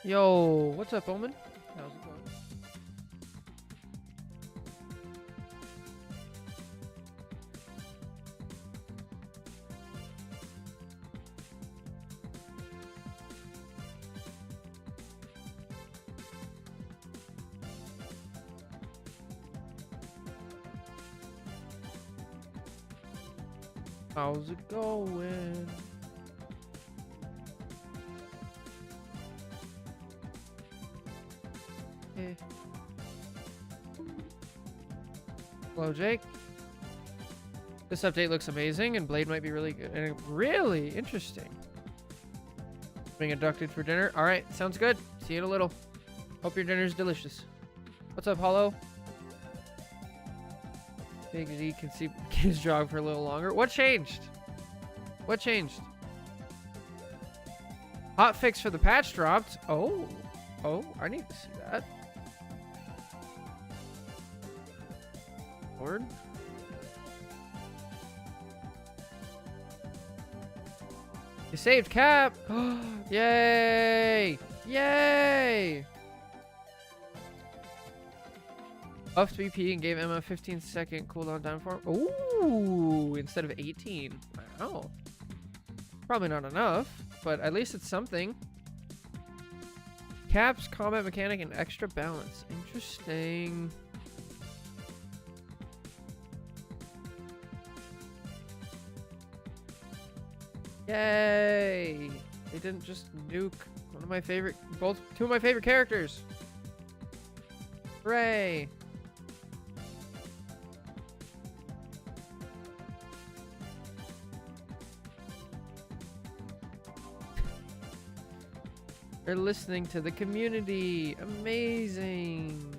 Yo, what's up, Omen? How's it going? How's it going? Eh. Hello, Jake. This update looks amazing, and Blade might be really good. And really interesting. Being abducted for dinner. All right, sounds good. See you in a little. Hope your dinner's delicious. What's up, Hollow? Big Z can see his jog for a little longer. What changed? What changed? Hot fix for the patch dropped. Oh, I need to see that. Lord. You saved Cap. Yay! Yay! Buffed BP and gave Emma a 15-second cooldown time for him. Ooh, instead of 18. Wow. Probably not enough, but at least it's something. Cap's combat mechanic and extra balance. Interesting. Yay! They didn't just nuke two of my favorite characters. Hooray! They're listening to the community. Amazing.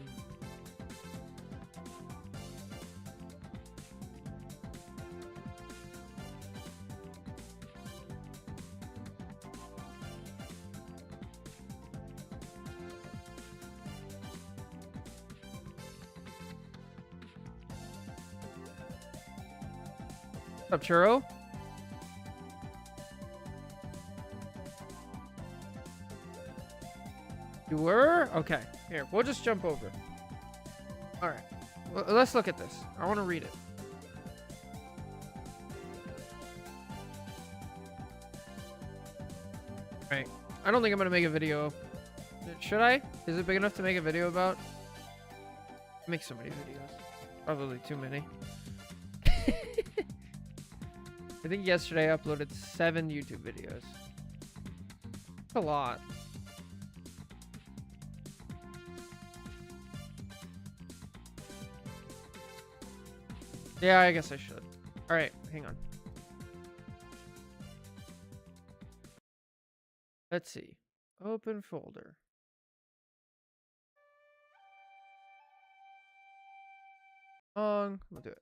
What's up, Churro? You were? Okay. Here, we'll just jump over. Alright. Well, let's look at this. I want to read it. Right. I don't think I'm going to make a video. Should I? Is it big enough to make a video about? I make so many videos. Probably too many. I think yesterday I uploaded 7 YouTube videos. That's a lot. Yeah, I guess I should. Alright, hang on. Let's see. Open folder. We'll do it.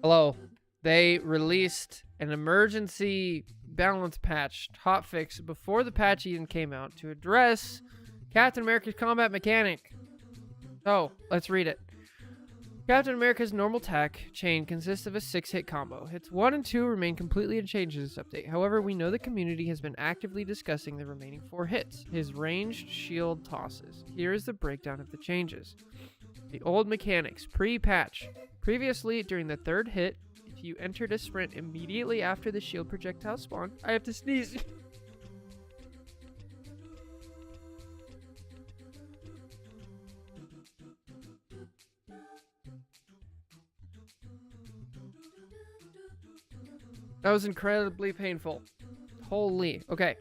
Hello. They released an emergency balance patch hotfix before the patch even came out to address Captain America's combat mechanic. So, let's read it. Captain America's normal attack chain consists of a 6-hit combo. Hits 1 and 2 remain completely unchanged in this update. However, we know the community has been actively discussing the remaining 4 hits. His ranged shield tosses. Here is the breakdown of the changes. The old mechanics, pre-patch. Previously, during the 3rd hit, if you entered a sprint immediately after the shield projectile spawned, I have to sneeze. That was incredibly painful. Holy. Okay.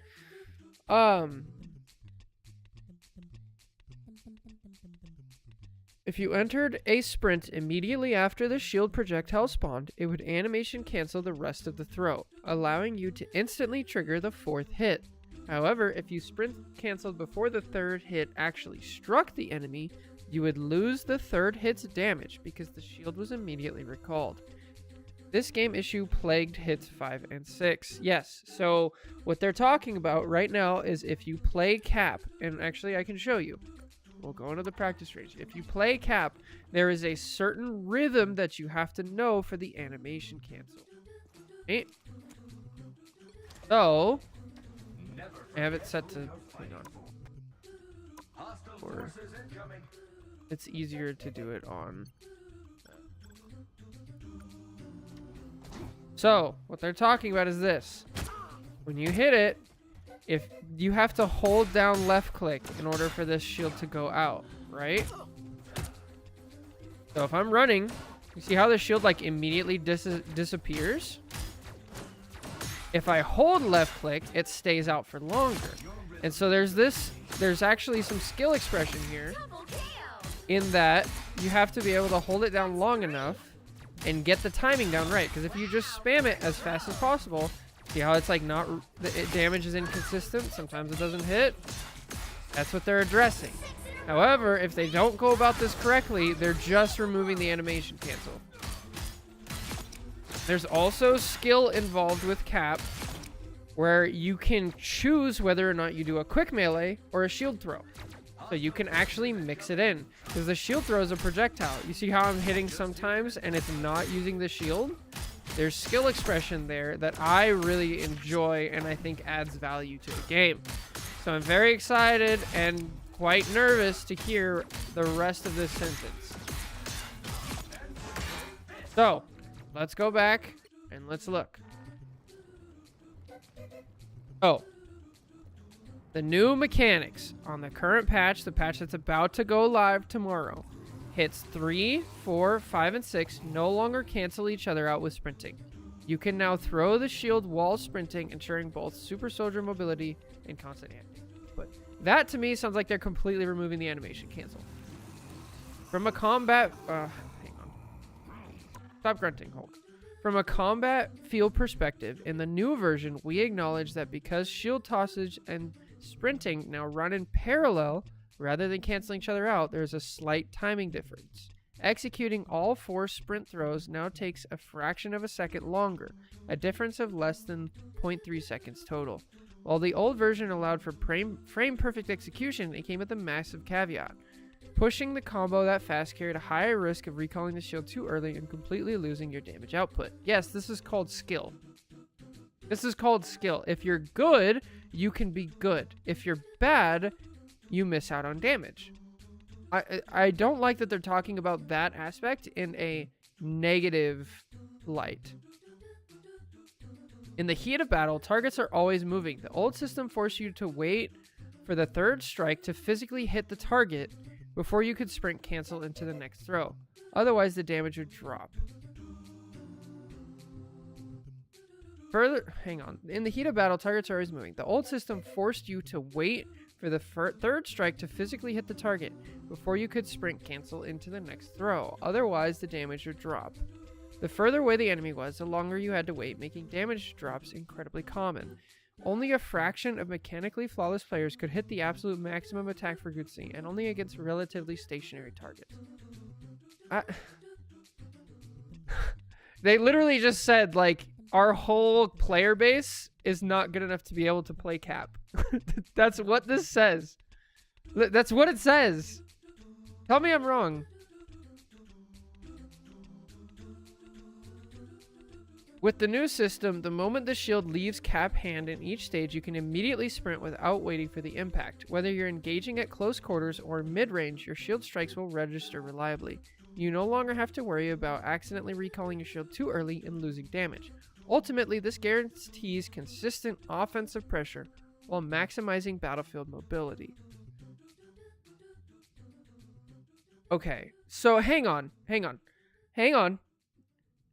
If you entered a sprint immediately after the shield projectile spawned, it would animation cancel the rest of the throw, allowing you to instantly trigger the 4th hit. However, if you sprint canceled before the 3rd hit actually struck the enemy, you would lose the 3rd hit's damage because the shield was immediately recalled. This game issue plagued hits 5 and 6. Yes, so what they're talking about right now is if you play Cap, and actually I can show you. We'll go into the practice range. If you play Cap, there is a certain rhythm that you have to know for the animation cancel. Right? So, I have it set to, hang on. Or it's easier to do it on. So, what they're talking about is this. When you hit it, if you have to hold down left click in order for this shield to go out, right? So if I'm running, you see how the shield like immediately disappears? If I hold left click, it stays out for longer. And so there's actually some skill expression here in that you have to be able to hold it down long enough and get the timing down right. Because if you just spam it as fast as possible, see how it's like not, the damage is inconsistent, sometimes it doesn't hit. That's what they're addressing. However, if they don't go about this correctly, they're just removing the animation cancel. There's also skill involved with Cap, where you can choose whether or not you do a quick melee or a shield throw. So you can actually mix it in, because the shield throw is a projectile. You see how I'm hitting sometimes and it's not using the shield? There's skill expression there that I really enjoy and I think adds value to the game. So I'm very excited and quite nervous to hear the rest of this sentence. So, let's go back and let's look. Oh. The new mechanics on the current patch, the patch that's about to go live tomorrow, hits 3, 4, 5, and 6 no longer cancel each other out with sprinting. You can now throw the shield while sprinting, ensuring both super soldier mobility and constant animation. But that to me sounds like they're completely removing the animation cancel. From a combat... hang on. Stop grunting, Hulk. From a combat field perspective, in the new version, we acknowledge that because shield tossage and sprinting now run in parallel, rather than canceling each other out, there's a slight timing difference. Executing all 4 sprint throws now takes a fraction of a second longer, a difference of less than 0.3 seconds total. While the old version allowed for frame perfect execution, it came with a massive caveat. Pushing the combo that fast carried a higher risk of recalling the shield too early and completely losing your damage output. Yes, this is called skill. This is called skill. If you're good, you can be good. If you're bad, you miss out on damage. I don't like that they're talking about that aspect in a negative light. In the heat of battle, targets are always moving. The old system forced you to wait for the third strike to physically hit the target before you could sprint cancel into the next throw. Otherwise, the damage would drop. Further, hang on. In the heat of battle, targets are always moving. The old system forced you to wait for the third strike to physically hit the target before you could sprint cancel into the next throw. Otherwise, the damage would drop. The further away the enemy was, the longer you had to wait, making damage drops incredibly common. Only a fraction of mechanically flawless players could hit the absolute maximum attack frequency, and only against relatively stationary targets. They literally just said, like, our whole player base is not good enough to be able to play Cap. That's what this says. That's what it says. Tell me I'm wrong. With the new system, the moment the shield leaves Cap hand in each stage, you can immediately sprint without waiting for the impact. Whether you're engaging at close quarters or mid-range, your shield strikes will register reliably. You no longer have to worry about accidentally recalling your shield too early and losing damage. Ultimately, this guarantees consistent offensive pressure while maximizing battlefield mobility. Okay, so hang on.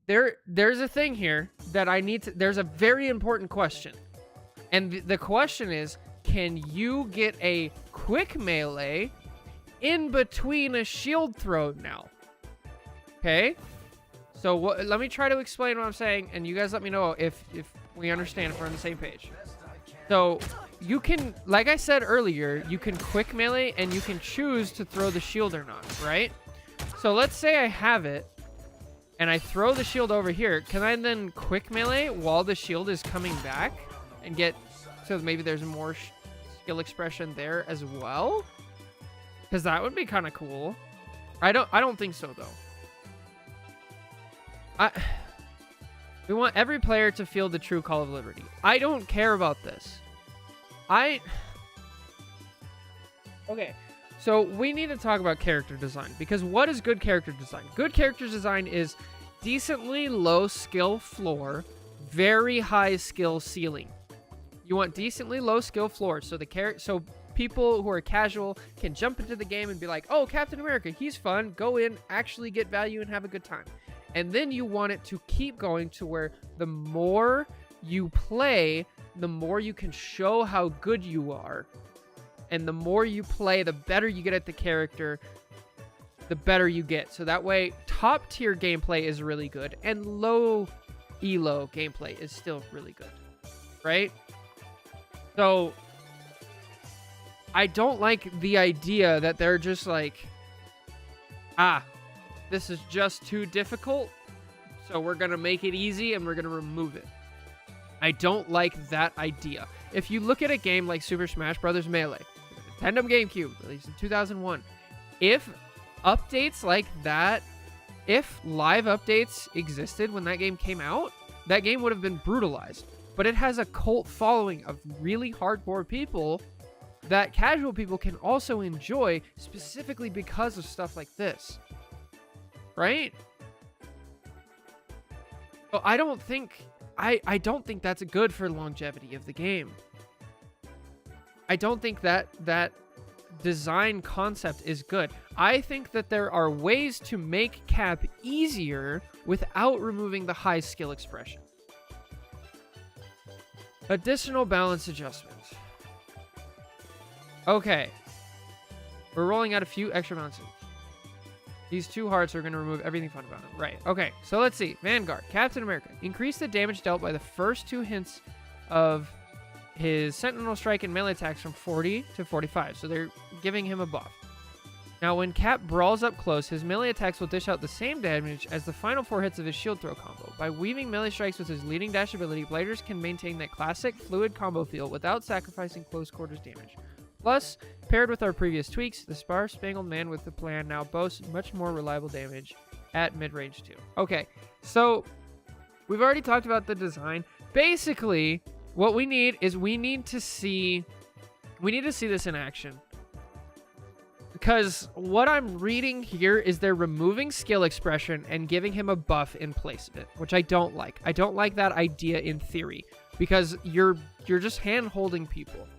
There's a thing here that I need to... There's a very important question. And the question is, can you get a quick melee in between a shield throw now? Okay? So let me try to explain what I'm saying, and you guys let me know if we understand, if we're on the same page. So you can, like I said earlier, you can quick melee and you can choose to throw the shield or not, right? So let's say I have it, and I throw the shield over here, can I then quick melee while the shield is coming back and get, so maybe there's more skill expression there as well? Because that would be kind of cool. I don't think so though. We want every player to feel the true Call of Liberty. I don't care about this. Okay, so we need to talk about character design, because what is good character design? Good character design is decently low skill floor, very high skill ceiling. You want decently low skill floor, so so people who are casual can jump into the game and be like, oh, Captain America, he's fun. Go in, actually get value, and have a good time. And then you want it to keep going to where the more you play, the more you can show how good you are. And the more you play, the better you get at the character, the better you get. So that way, top tier gameplay is really good, and low elo gameplay is still really good, right? So I don't like the idea that they're just like, this is just too difficult, so we're going to make it easy and we're going to remove it. I don't like that idea. If you look at a game like Super Smash Bros. Melee, Nintendo GameCube, released in 2001, if updates like that, if live updates existed when that game came out, that game would have been brutalized. But it has a cult following of really hardcore people that casual people can also enjoy, specifically because of stuff like this. Right? So I don't think that's good for longevity of the game. I don't think that design concept is good. I think that there are ways to make Cap easier without removing the high skill expression. Additional balance adjustments. Okay. We're rolling out a few extra balances. These 2 hearts are going to remove everything fun about them. Right. Okay. So let's see. Vanguard. Captain America. Increase the damage dealt by the first 2 hints of his Sentinel Strike and melee attacks from 40 to 45. So they're giving him a buff. Now, when Cap brawls up close, his melee attacks will dish out the same damage as the final 4 hits of his shield throw combo. By weaving melee strikes with his leading dash ability, Blighters can maintain that classic fluid combo feel without sacrificing close quarters damage. Plus, paired with our previous tweaks, the Star-Spangled Man with the plan now boasts much more reliable damage at mid-range too. Okay, so we've already talked about the design. Basically, what we need is we need to see this in action. Because what I'm reading here is they're removing skill expression and giving him a buff in place of it, which I don't like. I don't like that idea in theory, because you're just hand-holding people.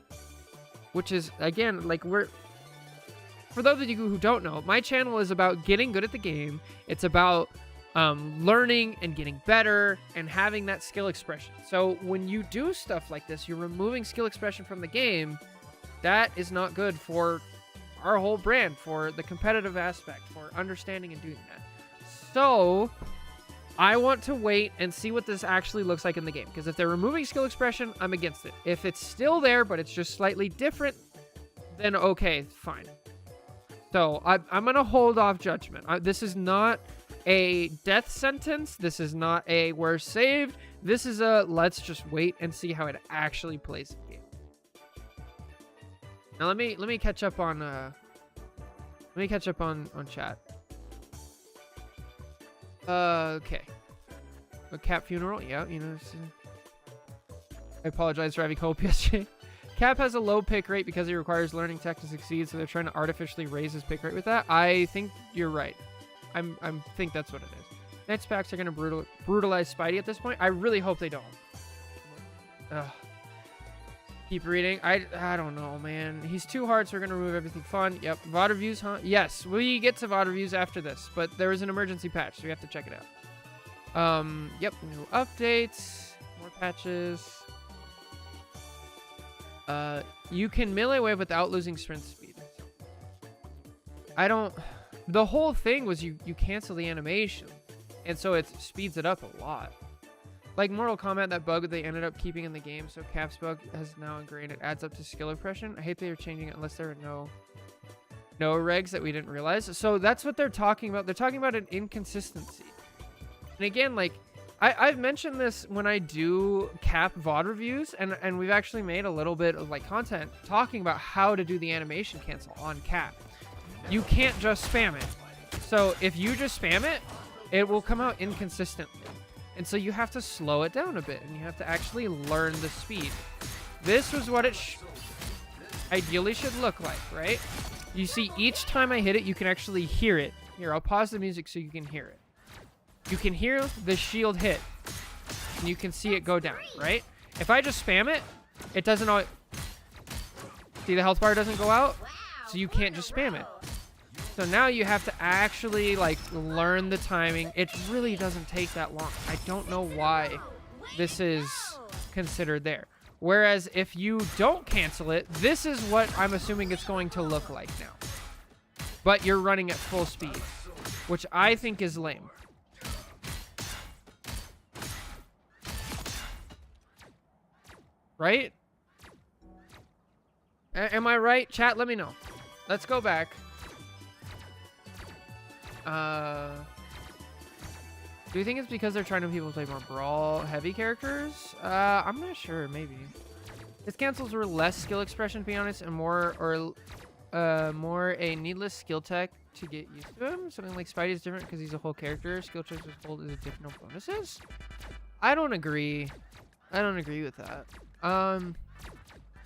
Which is, again, like, for those of you who don't know, my channel is about getting good at the game. It's about learning and getting better and having that skill expression. So when you do stuff like this, you're removing skill expression from the game. That is not good for our whole brand, for the competitive aspect, for understanding and doing that. So I want to wait and see what this actually looks like in the game, because if they're removing skill expression, I'm against it. If it's still there, but it's just slightly different, then okay, fine. So I'm going to hold off judgment. This is not a death sentence. This is not a we're saved. This is a let's just wait and see how it actually plays in the game. Now let me catch up on chat. Okay. A Cap funeral? Yeah, you know. I apologize for having hope yesterday. Cap has a low pick rate because he requires learning tech to succeed, so they're trying to artificially raise his pick rate with that. I think you're right. I think that's what it is. Next packs are going to brutalize Spidey at this point. I really hope they don't. Ugh. Keep reading. I don't know, man. He's 2 hearts. We're going to remove everything fun. Yep. VOD reviews, huh? Yes, we get to VOD reviews after this, but there was an emergency patch, so we have to check it out. Yep. New updates. More patches. You can melee wave without losing sprint speed. The whole thing was you cancel the animation, and so it speeds it up a lot. Like Mortal Kombat, that bug they ended up keeping in the game, so Cap's bug has now ingrained. It adds up to skill oppression. I hate they are changing it unless there are no regs that we didn't realize. So that's what they're talking about. They're talking about an inconsistency. And again, like, I've mentioned this when I do Cap VOD reviews, and we've actually made a little bit of like content talking about how to do the animation cancel on Cap. You can't just spam it. So if you just spam it, it will come out inconsistently. And so you have to slow it down a bit, and you have to actually learn the speed. This was what it ideally should look like, right? You see, each time I hit it, you can actually hear it. Here, I'll pause the music so you can hear it. You can hear the shield hit, and you can see it go down, right? If I just spam it, it doesn't always... See, the health bar doesn't go out, so you can't just spam it. So now you have to actually, like, learn the timing. It really doesn't take that long. I don't know why this is considered there. Whereas if you don't cancel it, this is what I'm assuming it's going to look like now. But you're running at full speed, which I think is lame. Right? Am I right? Chat, let me know. Let's go back. Do you think it's because they're trying to people play more brawl heavy characters? I'm not sure, maybe. His cancels were less skill expression, to be honest, and more a needless skill tech to get used to him. Something like Spidey is different because he's a whole character. Skill checks with hold is a different bonuses. I don't agree. I don't agree with that.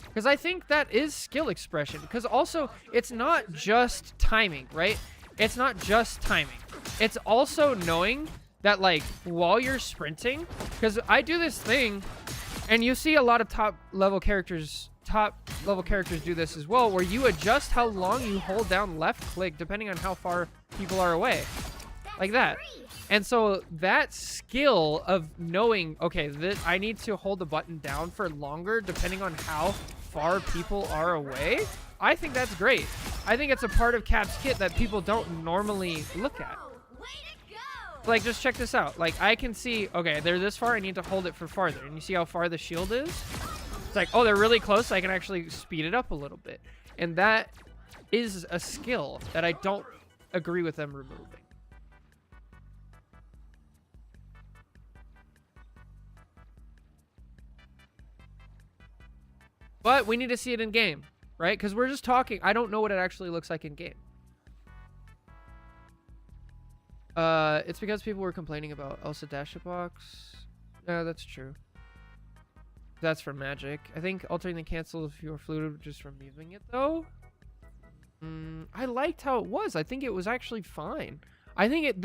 Because I think that is skill expression. Because also, it's not just timing, right? It's not just timing. It's also knowing that, like, while you're sprinting, because I do this thing, and you see a lot of top level characters do this as well, where you adjust how long you hold down left click depending on how far people are away. Like that. And so that skill of knowing, okay, I need to hold the button down for longer depending on how far people are away, I think that's great. I think it's a part of Cap's kit that people don't normally look at. Like, just check this out. Like, I can see, okay, they're this far, I need to hold it for farther. And you see how far the shield is? It's like, oh, they're really close, so I can actually speed it up a little bit. And that is a skill that I don't agree with them removing. But we need to see it in game, right? Because we're just talking. I don't know what it actually looks like in game. It's because people were complaining about Elsa Dashabox. Yeah, that's true. That's for Magic. I think altering the cancel if you were fluid just removing it, though. I liked how it was. I think it was actually fine. I think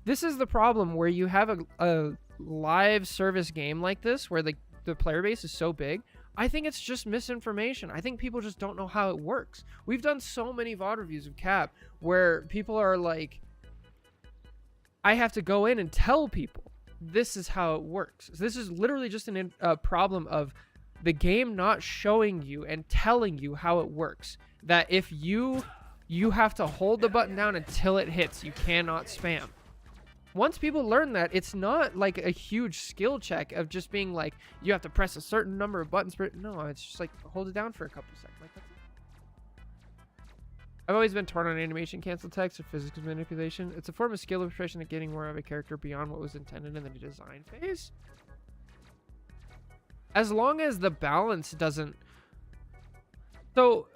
this is the problem where you have a live service game like this where the player base is so big. I think it's just misinformation. I think people just don't know how it works. We've done so many VOD reviews of Cap where people are like, I have to go in and tell people this is how it works. This is literally just a problem of the game not showing you and telling you how it works. That if you have to hold the button down until it hits, you cannot spam. Once people learn that, it's not like a huge skill check of just being like, you have to press a certain number of buttons. No, it's just like, hold it down for a couple seconds. Like, that's it. I've always been torn on animation cancel text or physics manipulation. It's a form of skill expression of getting more of a character beyond what was intended in the design phase. As long as the balance doesn't... So...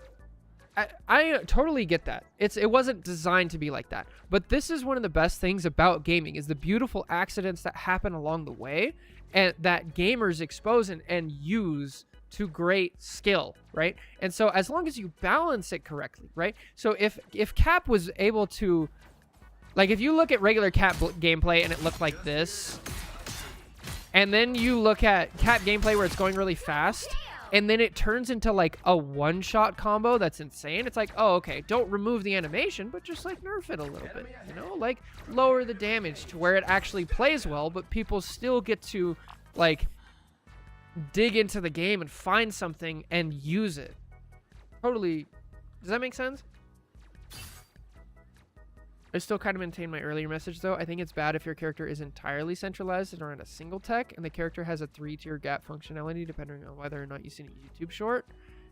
I totally get that. It wasn't designed to be like that. But this is one of the best things about gaming is the beautiful accidents that happen along the way and that gamers expose and use to great skill, right? And so as long as you balance it correctly, right? So if Cap was able to, like, if you look at regular Cap gameplay and it looked like this, and then you look at Cap gameplay where it's going really fast, and then it turns into like a one-shot combo that's insane. It's like, oh, okay, don't remove the animation, but just like nerf it a little bit, you know? Like lower the damage to where it actually plays well, but people still get to like dig into the game and find something and use it. Totally. Does that make sense? I still kind of maintain my earlier message, though. I think it's bad if your character is entirely centralized and around a single tech, and the character has a 3-tier gap functionality depending on whether or not you've seen a YouTube short.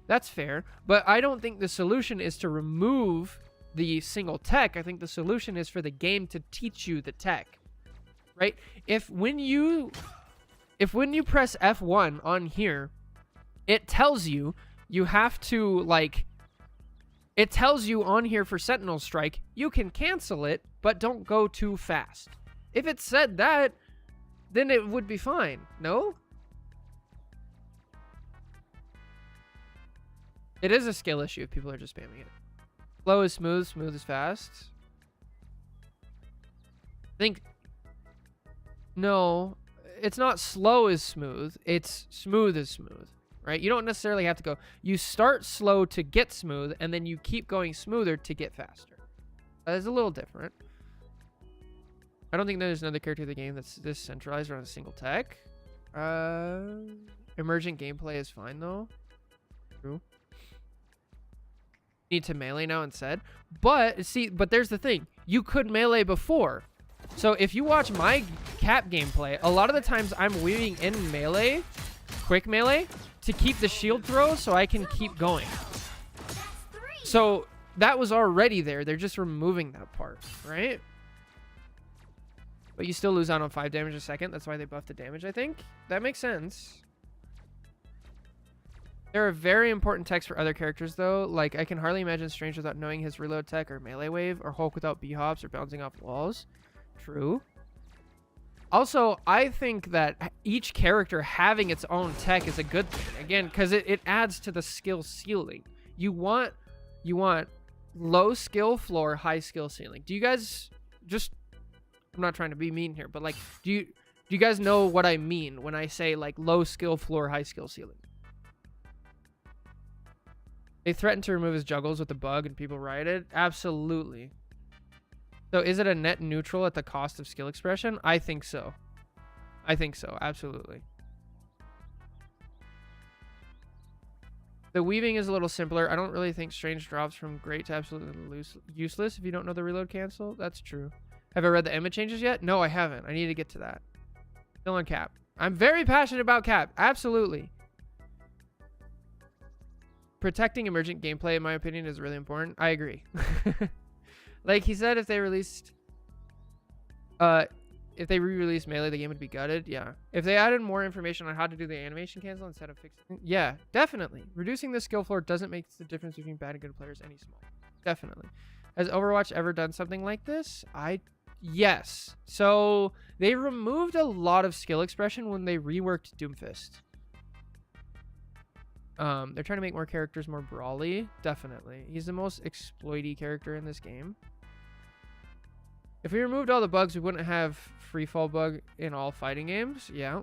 That's fair, but I don't think the solution is to remove the single tech. I think the solution is for the game to teach you the tech, right? If when you press F1 on here, it tells you have to, like, it tells you on here for Sentinel Strike, you can cancel it, but don't go too fast. If it said that, then it would be fine. No? It is a skill issue if people are just spamming it. Slow is smooth, smooth is fast. No, it's not slow is smooth, it's smooth is smooth, right? You don't necessarily have to go, you start slow to get smooth, and then you keep going smoother to get faster. That is a little different. I don't think there's another character in the game that's this centralized around a single tech. Emergent gameplay is fine though. True. Need to melee now instead. But see, but there's the thing. You could melee before. So if you watch my Cap gameplay, a lot of the times I'm weaving in melee, quick melee, to keep the shield throw so I can keep going. So that was already there. They're just removing that part, right? But you still lose out on 5 damage a second. That's why they buffed the damage, I think. That makes sense. There are very important techs for other characters, though. Like, I can hardly imagine Strange without knowing his reload tech or melee wave, or Hulk without B-hops or bouncing off walls. True. Also, I think that each character having its own tech is a good thing. Again, because it adds to the skill ceiling. You want low skill floor, high skill ceiling. Do you guys just... I'm not trying to be mean here, but like, do you guys know what I mean when I say like low skill floor, high skill ceiling? They threatened to remove his juggles with the bug and people rioted. Absolutely. So is it a net neutral at the cost of skill expression? I think so. I think so. Absolutely. The weaving is a little simpler. I don't really think Strange drops from great to absolutely useless if you don't know the reload cancel. That's true. Have I read the Emma changes yet? No, I haven't. I need to get to that. Still on Cap. I'm very passionate about Cap. Absolutely. Protecting emergent gameplay, in my opinion, is really important. I agree. Like he said, if they released... if they re-released Melee, the game would be gutted. Yeah. If they added more information on how to do the animation cancel instead of fixing... Yeah, definitely. Reducing the skill floor doesn't make the difference between bad and good players any small. Definitely. Has Overwatch ever done something like this? Yes. So they removed a lot of skill expression when they reworked Doomfist. They're trying to make more characters more brawly. Definitely. He's the most exploity character in this game. If we removed all the bugs, we wouldn't have free fall bug in all fighting games. Yeah.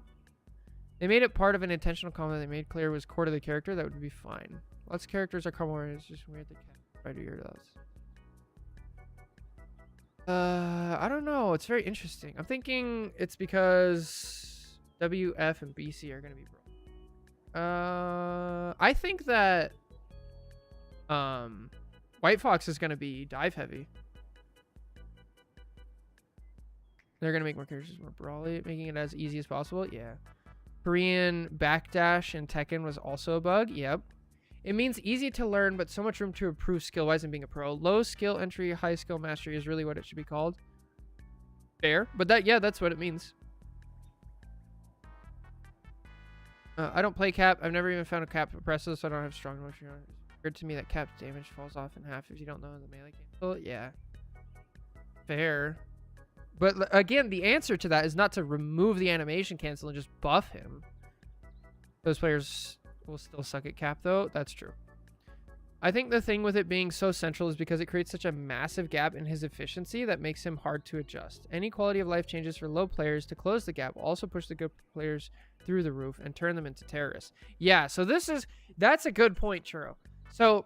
They made it part of an intentional comment they made clear was core to the character. That would be fine. Lots of characters are common. It's just weird to try to hear those. I don't know. It's very interesting. I'm thinking it's because WF and BC are going to be broken. I think that White Fox is going to be dive heavy. They're going to make more characters more brawly, making it as easy as possible. Yeah. Korean backdash in Tekken was also a bug. Yep. It means easy to learn, but so much room to improve skill-wise and being a pro. Low skill entry, high skill mastery is really what it should be called. Fair. But that's what it means. I don't play Cap. I've never even found a Cap oppressive, so I don't have strong emotion on it. It's weird to me that Cap's damage falls off in half if you don't know the melee cancel. Yeah. Fair. But again, the answer to that is not to remove the animation cancel and just buff him. Those players will still suck at Cap, though. That's true. I think the thing with it being so central is because it creates such a massive gap in his efficiency that makes him hard to adjust. Any quality of life changes for low players to close the gap will also push the good players through the roof and turn them into terrorists. Yeah, so that's a good point, Churro. So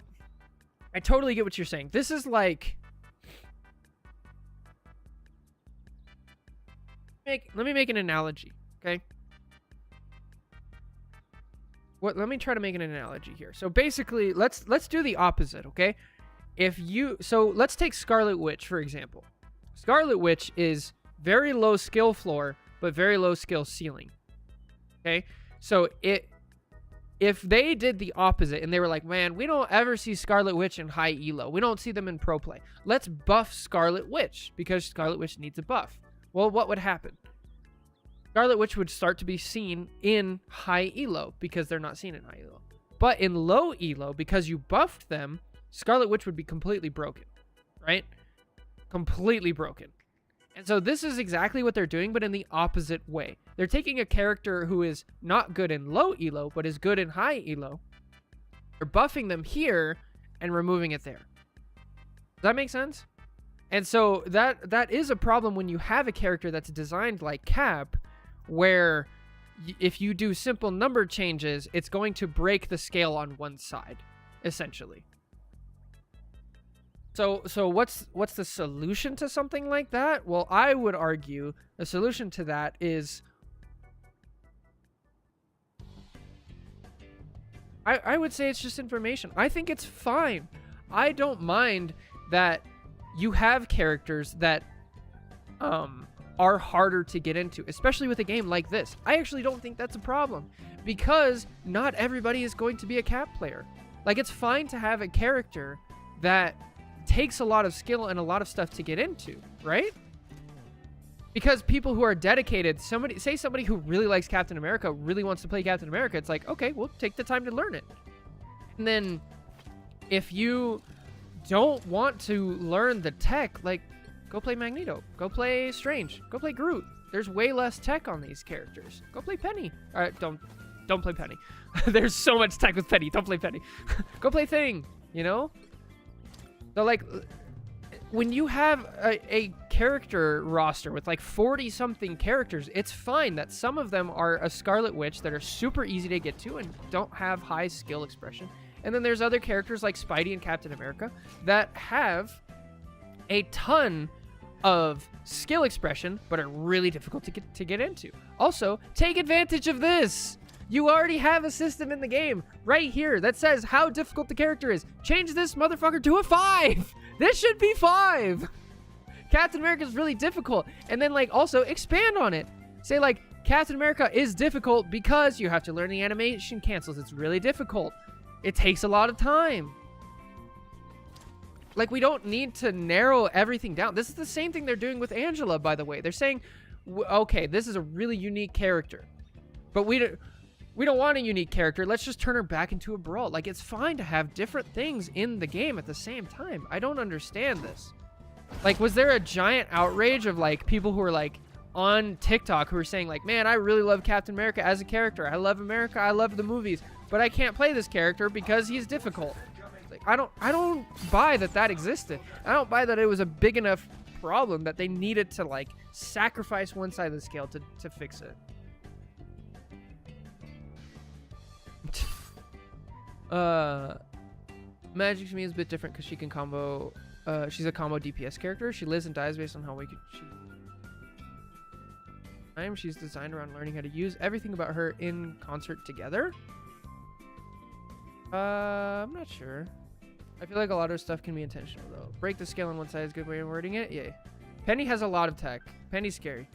I totally get what you're saying. This is like... Let me make an analogy, okay? Let me try to make an analogy here. So basically, let's do the opposite, okay? So let's take Scarlet Witch, for example. Scarlet Witch is very low skill floor, but very low skill ceiling. Okay? So if they did the opposite and they were like, man, we don't ever see Scarlet Witch in high elo. We don't see them in pro play. Let's buff Scarlet Witch because Scarlet Witch needs a buff. Well, what would happen? Scarlet Witch would start to be seen in high elo because they're not seen in high elo. But in low elo, because you buffed them, Scarlet Witch would be completely broken, right? Completely broken. And so this is exactly what they're doing, but in the opposite way. They're taking a character who is not good in low elo, but is good in high elo. They're buffing them here and removing it there. Does that make sense? And so that is a problem when you have a character that's designed like Cap, where if you do simple number changes, it's going to break the scale on one side, essentially. So what's the solution to something like that? Well, I would argue the solution to that is I would say it's just information. I think it's fine. I don't mind that you have characters that are harder to get into, especially with a game like this. I actually don't think that's a problem because not everybody is going to be a Cap player. Like, it's fine to have a character that takes a lot of skill and a lot of stuff to get into, right? Because people who are dedicated, somebody who really likes Captain America, really wants to play Captain America, it's like, okay, well, take the time to learn it. And then if you don't want to learn the tech, like, go play Magneto, go play Strange, go play Groot. There's way less tech on these characters. Go play Penny. All right, don't play Penny. There's so much tech with Penny. Don't play Penny. Go play Thing, you know? So, like, when you have a character roster with like 40-something characters, it's fine that some of them are a Scarlet Witch that are super easy to get to and don't have high skill expression. And then there's other characters like Spidey and Captain America that have a ton of skill expression but are really difficult to get into. Also, take advantage of this. You already have a system in the game right here that says how difficult the character is. Change this motherfucker to a 5. This should be 5. Captain America is really difficult. And then, like, also expand on it. Say, like, Captain America is difficult because you have to learn the animation cancels. It's really difficult. It takes a lot of time. Like, we don't need to narrow everything down. This is the same thing they're doing with Angela, by the way. They're saying, okay, this is a really unique character, but we don't want a unique character. Let's just turn her back into a Brawl. Like, it's fine to have different things in the game at the same time. I don't understand this. Like, was there a giant outrage of, like, people who are, like, on TikTok who are saying, like, man, I really love Captain America as a character. I love America. I love the movies. But I can't play this character because he's difficult. Like, I don't buy that existed. I don't buy that it was a big enough problem that they needed to, like, sacrifice one side of the scale to fix it. Magic to me is a bit different because she can combo. She's a combo DPS character. She lives and dies based on how weak she. She's designed around learning how to use everything about her in concert together. I'm not sure. I feel like a lot of stuff can be intentional though. Break the scale on one side is a good way of wording it. Yay. Penny has a lot of tech. Penny's scary.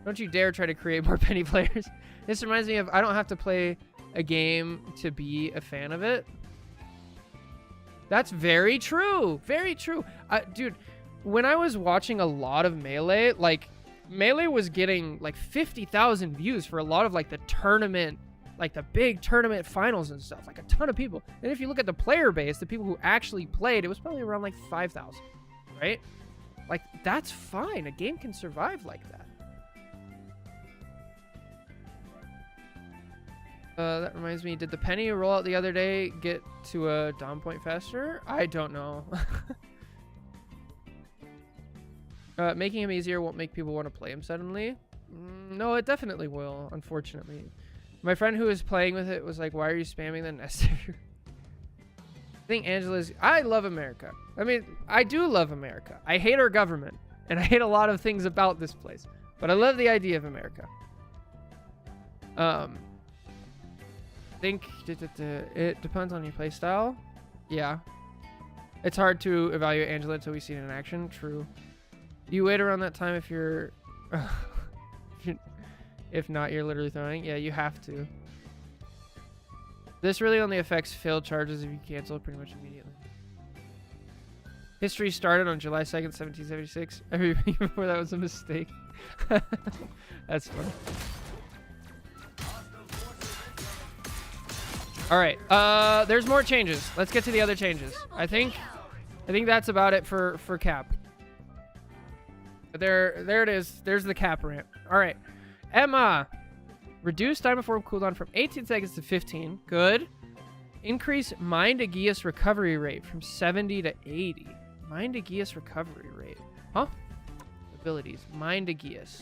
Don't you dare try to create more Penny players. This reminds me of I don't have to play a game to be a fan of it. That's very true. Very true. Dude, when I was watching a lot of Melee, like, Melee was getting like 50,000 views for a lot of like the tournament, like the big tournament finals and stuff, like a ton of people. And if you look at the player base, the people who actually played, it was probably around like 5,000, right? Like, that's fine. A game can survive like that. That reminds me, did the Penny rollout the other day get to a Dom point faster? I don't know. Making him easier won't make people want to play him suddenly. No, it definitely will, unfortunately. My friend who was playing with it was like, why are you spamming the nest? I think I love America. I mean, I do love America. I hate our government, and I hate a lot of things about this place. But I love the idea of America. I think it depends on your playstyle. Yeah. It's hard to evaluate Angela until we see it in action. True. You wait around that time if you're... if not, you're literally throwing. Yeah, you have to. This really only affects failed charges if you cancel pretty much immediately. History started on July 2nd, 1776. Everything before that was a mistake. That's fun. All right. There's more changes. Let's get to the other changes. I think that's about it for Cap. There it is. There's the Cap rant. All right. Emma. Reduce Diamond Form cooldown from 18 seconds to 15. Good. Increase Mind Aegeus recovery rate from 70 to 80. Mind Aegeus recovery rate. Huh? Abilities. Mind Aegeus.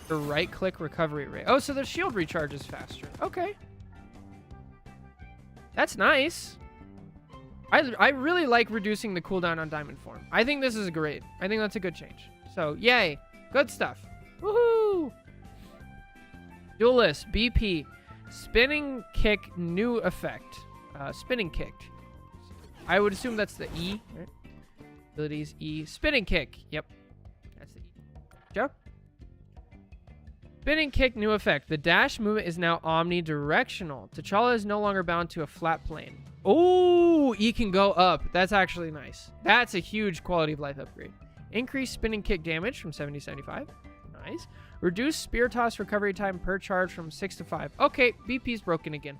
The right-click recovery rate. Oh, so the shield recharges faster. Okay. That's nice. I really like reducing the cooldown on Diamond Form. I think this is great. I think that's a good change. So, yay. Good stuff. Woohoo! Duelist, BP. Spinning Kick, new effect. Spinning Kick. I would assume that's the E, right? Abilities, E. Spinning Kick. Yep. That's the E. Joe? Spinning Kick, new effect. The dash movement is now omnidirectional. T'Challa is no longer bound to a flat plane. Oh, E can go up. That's actually nice. That's a huge quality of life upgrade. Increase spinning kick damage from 70 to 75. Nice. Reduce spear toss recovery time per charge from 6 to 5. Okay, BP's broken again.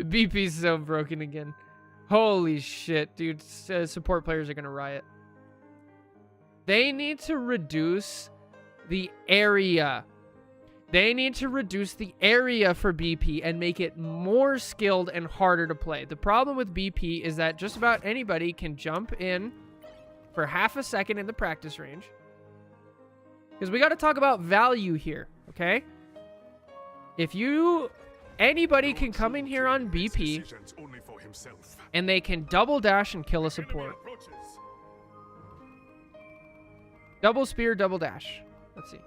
BP's so broken again. Holy shit, dude. Support players are going to riot. They need to reduce the area. They need to reduce the area for BP and make it more skilled and harder to play. The problem with BP is that just about anybody can jump in for half a second in the practice range. Because we got to talk about value here, okay? Anybody can come in here on BP and they can double dash and kill a support. Double spear, double dash. Let's see.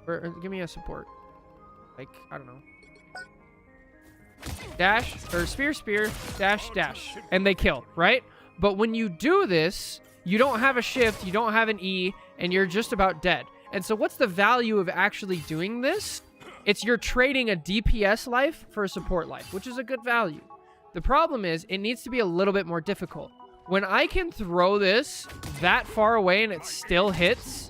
Or give me a support. Like, I don't know. Dash, or spear, dash, dash. And they kill, right? But when you do this, you don't have a shift, you don't have an E, and you're just about dead. And so what's the value of actually doing this? It's you're trading a DPS life for a support life, which is a good value. The problem is, it needs to be a little bit more difficult. When I can throw this that far away and it still hits,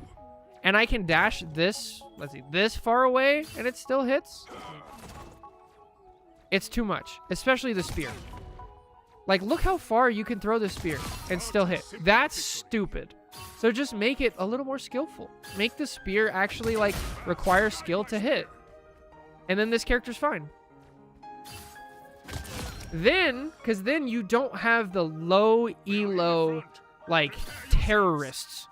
and I can dash this, let's see, this far away and it still hits, it's too much, especially the spear. Like, look how far you can throw the spear and still hit. That's stupid. So just make it a little more skillful. Make the spear actually, like, require skill to hit. And then this character's fine. Then, because then you don't have the low elo, like, terrorists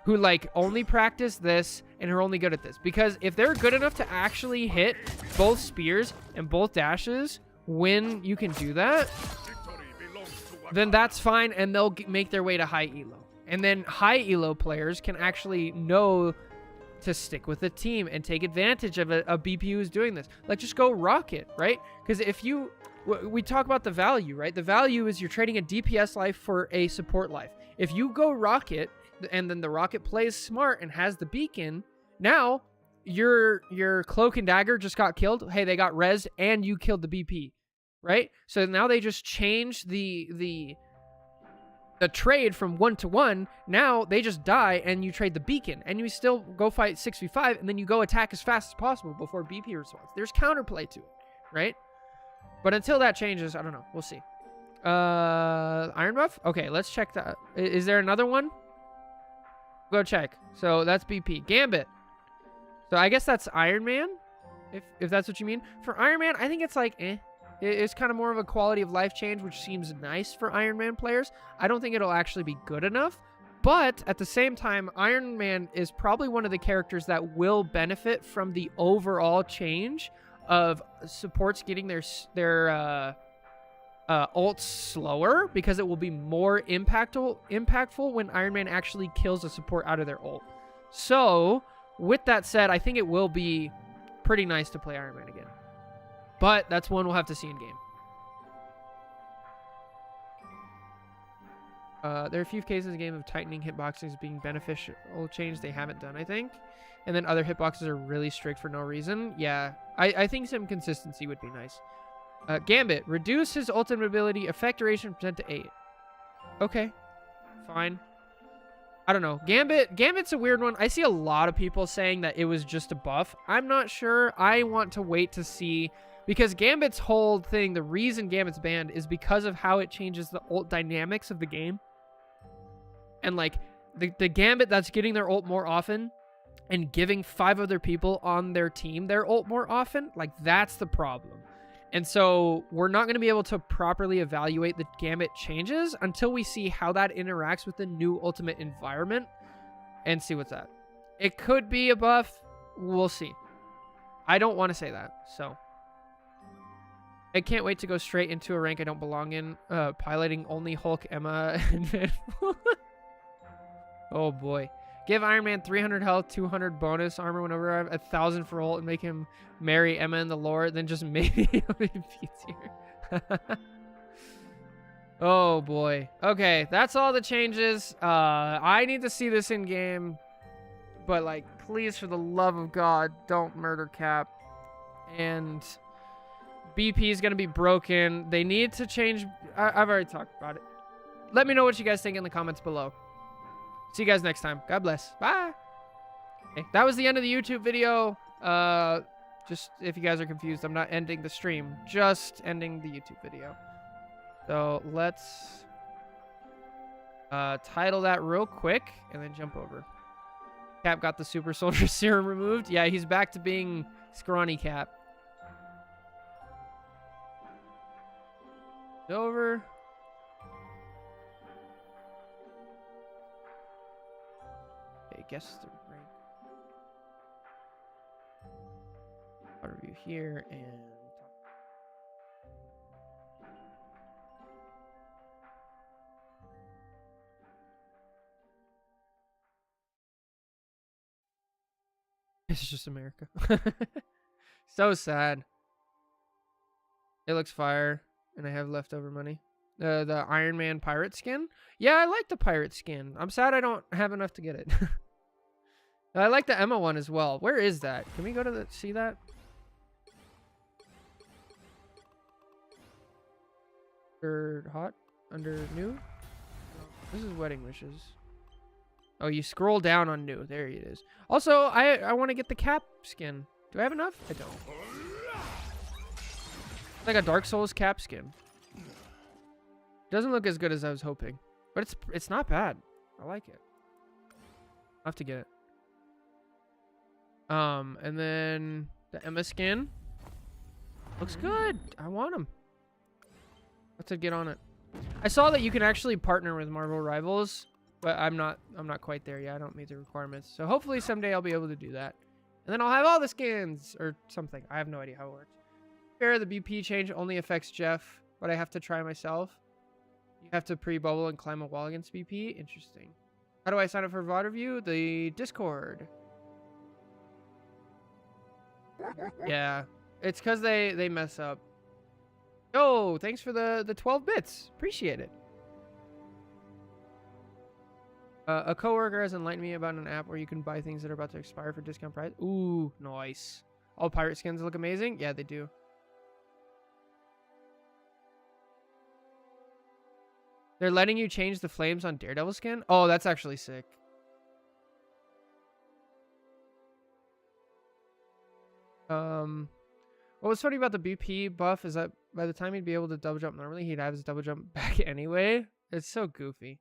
who, like, only practice this and are only good at this. Because if they're good enough to actually hit both spears and both dashes when you can do that, then that's fine, and they'll make their way to high elo. And then high elo players can actually know to stick with the team and take advantage of a BP who's doing this. Like, just go Rocket, right? Because if you... We talk about the value, right? The value is you're trading a DPS life for a support life. If you go Rocket, and then the Rocket plays smart and has the beacon, now your Cloak and Dagger just got killed. Hey, they got res, and you killed the BP, right? So now they just changed the trade from 1-to-1. Now they just die, and you trade the beacon, and you still go fight 6v5, and then you go attack as fast as possible before BP responds. There's counterplay to it, right? But until that changes, I don't know. We'll see. Iron Buff? Okay, let's check that. Is there another one? Go check. So that's BP. Gambit. So I guess that's Iron Man, if that's what you mean. For Iron Man, I think it's like, eh. It's kind of more of a quality of life change, which seems nice for Iron Man players. I don't think it'll actually be good enough. But at the same time, Iron Man is probably one of the characters that will benefit from the overall change of supports getting their ults slower, because it will be more impactful when Iron Man actually kills a support out of their ult. So, with that said, I think it will be pretty nice to play Iron Man again. But that's one we'll have to see in game. There are a few cases in the game of tightening hitboxes being beneficial change they haven't done, I think. And then other hitboxes are really strict for no reason. Yeah, I think some consistency would be nice. Gambit. Reduce his ultimate ability effect duration from 10 to 8. Okay. Fine. I don't know. Gambit's a weird one. I see a lot of people saying that it was just a buff. I'm not sure. I want to wait to see, because Gambit's whole thing, the reason Gambit's banned is because of how it changes the ult dynamics of the game. And like the Gambit that's getting their ult more often and giving 5 other people on their team their ult more often, like that's the problem. And so we're not going to be able to properly evaluate the Gambit changes until we see how that interacts with the new Ultimate environment and see what's that. It could be a buff. We'll see. I don't want to say that, so. I can't wait to go straight into a rank I don't belong in, piloting only Hulk, Emma, and oh boy. Give Iron Man 300 health, 200 bonus armor whenever I have 1,000 for ult, and make him marry Emma in the lore, then just maybe he'll be tier. Oh boy. Okay, that's all the changes. I need to see this in game, but like, please, for the love of God, don't murder Cap. And BP is gonna be broken. They need to change. I've already talked about it. Let me know what you guys think in the comments below. See you guys next time. God bless. Bye. Okay, that was the end of the YouTube video. Just if you guys are confused, I'm not ending the stream. Just ending the YouTube video. So let's title that real quick and then jump over. Cap got the Super Soldier Serum removed. Yeah, he's back to being scrawny Cap. Over. Guess the rank. I'll review here and it's just America. So sad. It looks fire, and I have leftover money. The Iron Man pirate skin. Yeah, I like the pirate skin. I'm sad I don't have enough to get it. I like the Emma one as well. Where is that? Can we go to the see that? Under hot? Under new? This is wedding wishes. Oh, you scroll down on new. There it is. Also, I want to get the Cap skin. Do I have enough? I don't. It's like a Dark Souls Cap skin. Doesn't look as good as I was hoping, but it's not bad. I like it. I'll have to get it. And then the Emma skin looks good. I want them. Let's get on it. I saw that you can actually partner with Marvel Rivals, but I'm not quite there yet. I don't meet the requirements. So hopefully someday I'll be able to do that. And then I'll have all the skins or something. I have no idea how it works. Fair, the BP change only affects Jeff, but I have to try myself. You have to pre-bubble and climb a wall against BP. Interesting. How do I sign up for VOD review? The Discord. Yeah, it's because they mess up. Yo, thanks for the 12 bits. Appreciate it. A coworker has enlightened me about an app where you can buy things that are about to expire for discount price. Ooh, nice. All pirate skins look amazing. Yeah, they do. They're letting you change the flames on Daredevil skin? Oh, that's actually sick. What was funny about the BP buff is that by the time he'd be able to double jump normally, he'd have his double jump back anyway. It's so goofy.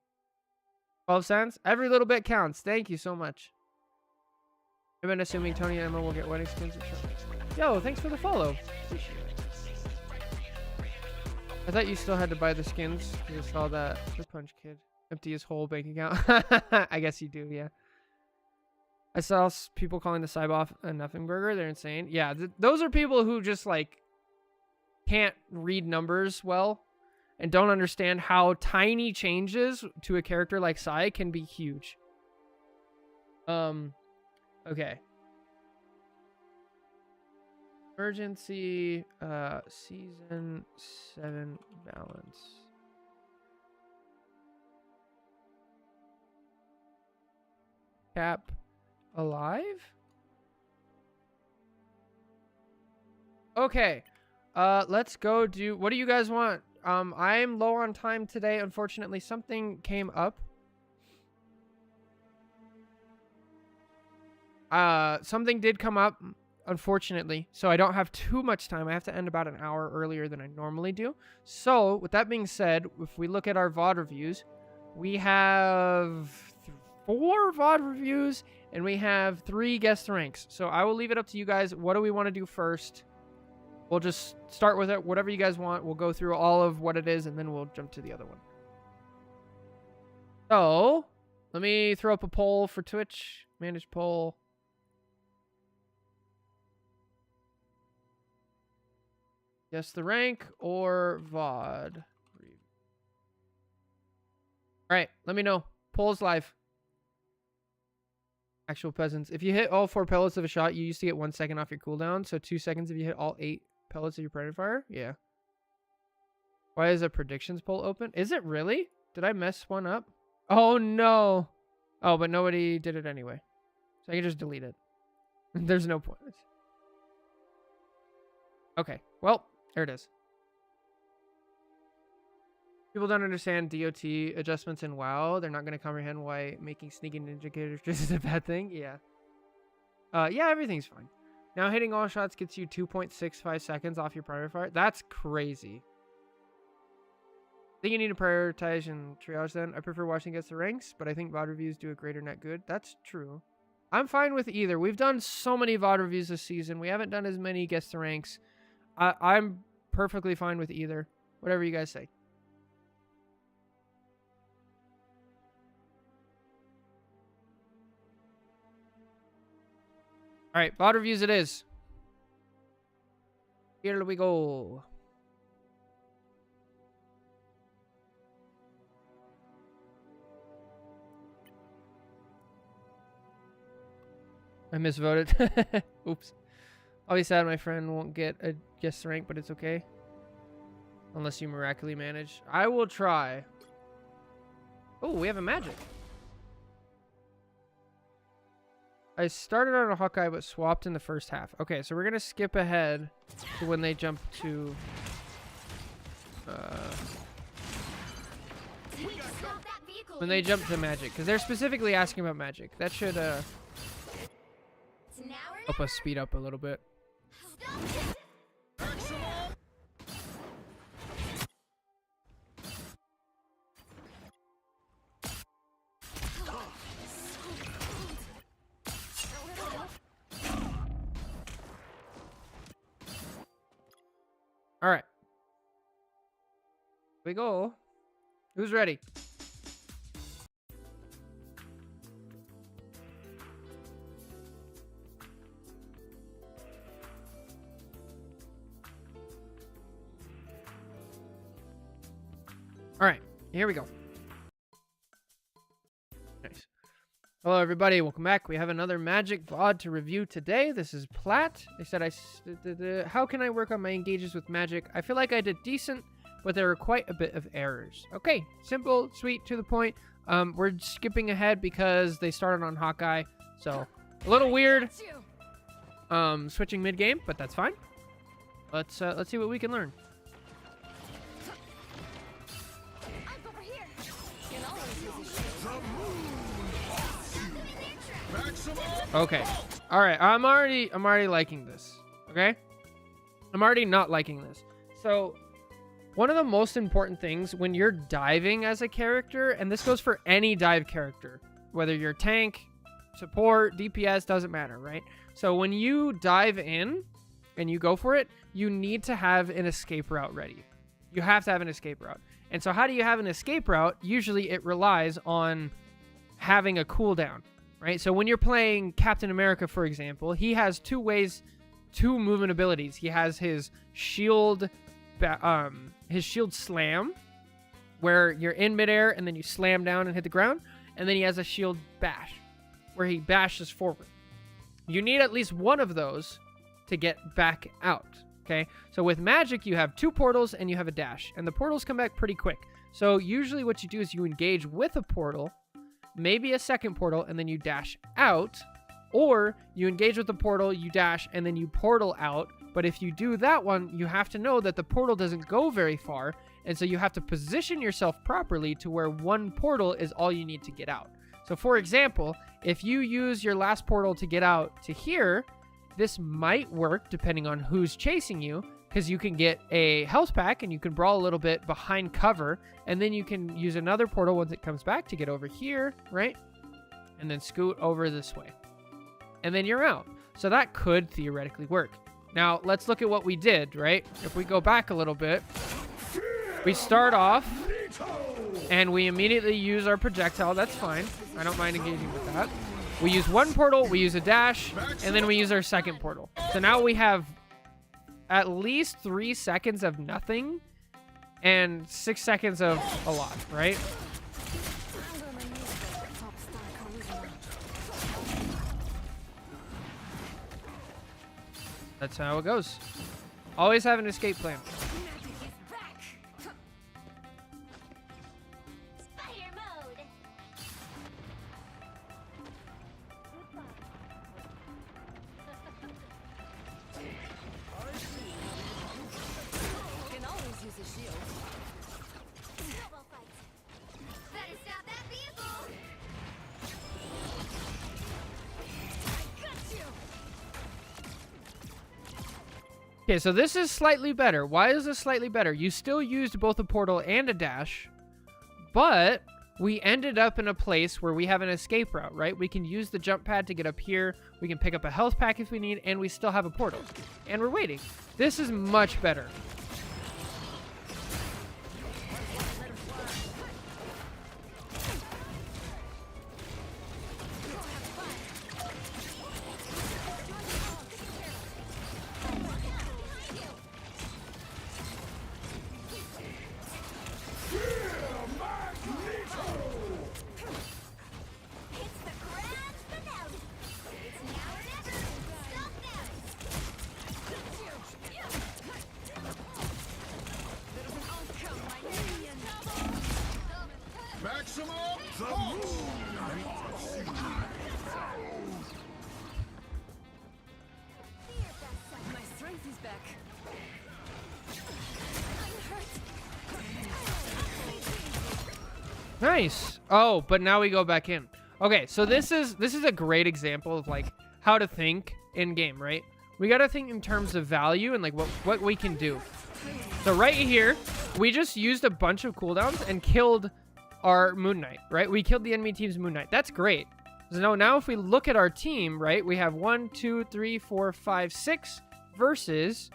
12 cents? Every little bit counts. Thank you so much. I've been assuming Tony and Emma will get wedding skins. Yo, thanks for the follow. Appreciate it. I thought you still had to buy the skins. You saw that the Punch Kid empty his whole bank account. I guess you do, yeah. I saw people calling the Cyboff a nothing burger. They're insane. Yeah, those are people who just like can't read numbers well and don't understand how tiny changes to a character like Sai can be huge. Okay. Emergency season 7 balance. Cap alive? Okay. Let's go do what do you guys want? I'm low on time today. Unfortunately, something came up. Something did come up, unfortunately, so I don't have too much time. I have to end about an hour earlier than I normally do. So, with that being said, if we look at our VOD reviews, we have 4 VOD reviews, and we have 3 guest ranks. So I will leave it up to you guys. What do we want to do first? We'll just start with it. Whatever you guys want. We'll go through all of what it is, and then we'll jump to the other one. So, let me throw up a poll for Twitch. Manage poll. Guess the rank or VOD. Alright, let me know. Poll's live. Actual peasants. If you hit all 4 pellets of a shot, you used to get 1 second off your cooldown. So 2 seconds if you hit all 8 pellets of your predator fire. Yeah. Why is a predictions poll open? Is it really? Did I mess one up? Oh, no. Oh, but nobody did it anyway. So I can just delete it. There's no point. Okay. Well, there it is. People don't understand DOT adjustments in WoW. They're not going to comprehend why making sneaking ninja characters is a bad thing. Yeah. Yeah, everything's fine. Now hitting all shots gets you 2.65 seconds off your priority fire. That's crazy. I think you need to prioritize and triage then. I prefer watching against the ranks, but I think VOD reviews do a greater net good. That's true. I'm fine with either. We've done so many VOD reviews this season. We haven't done as many guess the ranks. I'm perfectly fine with either. Whatever you guys say. All right, VOD reviews it is. Here we go. I misvoted. Oops. I'll be sad my friend won't get a guest rank, but it's okay. Unless you miraculously manage. I will try. Oh, we have a magic. I started on a Hawkeye, but swapped in the first half. Okay, so we're going to skip ahead to when they jump to... when they jump to magic. Because they're specifically asking about magic. That should help us speed up a little bit. All right. Here we go. Who's ready? All right. Here we go. Nice. Hello, everybody. Welcome back. We have another Magic VOD to review today. This is Plat. They said, how can I work on my engages with Magic? I feel like I did decent, but there were quite a bit of errors. Okay, simple, sweet, to the point. We're skipping ahead because they started on Hawkeye, so a little weird switching mid-game, but that's fine. Let's see what we can learn. Okay. All right. I'm already liking this. Okay. I'm already not liking this. So one of the most important things when you're diving as a character, and this goes for any dive character, whether you're tank, support, DPS, doesn't matter, right? So when you dive in and you go for it, you need to have an escape route ready. You have to have an escape route. And so how do you have an escape route? Usually it relies on having a cooldown. Right? So when you're playing Captain America, for example, he has two movement abilities. He has his shield slam, where you're in midair and then you slam down and hit the ground. And then he has a shield bash, where he bashes forward. You need at least one of those to get back out. Okay? So with magic, you have 2 portals and you have a dash. And the portals come back pretty quick. So usually what you do is you engage with a portal, maybe a second portal, and then you dash out, or you engage with the portal, you dash, and then you portal out. But if you do that one, you have to know that the portal doesn't go very far, and so you have to position yourself properly to where one portal is all you need to get out. So for example, if you use your last portal to get out to here, this might work depending on who's chasing you, because you can get a health pack and you can brawl a little bit behind cover, and then you can use another portal once it comes back to get over here, right? And then scoot over this way. And then you're out. So that could theoretically work. Now, let's look at what we did, right? If we go back a little bit, we start off and we immediately use our projectile. That's fine. I don't mind engaging with that. We use one portal, we use a dash, and then we use our second portal. So now we have at least 3 seconds of nothing and 6 seconds of a lot, right? That's how it goes. Always have an escape plan. Okay, so this is slightly better. Why is this slightly better? You still used both a portal and a dash, but we ended up in a place where we have an escape route, right? We can use the jump pad to get up here. We can pick up a health pack if we need, and we still have a portal. And we're waiting. This is much better. Nice. Oh, but now we go back in. Okay, so this is a great example of like how to think in game, right? We got to think in terms of value and like what we can do. So right here, we just used a bunch of cooldowns and killed our Moon Knight, right? We killed the enemy team's Moon Knight. That's great. So now if we look at our team, right, we have 1, 2, 3, 4, 5, 6 versus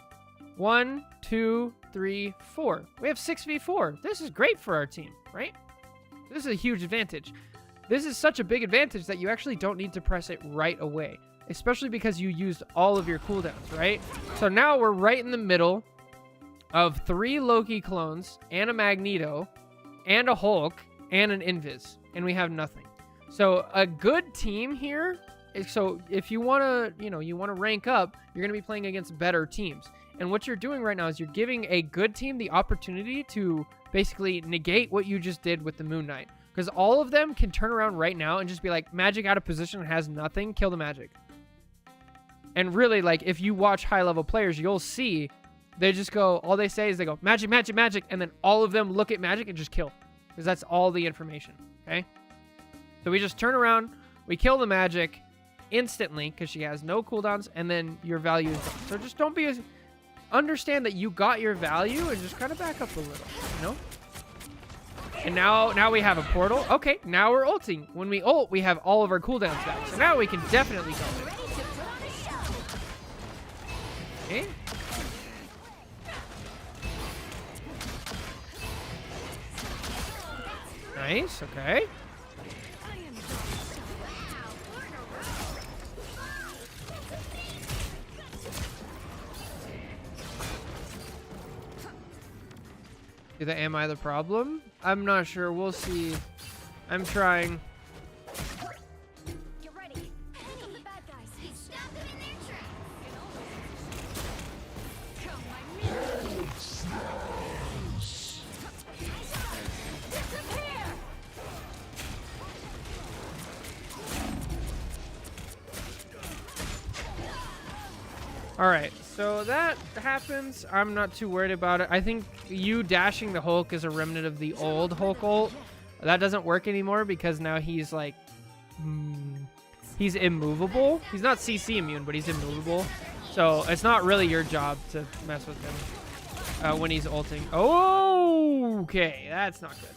1, 2, 3, 4. We have 6v4. This is great for our team, right? This is a huge advantage. This is such a big advantage that you actually don't need to press it right away, especially because you used all of your cooldowns, right? So now we're right in the middle of 3 Loki clones and a Magneto and a Hulk and an Invis, and we have nothing. So a good team here is, so if you want to, you want to rank up, you're going to be playing against better teams. And what you're doing right now is you're giving a good team the opportunity to basically negate what you just did with the Moon Knight. Because all of them can turn around right now and just be like, Magic out of position, has nothing, kill the Magic. And really, like, if you watch high-level players, you'll see they just go, all they say is they go, Magic, Magic, Magic, and then all of them look at Magic and just kill. Because that's all the information, okay? So we just turn around, we kill the Magic instantly because she has no cooldowns, and then your value is done. So just don't be... Understand that you got your value and just kind of back up a little, you know? And now we have a portal. Okay, now we're ulting. When we ult, we have all of our cooldowns back. So now we can definitely go. Okay. Nice, okay. Am I the problem? I'm not sure. We'll see. I'm trying. Get ready. Pick up the bad guys. Stop them in their tracks. Come, my disappear. All right. So that happens. I'm not too worried about it. I think you dashing the Hulk is a remnant of the old Hulk ult. That doesn't work anymore because now he's like he's immovable. He's not CC immune, but he's immovable. So it's not really your job to mess with him when he's ulting. Oh, okay, that's not good.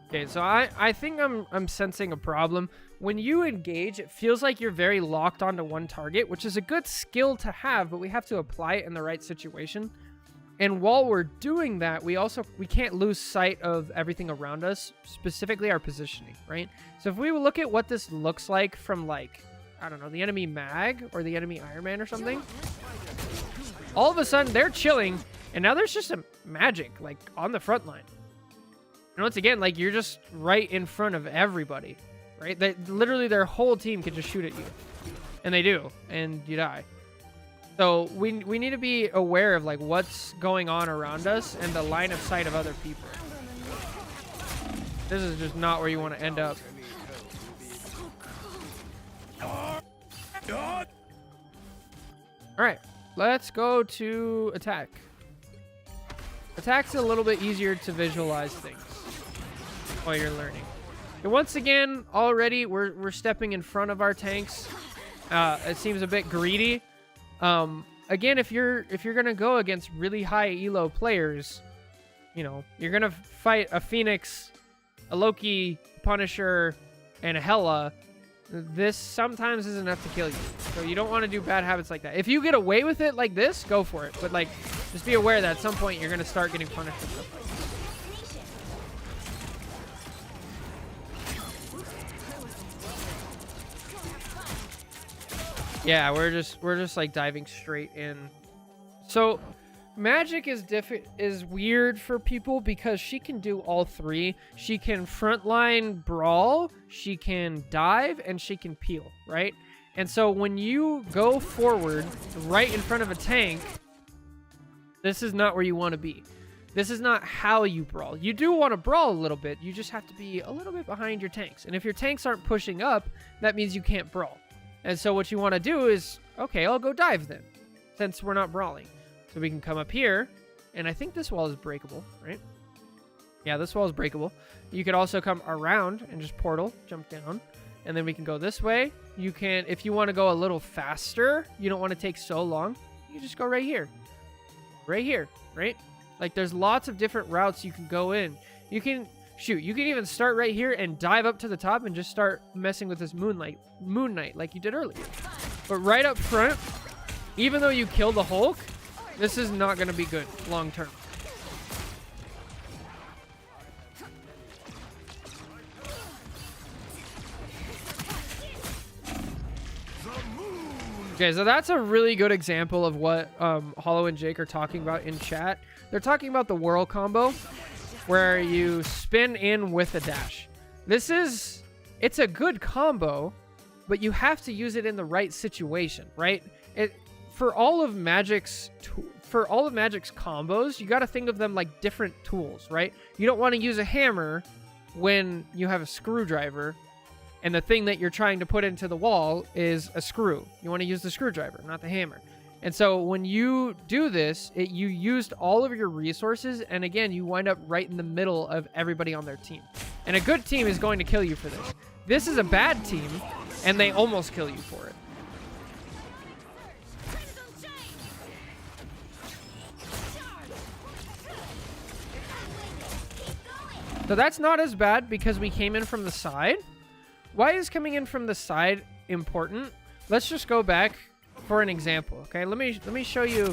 Okay, so I think I'm sensing a problem. When you engage, it feels like you're very locked onto one target, which is a good skill to have, but we have to apply it in the right situation. And while we're doing that, we can't lose sight of everything around us, specifically our positioning, right? So if we look at what this looks like from, like, I don't know, the enemy Mag or the enemy Iron Man or something, all of a sudden they're chilling, and now there's just a Magic, like, on the front line. And once again, like, you're just right in front of everybody, right? Literally their whole team can just shoot at you, and they do, and you die. So we need to be aware of, like, what's going on around us and the line of sight of other people. This is just not where you want to end up. Alright, let's go to attack. Attack's a little bit easier to visualize things while you're learning. And once again, already we're stepping in front of our tanks. It seems a bit greedy. Again, if you're gonna go against really high elo players, you know, you're gonna fight a Phoenix, a Loki, Punisher, and a Hela. This sometimes is enough to kill you. So you don't want to do bad habits like that. If you get away with it like this, go for it. But, like, just be aware that at some point you're gonna start getting punished for stuff like this. Yeah, we're just like diving straight in. So Magic is weird for people because she can do all three. She can frontline brawl, she can dive, and she can peel, right? And so when you go forward right in front of a tank, this is not where you want to be. This is not how you brawl. You do want to brawl a little bit. You just have to be a little bit behind your tanks. And if your tanks aren't pushing up, that means you can't brawl. And so what you want to do is, okay, I'll go dive then, since we're not brawling. So we can come up here, and I think this wall is breakable, right? Yeah, this wall is breakable. You could also come around and just portal, jump down, and then we can go this way. You can, if you want to go a little faster, you don't want to take so long, you just go right here. Right here, right? Like, there's lots of different routes you can go in. You can, shoot, you can even start right here and dive up to the top and just start messing with this Moon Knight like you did earlier. But right up front, even though you kill the Hulk, this is not going to be good long term. Okay, so that's a really good example of what Hollow and Jake are talking about in chat. They're talking about the whirl combo, where you spin in with a dash. It's a good combo, but you have to use it in the right situation, right? For all of Magic's combos, you got to think of them like different tools, right? You don't want to use a hammer when you have a screwdriver, and the thing that you're trying to put into the wall is a screw. You want to use the screwdriver, not the hammer. And so when you do this, you used all of your resources, and again, you wind up right in the middle of everybody on their team. And a good team is going to kill you for this. This is a bad team, and they almost kill you for it. So that's not as bad because we came in from the side. Why is coming in from the side important? Let's just go back for an example, okay? Let me show you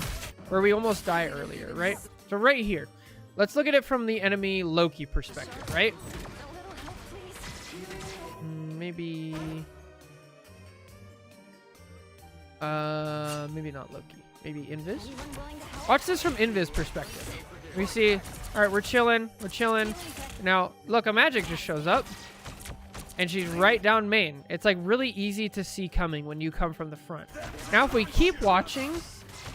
where we almost died earlier, right? So right here. Let's look at it from the enemy Loki perspective, right? Maybe not Loki. Maybe Invis? Watch this from Invis perspective. We see, all right, we're chilling. Now, look, a Magic just shows up, and she's right down main. It's like really easy to see coming when you come from the front. Now, if we keep watching,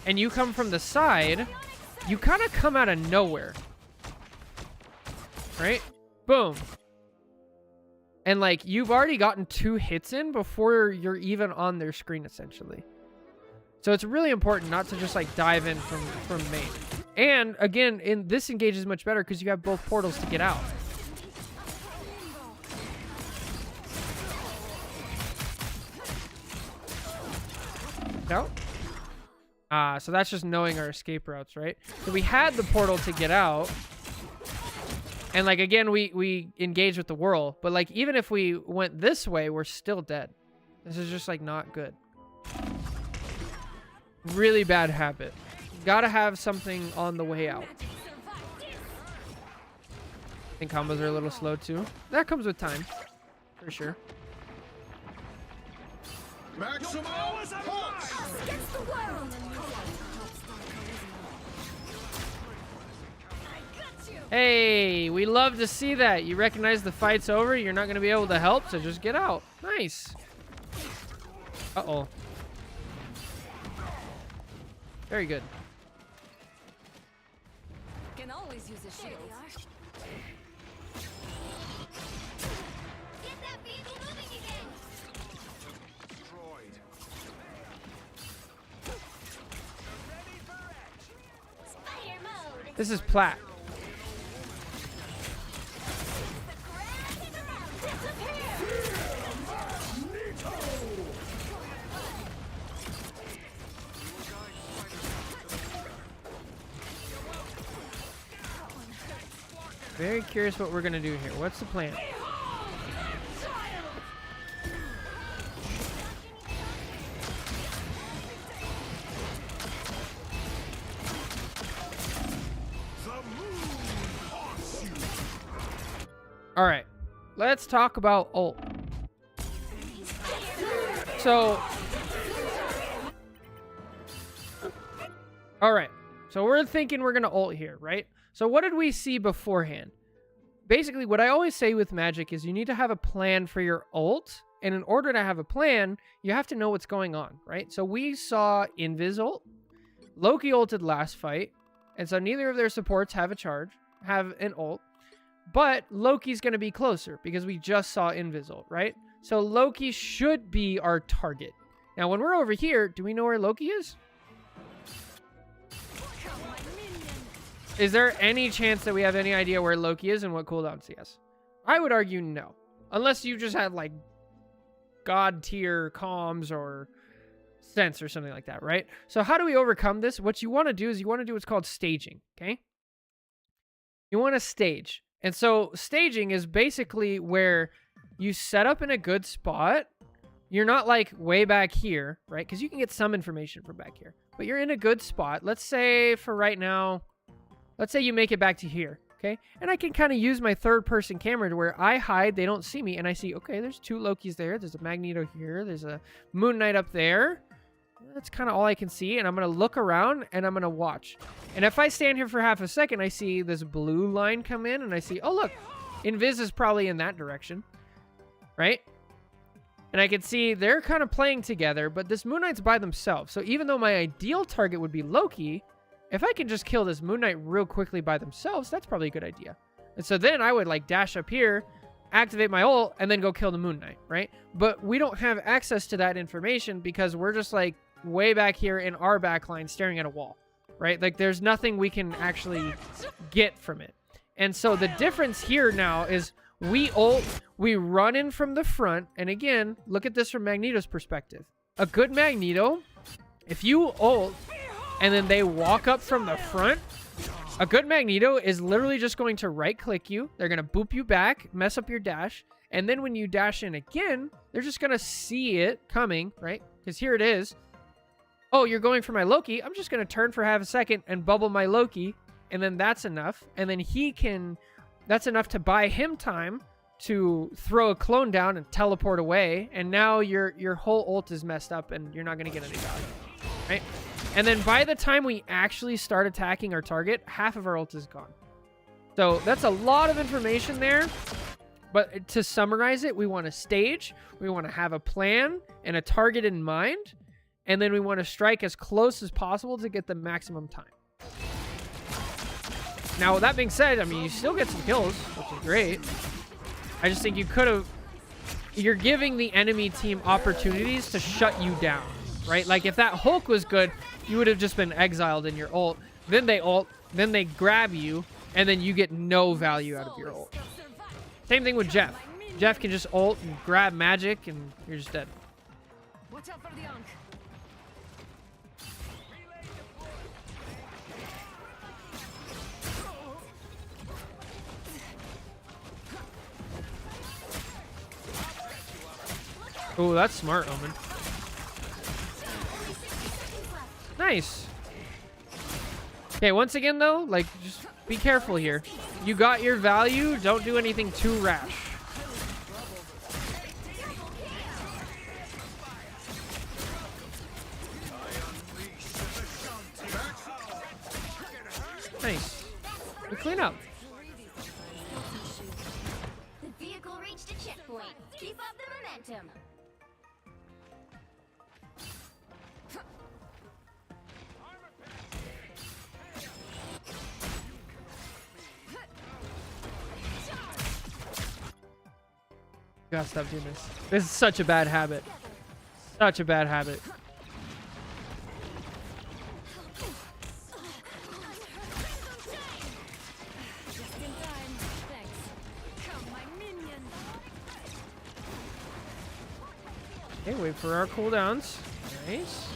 and you come from the side, you kind of come out of nowhere. Right? Boom. And like, you've already gotten 2 hits in before you're even on their screen, essentially. So it's really important not to just like dive in from main. And again, this engage is much better because you have both portals to get out. out. So that's just knowing our escape routes, right? So we had the portal to get out. And, like, again, we engage with the whirl. But, like, even if we went this way, we're still dead. This is just, like, not good. Really bad habit. Gotta have something on the way out. I think combos are a little slow, too. That comes with time. For sure. Against the world. Hey, we love to see that. You recognize the fight's over. You're not going to be able to help, so just get out. Nice. Uh-oh. Very good. Can always use a shield. Get that vehicle moving again. Spider mode. This is Plat. Very curious what we're gonna do here. What's the plan? All right, let's talk about ult. So, all right. So we're thinking we're gonna ult here, right? So what did we see beforehand? Basically, what I always say with Magic is you need to have a plan for your ult. And in order to have a plan, you have to know what's going on, right? So we saw Invis ult. Loki ulted last fight. And so neither of their supports have an ult. But Loki's going to be closer because we just saw Invis ult, right? So Loki should be our target. Now, when we're over here, do we know where Loki is? Is there any chance that we have any idea where Loki is and what cooldowns he has? I would argue no. Unless you just had, like, God tier comms or sense or something like that, right? So how do we overcome this? What you want to do is you want to do what's called staging, okay? You want to stage. And so staging is basically where you set up in a good spot. You're not, like, way back here, right? Because you can get some information from back here. But you're in a good spot. Let's say for right now... Let's say you make it back to here, okay? And I can kind of use my third-person camera to where I hide, they don't see me, and I see, okay, there's two Lokis there, there's a Magneto here, there's a Moon Knight up there. That's kind of all I can see, and I'm going to look around, and I'm going to watch. And if I stand here for half a second, I see this blue line come in, and I see, oh, look, Invis is probably in that direction, right? And I can see they're kind of playing together, but this Moon Knight's by themselves. So even though my ideal target would be Loki... If I can just kill this Moon Knight real quickly by themselves, that's probably a good idea. And so then I would, like, dash up here, activate my ult, and then go kill the Moon Knight, right? But we don't have access to that information because we're just, like, way back here in our backline staring at a wall, right? Like, there's nothing we can actually get from it. And so the difference here now is we ult, we run in from the front, and again, look at this from Magneto's perspective. A good Magneto, if you ult... and then they walk up from the front, a good Magneto is literally just going to right-click you. They're going to boop you back, mess up your dash. And then when you dash in again, they're just going to see it coming, right? Because here it is. Oh, you're going for my Loki. I'm just going to turn for half a second and bubble my Loki. And then that's enough. And then that's enough to buy him time to throw a clone down and teleport away. And now your whole ult is messed up and you're not going to get any value, right? And then by the time we actually start attacking our target, half of our ult is gone. So that's a lot of information there. But to summarize it, we want to stage, we want to have a plan and a target in mind, and then we want to strike as close as possible to get the maximum time. Now, with that being said, I mean, you still get some kills, which is great. I just think you're giving the enemy team opportunities to shut you down, right? Like, if that Hulk was good, you would have just been exiled in your ult. Then they ult, then they grab you, and then you get no value out of your ult. Same thing with Jeff. Jeff can just ult and grab magic, and you're just dead. Watch out for the Ankh. Oh, that's smart, Omen. Nice. Okay, once again, though, like, just be careful here. You got your value. Don't do anything too rash. Nice. We clean up. The vehicle reached a checkpoint. Keep up the momentum. You gotta stop doing this. This is such a bad habit. Such a bad habit. Just in time. Thanks. Come, my minion. Okay, wait for our cooldowns. Nice.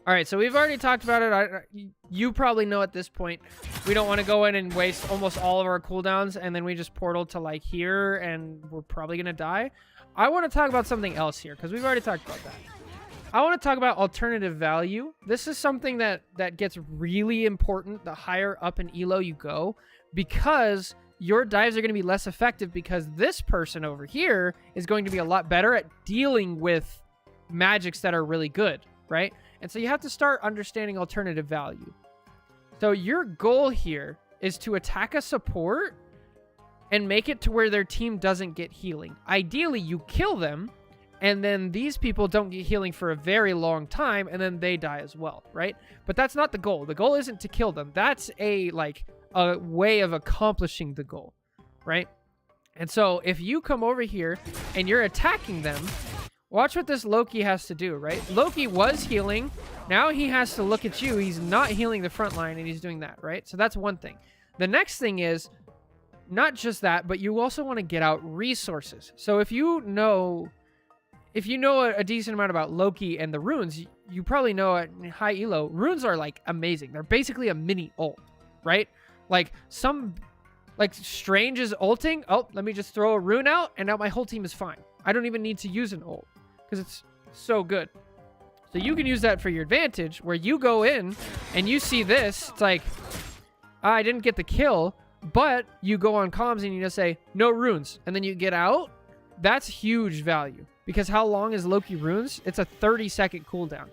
All right, so we've already talked about it. You probably know at this point, we don't want to go in and waste almost all of our cooldowns, and then we just portal to like here, and we're probably gonna die. I want to talk about something else here because we've already talked about that. I want to talk about alternative value. This is something that gets really important the higher up in elo you go, because your dives are going to be less effective because this person over here is going to be a lot better at dealing with magics that are really good, right? And so you have to start understanding alternative value. So your goal here is to attack a support and make it to where their team doesn't get healing. Ideally, you kill them, and then these people don't get healing for a very long time, and then they die as well, right? But that's not the goal. The goal isn't to kill them. That's a way of accomplishing the goal, right? And so if you come over here and you're attacking them, watch what this Loki has to do, right? Loki was healing. Now he has to look at you. He's not healing the front line, and he's doing that, right? So that's one thing. The next thing is not just that, but you also want to get out resources. So if you know a decent amount about Loki and the runes, you probably know at high elo, runes are like amazing. They're basically a mini ult, right? Like Strange is ulting. Oh, let me just throw a rune out, and now my whole team is fine. I don't even need to use an ult because it's so good. So you can use that for your advantage, where you go in and you see this. It's like, I didn't get the kill, but you go on comms and you just say, no runes. And then you get out. That's huge value. Because how long is Loki runes? It's a 30-second cooldown.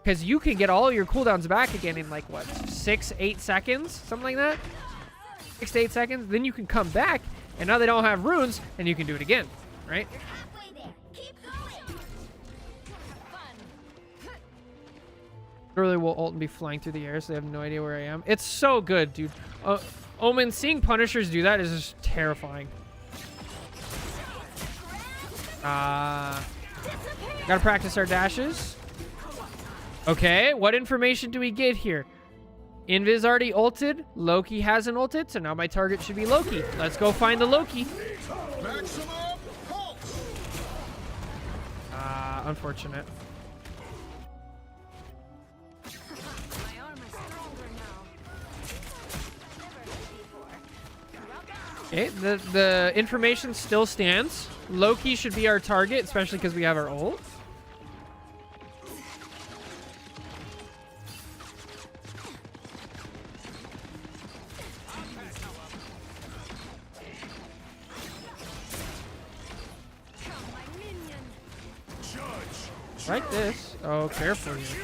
Because you can get all your cooldowns back again in like, what, 6-8 seconds? Something like that? 6 to 8 seconds. Then you can come back, and now they don't have runes, and you can do it again, right? You're halfway there. Keep going. Fun. Literally will ult and be flying through the air, so they have no idea where I am. It's so good, dude. Omen, seeing Punishers do that is just terrifying. Gotta practice our dashes. Okay, what information do we get here? Invis already ulted. Loki hasn't ulted, so now my target should be Loki. Let's go find the Loki. Unfortunate. My armor's stronger now. Never had before. Okay, the information still stands. Loki should be our target, especially because we have our ult. Right this. Oh, careful here.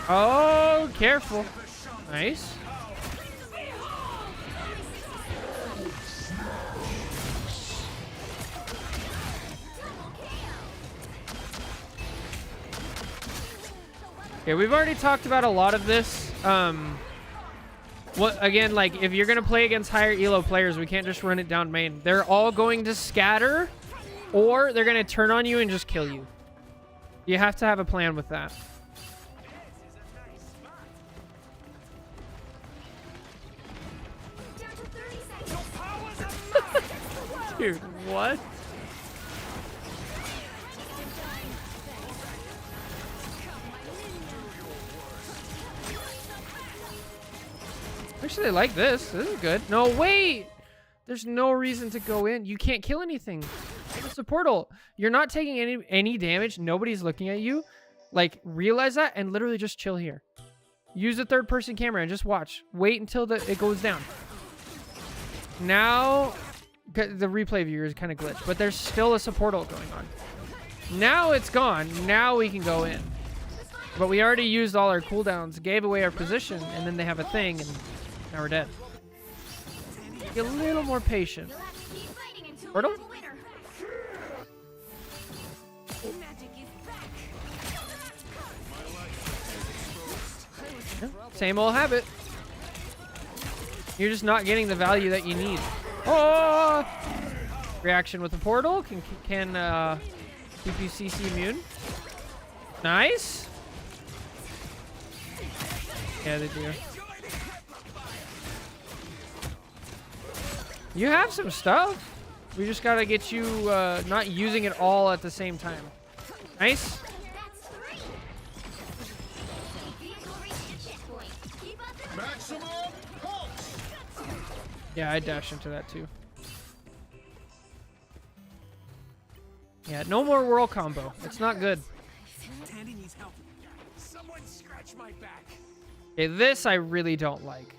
Oh, careful. Nice. Okay, we've already talked about a lot of this. Again, like, if you're going to play against higher elo players, we can't just run it down main. They're all going to scatter, or they're going to turn on you and just kill you. You have to have a plan with that. Down to 30 seconds. Dude, what? Actually, I like this. This is good. No, wait! There's no reason to go in. You can't kill anything. It's a portal. You're not taking any damage. Nobody's looking at you. Like, realize that and literally just chill here. Use the third-person camera and just watch. Wait until it goes down. Now, the replay viewer is kind of glitched, but there's still a portal going on. Now it's gone. Now we can go in. But we already used all our cooldowns, gave away our position, and then they have a thing, and now we're dead. Be a little more patient. Portal? Yeah, same old habit. You're just not getting the value that you need. Oh! Reaction with the portal can keep you CC immune. Nice. Yeah, they do. You have some stuff. We just gotta get you not using it all at the same time. Nice. Yeah, I dash into that too. Yeah, no more whirl combo. It's not good. Tandy needs help. Someone scratch my back. Okay, this I really don't like.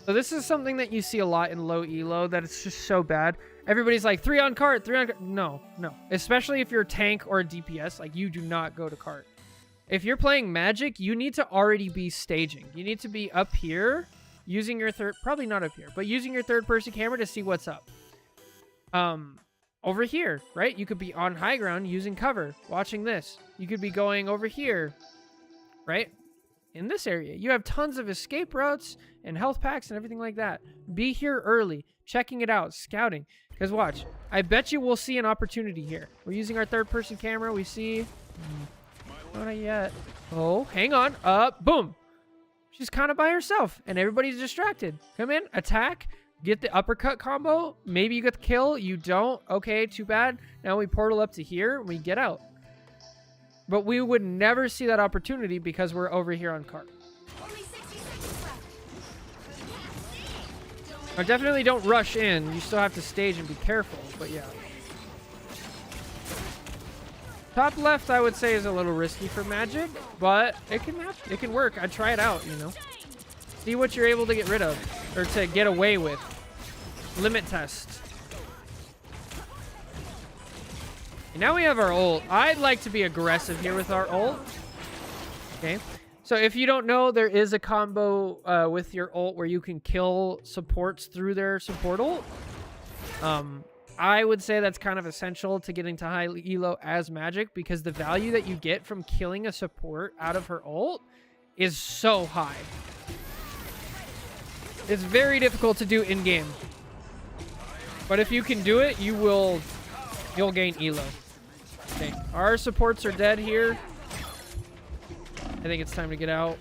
So this is something that you see a lot in low elo, that it's just so bad. Everybody's like, 3 on cart, 3 on cart. No, no. Especially if you're a tank or a DPS, like, you do not go to cart. If you're playing Magic, you need to already be staging. You need to be up here, using your probably not up here, but using your third-person camera to see what's up. Over here, right? You could be on high ground using cover, watching this. You could be going over here, right? In this area, you have tons of escape routes and health packs and everything like that. Be here early, checking it out, scouting. Because watch, I bet you we'll see an opportunity here. We're using our third-person camera. We see... Not yet. Oh, hang on. Boom. She's kind of by herself, and everybody's distracted. Come in, attack, get the uppercut combo. Maybe you get the kill. You don't. Okay, too bad. Now we portal up to here, and we get out. But we would never see that opportunity because we're over here on cart. Now, definitely don't rush in. You still have to stage and be careful, but yeah. Top left, I would say, is a little risky for Magic, but it can work. I'd try it out, you know. See what you're able to get rid of, or to get away with. Limit test. And now we have our ult. I'd like to be aggressive here with our ult. Okay. So if you don't know, there is a combo with your ult where you can kill supports through their support ult. I would say that's kind of essential to getting to high elo as Magic, because the value that you get from killing a support out of her ult is so high. It's very difficult to do in-game. But if you can do it, you'll gain elo. Okay, our supports are dead here. I think it's time to get out.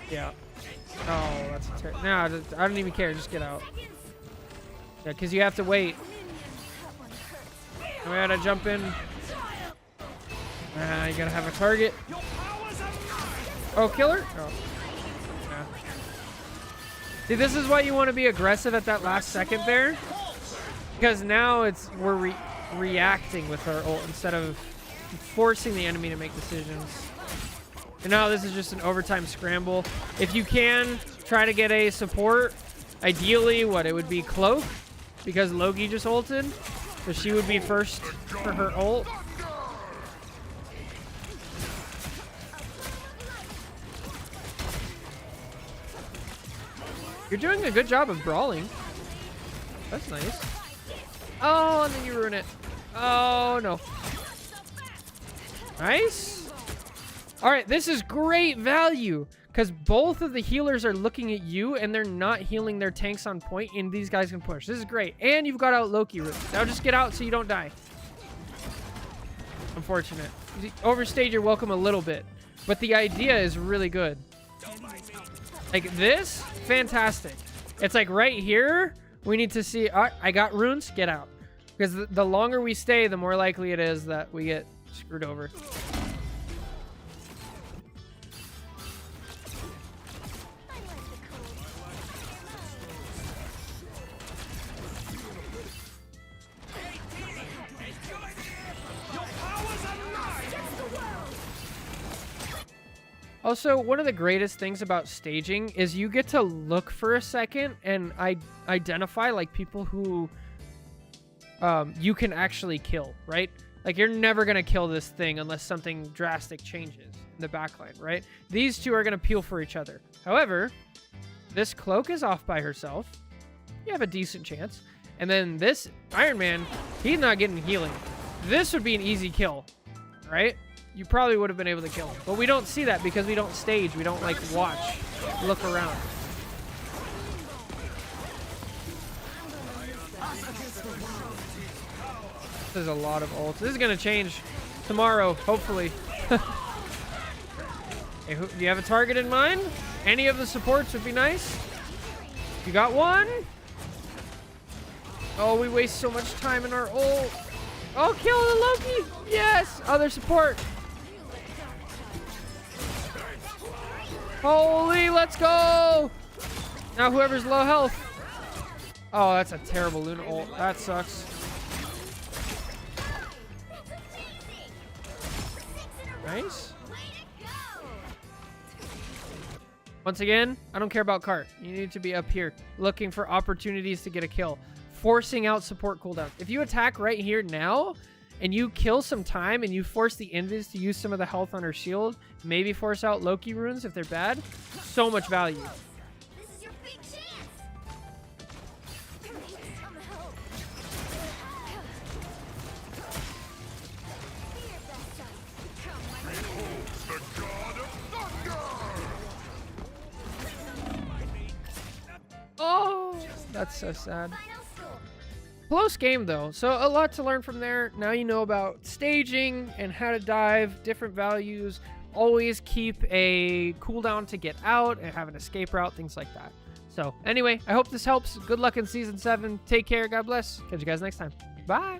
Yeah. Oh, that's a terrible. No, I don't even care. Just get out. Yeah, because you have to wait. We gotta jump in. You gotta have a target. Oh, killer? Oh. Yeah. See, this is why you want to be aggressive at that last second there. Because now we're reacting with our ult instead of forcing the enemy to make decisions. And now this is just an overtime scramble. If you can, try to get a support. Ideally, it would be Cloak. Because Loki just ulted, so she would be first for her ult. You're doing a good job of brawling. That's nice. Oh, and then you ruin it. Oh, no. Nice. All right, this is great value. Because both of the healers are looking at you, and they're not healing their tanks on point, and these guys can push. This is great. And you've got out Loki root. Now just get out so you don't die. Unfortunate. Overstayed your welcome a little bit. But the idea is really good. Like this, fantastic. It's like right here, we need to see, I got runes, get out. Because the longer we stay, the more likely it is that we get screwed over. Also, one of the greatest things about staging is you get to look for a second and identify like people who you can actually kill, right? Like you're never going to kill this thing unless something drastic changes in the backline, right? These two are going to peel for each other. However, this Cloak is off by herself. You have a decent chance. And then this Iron Man, he's not getting healing. This would be an easy kill, right? You probably would have been able to kill him. But we don't see that because we don't stage. We don't, like, watch, look around. There's a lot of ults. This is going to change tomorrow, hopefully. Hey, do you have a target in mind? Any of the supports would be nice. You got one? Oh, we waste so much time in our ult. Oh, kill the Loki. Yes. Other support. Holy, let's go. Now whoever's low health. Oh, that's a terrible Luna ult. That sucks. Nice. Once again, I don't care about cart. You need to be up here looking for opportunities to get a kill. Forcing out support cooldown. If you attack right here now and you kill some time and you force the invis to use some of the health on her shield, maybe force out Loki runes if they're bad, so much value. This is your big chance. Come help. Here, Vesta. Come, my Oh, that's so sad. final score. Close game though, so a lot to learn from there. Now you know about staging and how to dive, different values. Always keep a cooldown to get out and have an escape route, things like that. So anyway, I hope this helps. Good luck in Season 7. Take care. God bless. Catch you guys next time. Bye.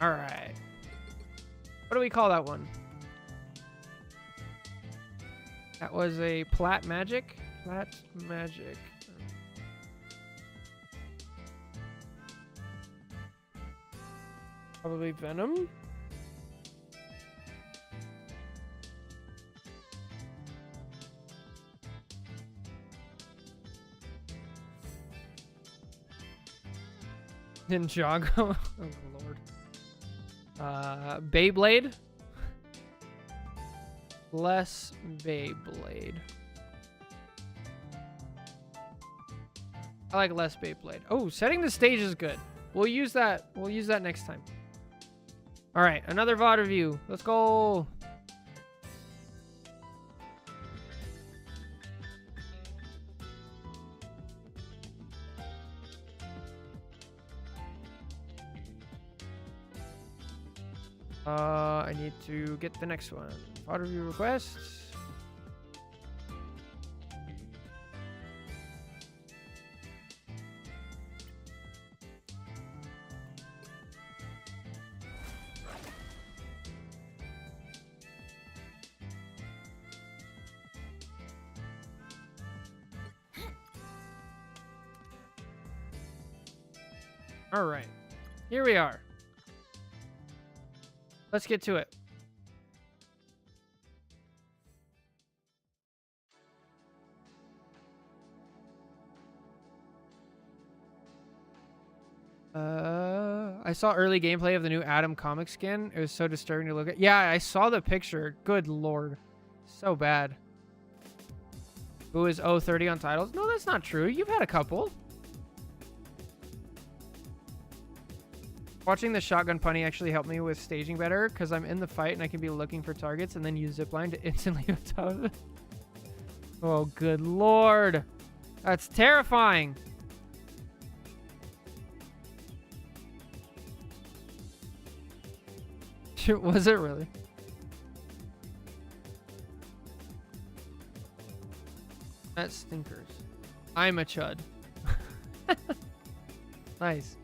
All right. What do we call that one? That was a Plat Magic. Plat Magic. Probably Venom. Ninjago. Oh lord. Beyblade. Less Beyblade. I like less Beyblade. Oh, setting the stage is good. We'll use that. We'll use that next time. All right, another VOD review. Let's go. I need to get the next one. VOD review requests. All right, here we are. Let's get to it. I saw early gameplay of the new Atom comic skin. It was so disturbing to look at. Yeah, I saw the picture. Good lord. So bad. Who is 030 on titles? No, that's not true. You've had a couple. Watching the shotgun punny actually helped me with staging better because I'm in the fight and I can be looking for targets and then use zipline to instantly on top of it. Oh, good lord. That's terrifying. Was it really? That stinkers. I'm a chud. Nice.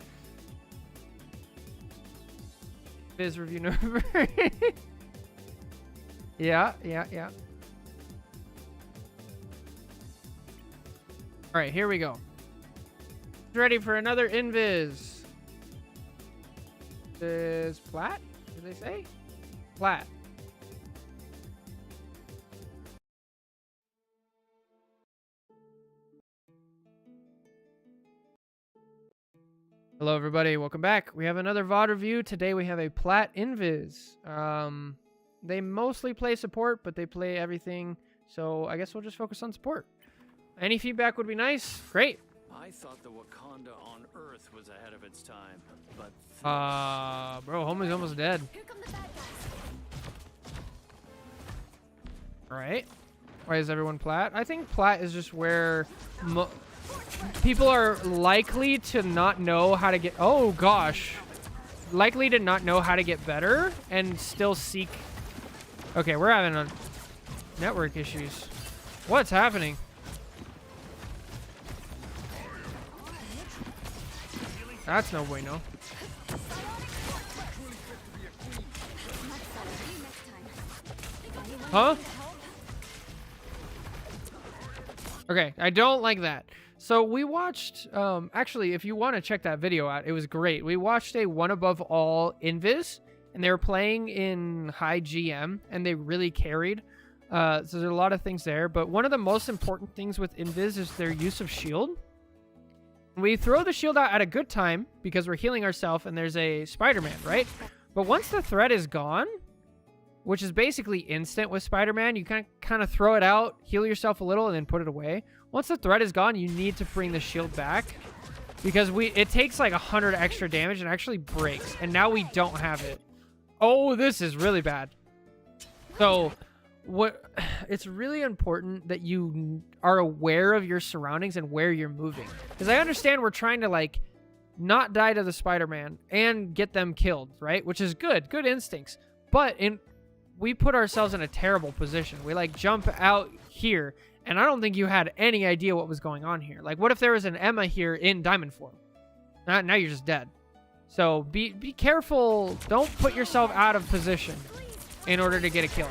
Biz review number. Yeah. All right, here we go. Ready for another invis. Is Plat? Did they say? Plat. Hello, everybody. Welcome back. We have another VOD review. Today we have a Plat Invis. They mostly play support, but they play everything. So I guess we'll just focus on support. Any feedback would be nice. Great. I thought the Wakanda on Earth was ahead of its time, but Bro, homie's almost dead. Here come the bad guys. All right. Why is everyone Plat? I think Plat is just where people are likely to not know how to get... Oh, gosh. Likely to not know how to get better and still seek... Okay, we're having a network issues. What's happening? That's no bueno. Huh? Okay, I don't like that. So we watched, actually, if you want to check that video out, it was great. We watched a One Above All Invis, and they were playing in high GM, and they really carried. So there's a lot of things there, but one of the most important things with Invis is their use of shield. We throw the shield out at a good time because we're healing ourselves, and there's a Spider-Man, right? But once the threat is gone, which is basically instant with Spider-Man, you kind of throw it out, heal yourself a little, and then put it away. Once the threat is gone, you need to bring the shield back because it takes like 100 extra damage and actually breaks, and now we don't have it. Oh, this is really bad. So it's really important that you are aware of your surroundings and where you're moving, because I understand we're trying to like not die to the Spider-Man and get them killed, right? Which is good instincts, but we put ourselves in a terrible position. We like jump out here, and I don't think you had any idea what was going on here. Like, what if there was an Emma here in diamond form? Now you're just dead. So be careful. Don't put yourself out of position in order to get a kill.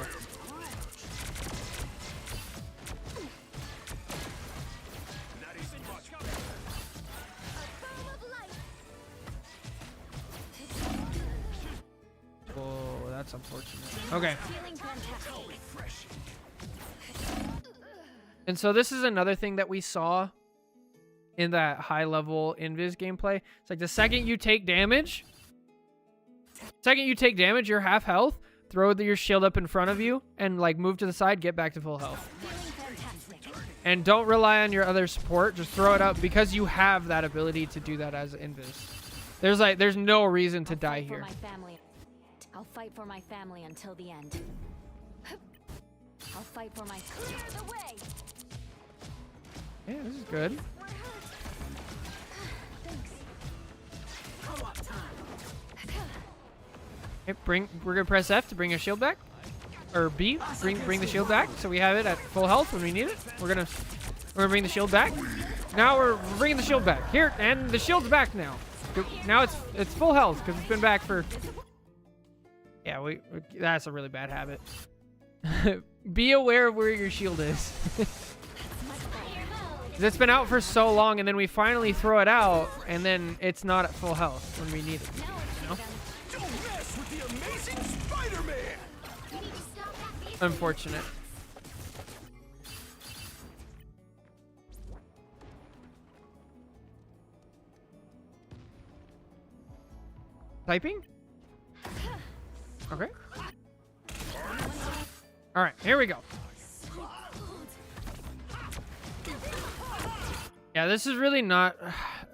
Oh, that's unfortunate. Okay. And so this is another thing that we saw in that high level Invis gameplay. It's like the second you take damage, you're half health, throw your shield up in front of you and like move to the side, get back to full health. And don't rely on your other support, just throw it up because you have that ability to do that as Invis. There's no reason to die here. I'll fight for my family until the end. I'll fight for my... Clear the way! Yeah, this is good. Okay, we're gonna press F to bring our shield back, or B, bring the shield back, so we have it at full health when we need it. We're gonna bring the shield back. Now we're bringing the shield back here, and the shield's back now. Now it's full health because it's been back for. Yeah, that's a really bad habit. Be aware of where your shield is. It's been out for so long, and then we finally throw it out, and then it's not at full health when we need it. You know? don't mess with the amazing Spider-Man. Unfortunate. Typing? Okay. All right, here we go. Yeah, this is really not...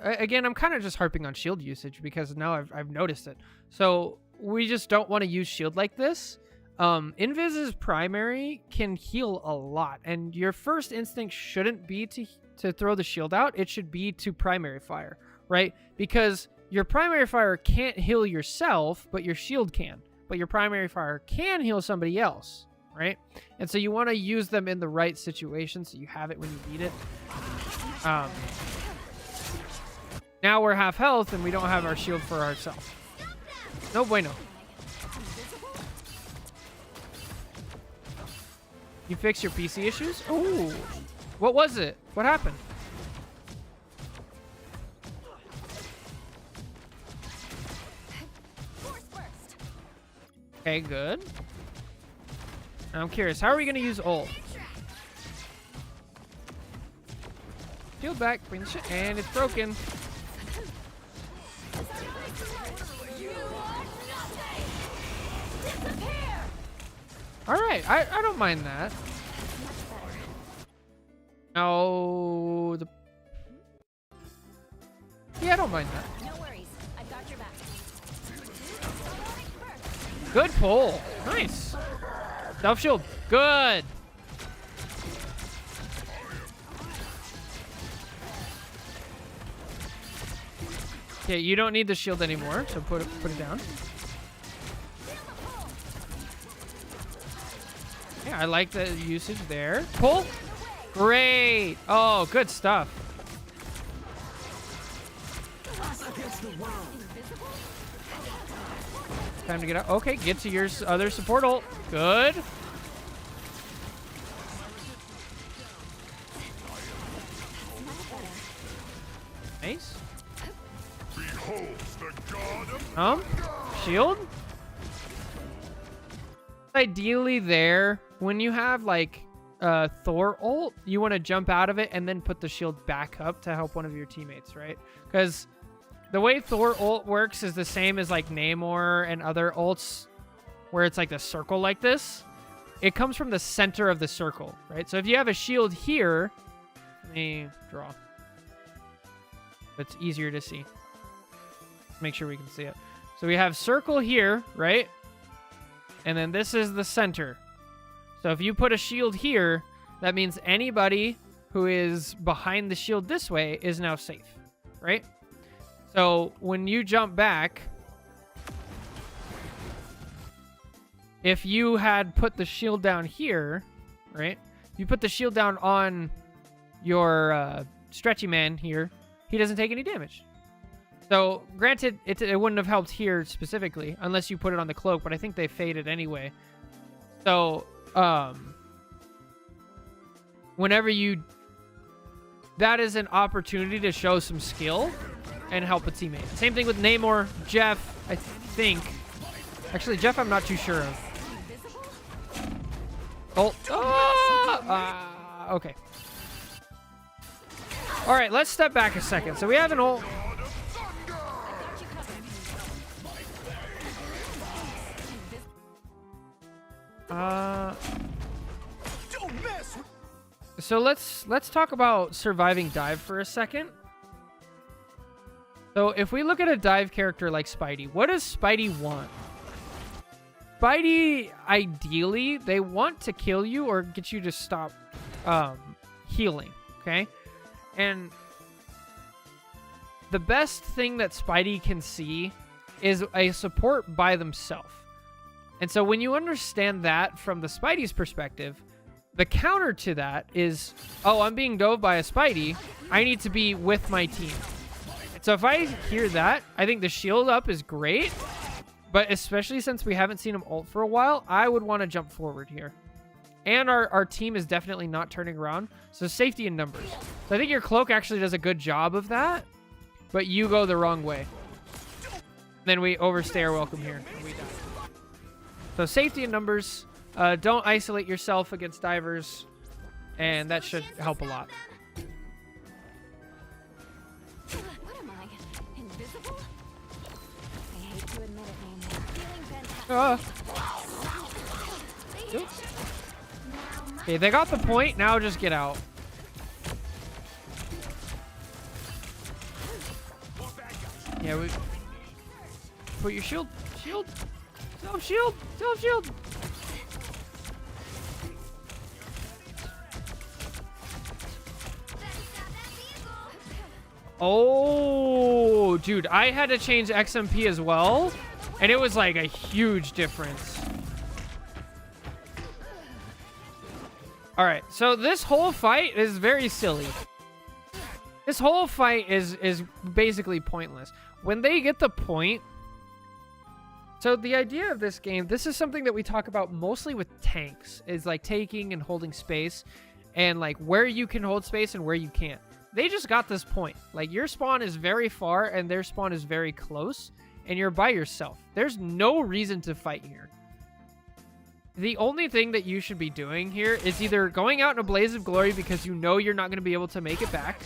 Again, I'm kind of just harping on shield usage because now I've noticed it. So we just don't want to use shield like this. Invis's primary can heal a lot, and your first instinct shouldn't be to throw the shield out. It should be to primary fire, right? Because your primary fire can't heal yourself, but your shield can. But your primary fire can heal somebody else, right? And so you want to use them in the right situation so you have it when you need it. Now we're half health and we don't have our shield for ourselves. No bueno. You fix your PC issues? Oh, what was it? What happened? Okay, good. I'm curious, how are we going to use ult? Shield back, bring the shit, and it's broken. All right, I don't mind that. No, yeah, I don't mind that. No worries. I've got your back. Good pull. Nice. Self shield. Good. Okay, you don't need the shield anymore, so put it down. Yeah, I like the usage there. Pull. Great. Oh, good stuff. Time to get out. Okay, get to your other support ult. Good. Nice. Shield? Ideally there, when you have like Thor ult, you want to jump out of it and then put the shield back up to help one of your teammates, right? Because the way Thor ult works is the same as like Namor and other ults where it's like the circle like this. It comes from the center of the circle, right? So if you have a shield here, let me draw. It's easier to see. Make sure we can see it. So we have circle here, right? And then this is the center. So if you put a shield here, that means anybody who is behind the shield this way is now safe, right? So when you jump back, if you had put the shield down here, right? You put the shield down on your stretchy man here, he doesn't take any damage. So, granted, it wouldn't have helped here specifically, unless you put it on the cloak, but I think they faded anyway. So, whenever you... That is an opportunity to show some skill and help a teammate. Same thing with Namor, Jeff, I think. Actually, Jeff, I'm not too sure of. Oh! Okay. All right, let's step back a second. So we have an ult... So let's talk about surviving dive for a second. So if we look at a dive character like Spidey, what does Spidey want? Spidey, ideally, they want to kill you or get you to stop healing, okay? And the best thing that Spidey can see is a support by themselves. And so when you understand that from the Spidey's perspective, the counter to that is, oh, I'm being dove by a Spidey. I need to be with my team. So if I hear that, I think the shield up is great. But especially since we haven't seen him ult for a while, I would want to jump forward here. And our team is definitely not turning around. So safety in numbers. So I think your cloak actually does a good job of that. But you go the wrong way. Then we overstay our welcome here. And we die. So safety in numbers. Don't isolate yourself against divers. And that should help a lot. What am I? Invisible? I hate to admit it, Namor. Feeling fantastic. Okay, they got the point. Now just get out. Yeah, we put your shield. Self-shield. Oh, dude, I had to change XMP as well, and it was like a huge difference. All right, so this whole fight is very silly. This whole fight is basically pointless. When they get the point... So the idea of this game, this is something that we talk about mostly with tanks, is like taking and holding space, and like where you can hold space and where you can't. They just got this point. Like your spawn is very far and their spawn is very close, and you're by yourself. There's no reason to fight here. The only thing that you should be doing here is either going out in a blaze of glory because you know you're not going to be able to make it back,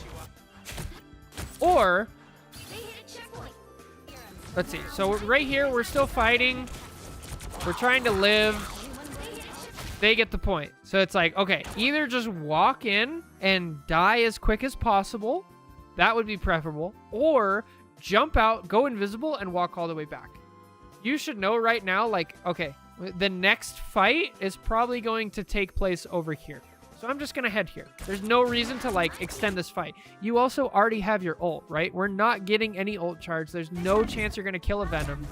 or... Let's see. So right here, we're still fighting. We're trying to live. they get the point. So it's like, okay, either just walk in and die as quick as possible. That would be preferable. Or jump out, go invisible, and walk all the way back. You should know right now, like, okay, the next fight is probably going to take place over here. So I'm just going to head here. There's no reason to, like, extend this fight. You also already have your ult, right? We're not getting any ult charge. There's no chance you're going to kill a Venom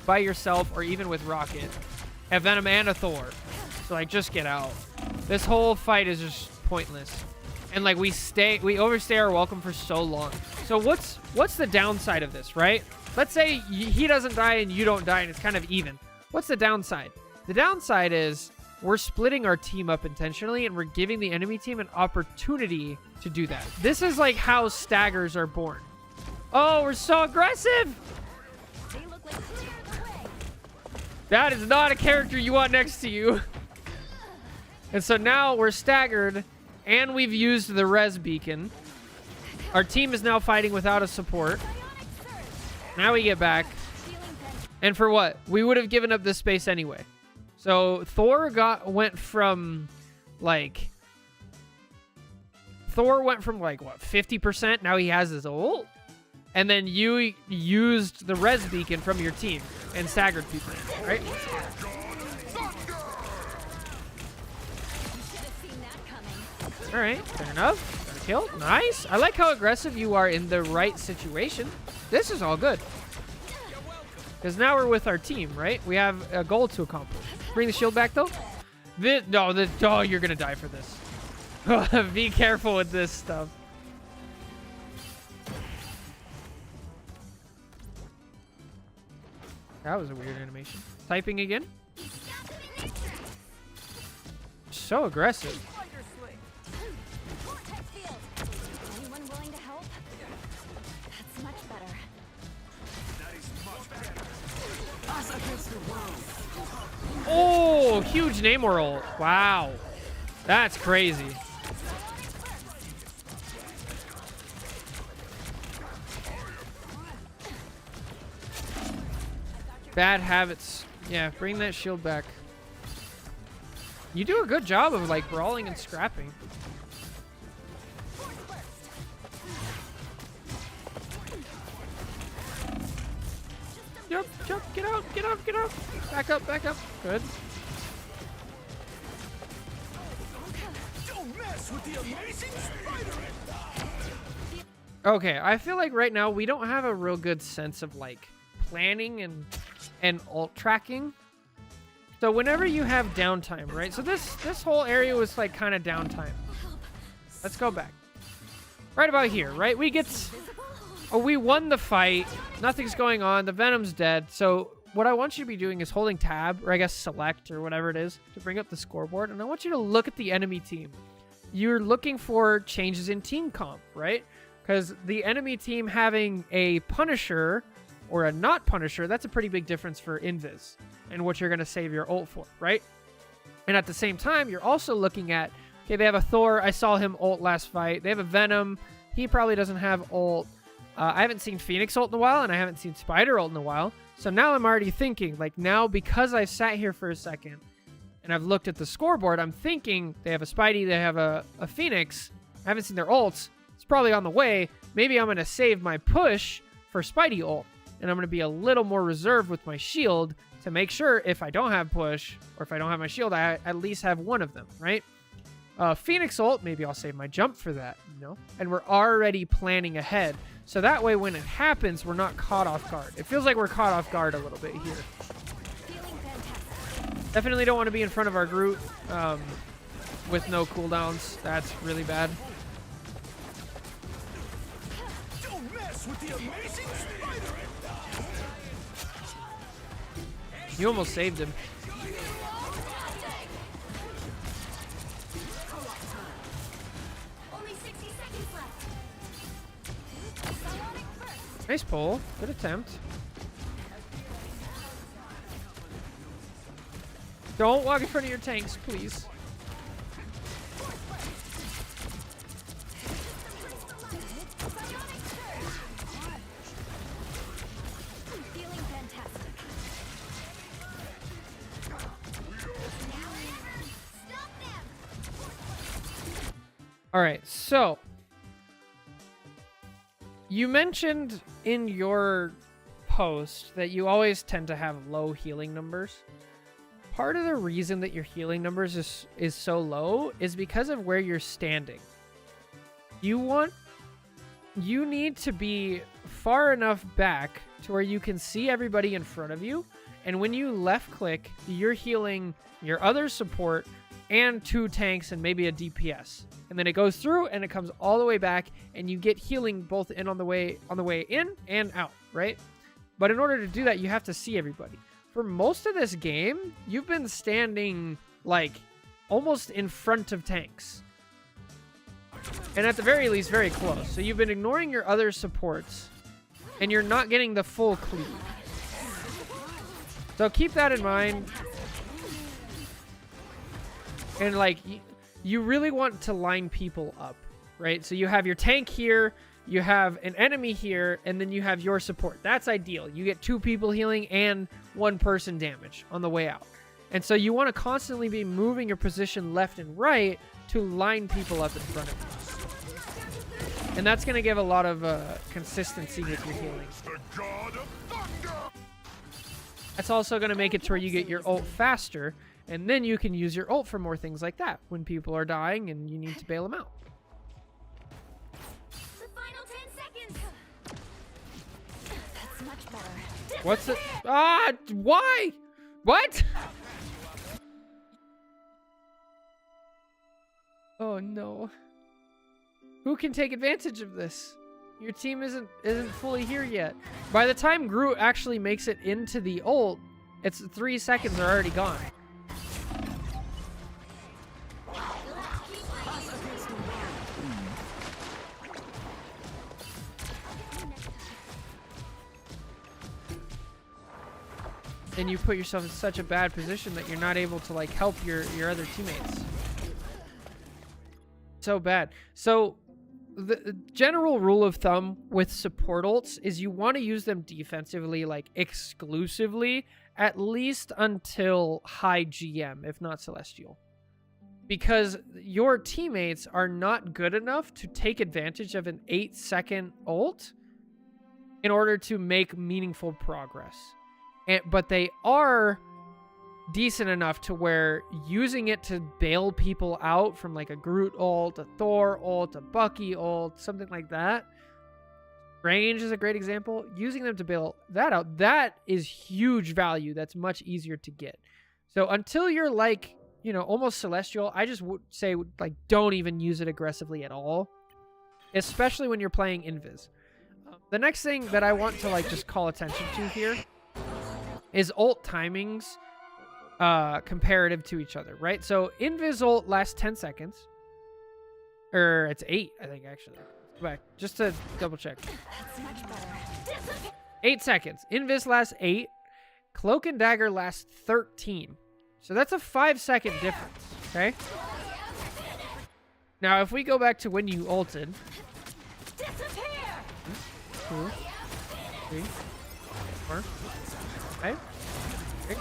by yourself or even with Rocket. A Venom and a Thor. So, like, just get out. This whole fight is just pointless. And, like, we overstay our welcome for so long. So what's the downside of this, right? Let's say he doesn't die and you don't die and it's kind of even. What's the downside? The downside is we're splitting our team up intentionally and we're giving the enemy team an opportunity to do that. This is like how staggers are born. Oh, we're so aggressive. They look like clear the way. That is not a character you want next to you. And so now we're staggered and we've used the res beacon. Our team is now fighting without a support. Now we get back. And for what? We would have given up this space anyway. So Thor went from like what, 50%? Now he has his ult. And then you used the res beacon from your team and staggered people, right? All right, fair enough. Got a kill. Nice. I like how aggressive you are in the right situation. This is all good. Because now we're with our team, right? We have a goal to accomplish. Bring the shield back, though. Oh, you're going to die for this. Be careful with this stuff. That was a weird animation. Typing again. So aggressive. Anyone willing to help? That's much better. Oh, huge Namor ult. Wow. That's crazy. Bad habits. Yeah, bring that shield back. You do a good job of, like, brawling and scrapping. Jump, get out, get out, get out. Back up, back up. Good. Don't mess with the amazing Spider-Man. Okay, I feel like right now we don't have a real good sense of, like, planning and ult tracking. So whenever you have downtime, right? So this whole area was, like, kind of downtime. Let's go back. Right about here, right? We won the fight. Nothing's going on. The Venom's dead. So what I want you to be doing is holding tab, or I guess select, or whatever it is, to bring up the scoreboard. And I want you to look at the enemy team. You're looking for changes in team comp, right? Because the enemy team having a Punisher or a not Punisher, that's a pretty big difference for Invis and what you're going to save your ult for, right? And at the same time, you're also looking at, okay, they have a Thor. I saw him ult last fight. They have a Venom. He probably doesn't have ult. I haven't seen Phoenix ult in a while, and I haven't seen Spider ult in a while. So now I'm already thinking, like, now because I sat here for a second and I've looked at the scoreboard, I'm thinking they have a Spidey, they have a Phoenix. I haven't seen their ults. It's probably on the way. Maybe I'm going to save my push for Spidey ult, and I'm going to be a little more reserved with my shield to make sure if I don't have push or if I don't have my shield, I at least have one of them, right? Phoenix ult, maybe I'll save my jump for that, you know? And we're already planning ahead. So that way when it happens, we're not caught off guard. It feels like we're caught off guard a little bit here. Definitely don't want to be in front of our Groot with no cooldowns. That's really bad. Don't mess with the amazing Spider-Man. You almost saved him. Only 60 seconds left. Nice pull. Good attempt. Don't walk in front of your tanks, please. Feeling fantastic. All right, so you mentioned in your post that you always tend to have low healing numbers. Part of the reason that your healing numbers is so low is because of where you're standing. You need to be far enough back to where you can see everybody in front of you, and when you left click, you're healing your other support and 2 tanks and maybe a DPS. And then it goes through and it comes all the way back, and you get healing both in on the way in and out, right? But in order to do that, you have to see everybody. For most of this game, you've been standing like almost in front of tanks. And at the very least, very close. So you've been ignoring your other supports, and you're not getting the full cleave. So keep that in mind. And like, you really want to line people up, right? So you have your tank here, you have an enemy here, and then you have your support. That's ideal. You get 2 people healing and 1 person damage on the way out. And so you want to constantly be moving your position left and right to line people up in front of you. And that's going to give a lot of consistency with your healing. That's also going to make it to where you get your ult faster, and then you can use your ult for more things like that when people are dying and you need to bail them out. The final 10 seconds. That's much better. What's it? Ah, why? What? Oh no. Who can take advantage of this? Your team isn't fully here yet. By the time Groot actually makes it into the ult, it's 3 seconds are already gone. And you put yourself in such a bad position that you're not able to like help your other teammates. So bad. So the general rule of thumb with support ults is you want to use them defensively, like exclusively, at least until high GM, if not Celestial. Because your teammates are not good enough to take advantage of an 8-second ult in order to make meaningful progress. But they are decent enough to where using it to bail people out from like a Groot ult, a Thor ult, a Bucky ult, something like that. Range is a great example. Using them to bail that out, that is huge value. That's much easier to get. So until you're like, you know, almost Celestial, I just would say like don't even use it aggressively at all, especially when you're playing Invis. The next thing that I want to like just call attention to here is ult timings comparative to each other, right? So Invis ult lasts 10 seconds. Or it's 8, I think, actually. Let's go back, just to double check. That's much better. 8 seconds. Invis lasts 8. Cloak and Dagger lasts 13. So that's a 5-second difference, okay? Now, if we go back to when you ulted. 2, 3, 4, 5, 6,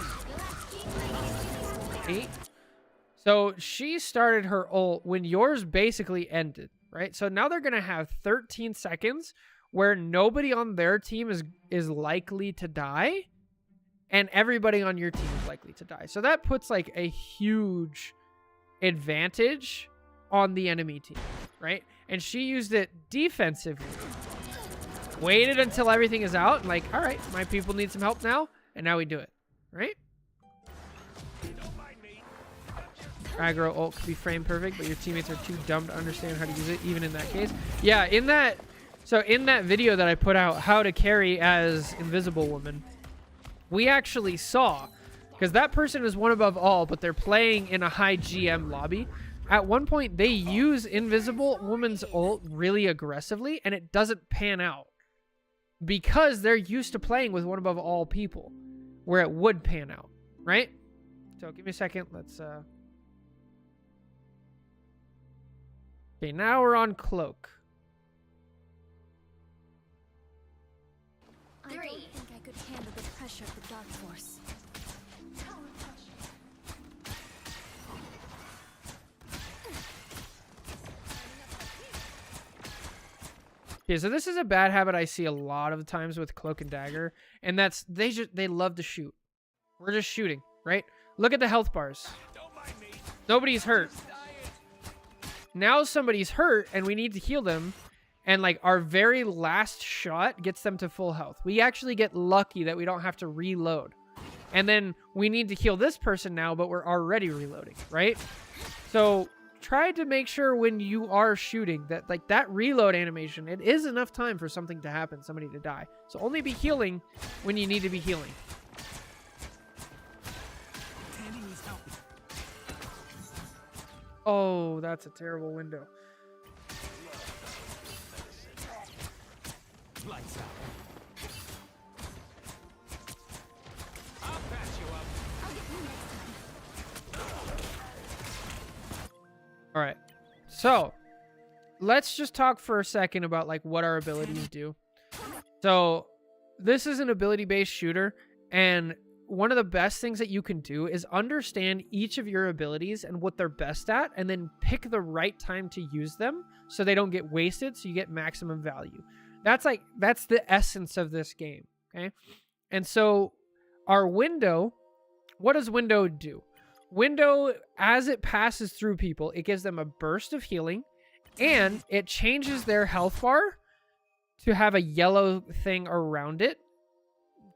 8. So she started her ult when yours basically ended, right? So now they're going to have 13 seconds where nobody on their team is likely to die, and everybody on your team is likely to die. So that puts like a huge advantage on the enemy team, right? And she used it defensively. Waited until everything is out, and like, all right, my people need some help now, and now we do it, right? Aggro ult could be frame perfect, but your teammates are too dumb to understand how to use it, even in that case. Yeah, in that video that I put out, how to carry as Invisible Woman, we actually saw, because that person is one above all, but they're playing in a high GM lobby. At one point, they use Invisible Woman's ult really aggressively, and it doesn't pan out. Because they're used to playing with one above all people, where it would pan out, right? So give me a second. Let's okay, now we're on Cloak. I don't think I could handle the pressure of the Dark Force. Okay, so this is a bad habit I see a lot of times with Cloak and Dagger, and that's they love to shoot. We're just shooting, right? Look at the health bars. Nobody's hurt. Now somebody's hurt, and we need to heal them, and like our very last shot gets them to full health. We actually get lucky that we don't have to reload. And then we need to heal this person now, but we're already reloading, right? So try to make sure when you are shooting that like that reload animation, it is enough time for something to happen, somebody to die. So only be healing when you need to be healing. Oh, that's a terrible window. Lights out. All right. So let's just talk for a second about like what our abilities do. So this is an ability-based shooter, and one of the best things that you can do is understand each of your abilities and what they're best at, and then pick the right time to use them so they don't get wasted, so you get maximum value. That's the essence of this game, okay? And so our window, what does window do? Window, as it passes through people, it gives them a burst of healing, and it changes their health bar to have a yellow thing around it.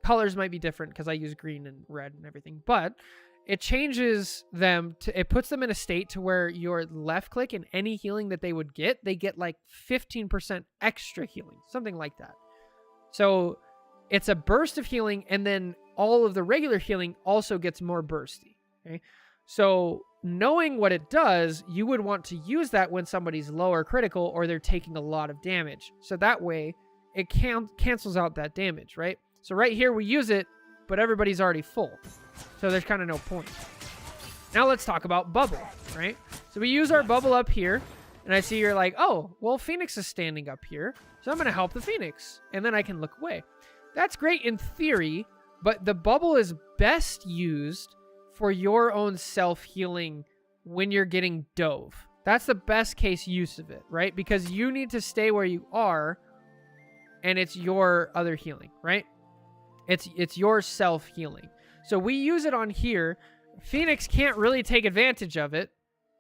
Colors might be different because I use green and red and everything, but it changes them to, it puts them in a state to where your left click and any healing that they would get, they get like 15% extra healing, something like that. So it's a burst of healing, and then all of the regular healing also gets more bursty. Okay. So knowing what it does, you would want to use that when somebody's low or critical or they're taking a lot of damage. So that way it cancels out that damage, right? So right here we use it, but everybody's already full. So there's kind of no point. Now let's talk about bubble, right? So we use our bubble up here, and I see you're like, oh, well, Phoenix is standing up here, so I'm going to help the Phoenix, and then I can look away. That's great in theory, but the bubble is best used for your own self-healing when you're getting dove. That's the best case use of it, right? Because you need to stay where you are, and it's your other healing, right? It's your self-healing. So we use it on here. Phoenix can't really take advantage of it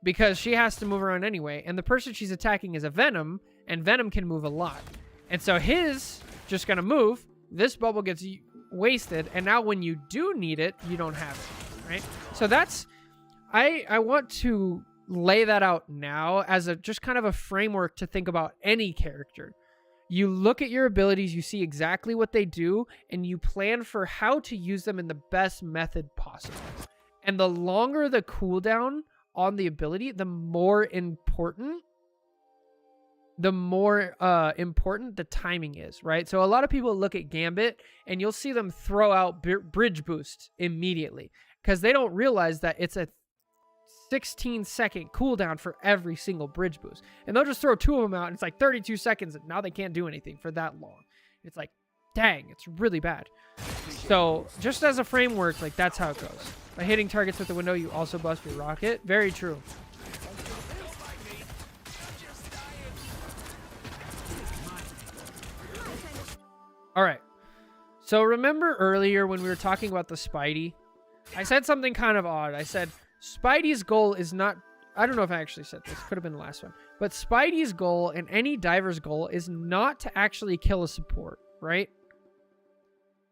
because she has to move around anyway, and the person she's attacking is a Venom, and Venom can move a lot. And so his just gonna move, this bubble gets wasted, and now when you do need it, you don't have it, right? So that's, I want to lay that out now as a just kind of a framework to think about any character. You look at your abilities, you see exactly what they do, and you plan for how to use them in the best method possible. And the longer the cooldown on the ability, the more important the timing is, right? So a lot of people look at Gambit, and you'll see them throw out bridge boost immediately because they don't realize that it's a 16-second cooldown for every single bridge boost. And they'll just throw two of them out, and it's like 32 seconds, and now they can't do anything for that long. It's like, dang, it's really bad. So just as a framework, like that's how it goes. By hitting targets with the window, you also bust your rocket. Very true. All right. So remember earlier when we were talking about the Spidey, I said something kind of odd. I said, Spidey's goal is not, I don't know if I actually said this, could have been the last one, but Spidey's goal and any diver's goal is not to actually kill a support, right?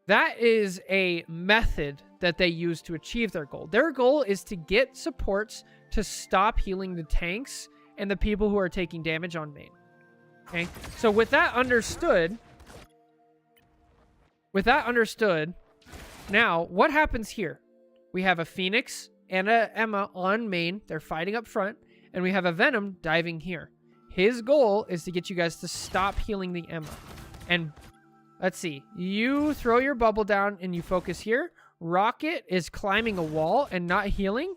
That is a method that they use to achieve their goal. Their goal is to get supports to stop healing the tanks and the people who are taking damage on main. Okay, so with that understood, now what happens here? We have a Phoenix and a Emma on main. They're fighting up front. And we have a Venom diving here. His goal is to get you guys to stop healing the Emma. And let's see. You throw your bubble down and you focus here. Rocket is climbing a wall and not healing.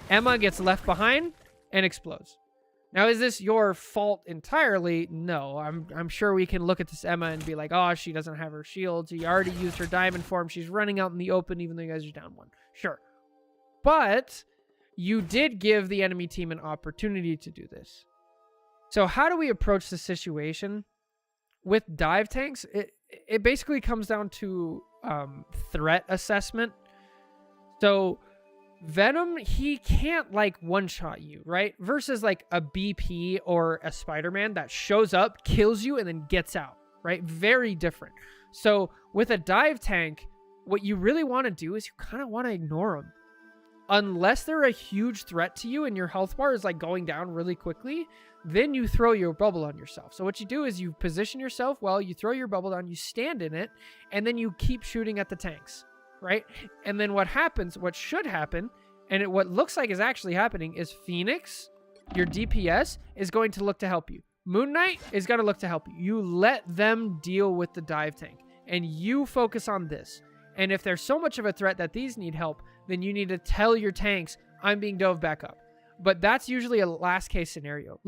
Emma gets left behind and explodes. Now, is this your fault entirely? No. I'm sure we can look at this Emma and be like, oh, she doesn't have her shield. She already used her diamond form. She's running out in the open even though you guys are down one. Sure. But you did give the enemy team an opportunity to do this. So how do we approach the situation? with dive tanks, it basically comes down to threat assessment. So Venom, he can't like one-shot you, right? Versus like a BP or a Spider-Man that shows up, kills you, and then gets out, right? Very different. So with a dive tank, what you really want to do is you kind of want to ignore them. Unless they're a huge threat to you and your health bar is like going down really quickly, then you throw your bubble on yourself. So what you do is you position yourself well, you throw your bubble down, you stand in it, and then you keep shooting at the tanks, right? And then what happens, what should happen, and what looks like is actually happening, is Phoenix, your DPS, is going to look to help you. Moon Knight is going to look to help you. You let them deal with the dive tank, and you focus on this. And if there's so much of a threat that these need help, then you need to tell your tanks, I'm being dove back up. But that's usually a last case scenario.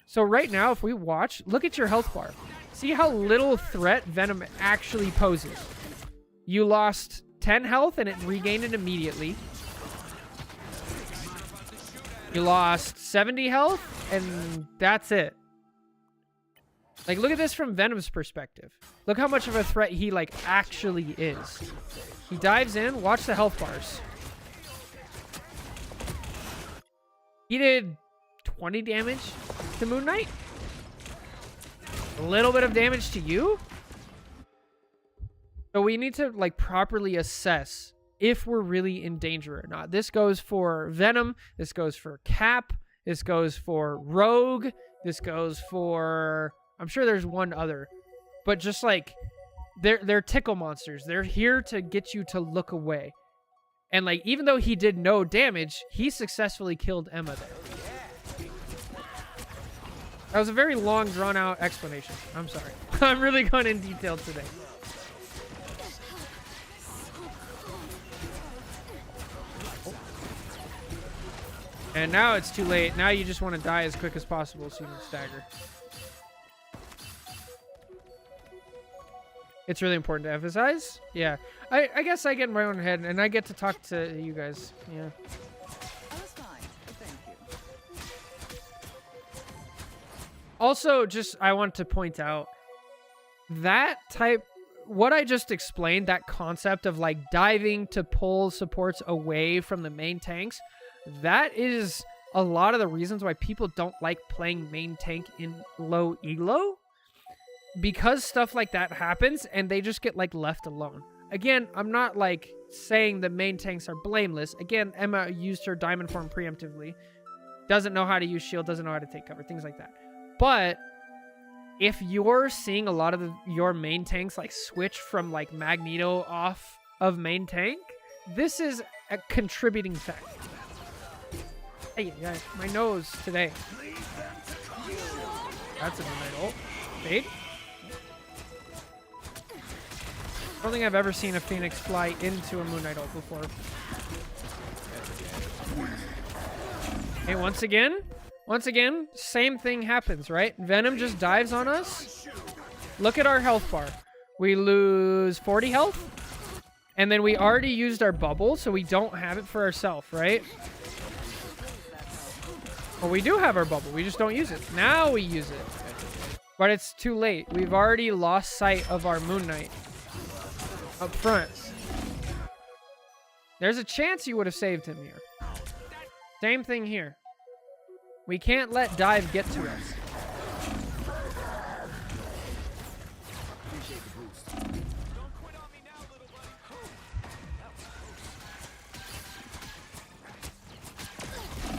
So right now, if we watch, look at your health bar. See how little threat Venom actually poses. You lost 10 health and it regained it immediately. You lost 70 health and that's it. Like, look at this from Venom's perspective. Look how much of a threat he, like, actually is. He dives in. Watch the health bars. He did 20 damage to Moon Knight. A little bit of damage to you. So we need to, like, properly assess if we're really in danger or not. This goes for Venom. This goes for Cap. This goes for Rogue. This goes for... I'm sure there's one other, but just like they're tickle monsters. They're here to get you to look away. And like, even though he did no damage, he successfully killed Emma there. That was a very long, drawn out explanation. I'm sorry. I'm really going in detail today. And now it's too late. Now you just want to die as quick as possible so you can stagger. It's really important to emphasize. Yeah. I guess I get in my own head and I get to talk to you guys. Yeah. That's fine. Thank you. Also, just I want to point out that what I just explained, that concept of like diving to pull supports away from the main tanks, that is a lot of the reasons why people don't like playing main tank in low elo. Because stuff like that happens and they just get like left alone. Again, I'm not like saying the main tanks are blameless. Again, Emma used her diamond form preemptively. Doesn't know how to use shield, doesn't know how to take cover, things like that. But if you're seeing a lot of your main tanks like switch from like Magneto off of main tank, this is a contributing factor. Hey, my nose today. That's a midnight ult. Fade. I don't think I've ever seen a Phoenix fly into a Moon Knight ult before. Hey, once again, same thing happens, right? Venom just dives on us. Look at our health bar. We lose 40 health. And then we already used our bubble, so we don't have it for ourselves, right? Well, we do have our bubble. We just don't use it. Now we use it. But it's too late. We've already lost sight of our Moon Knight up front. There's a chance you would have saved him here. Same thing here. We can't let dive get to us.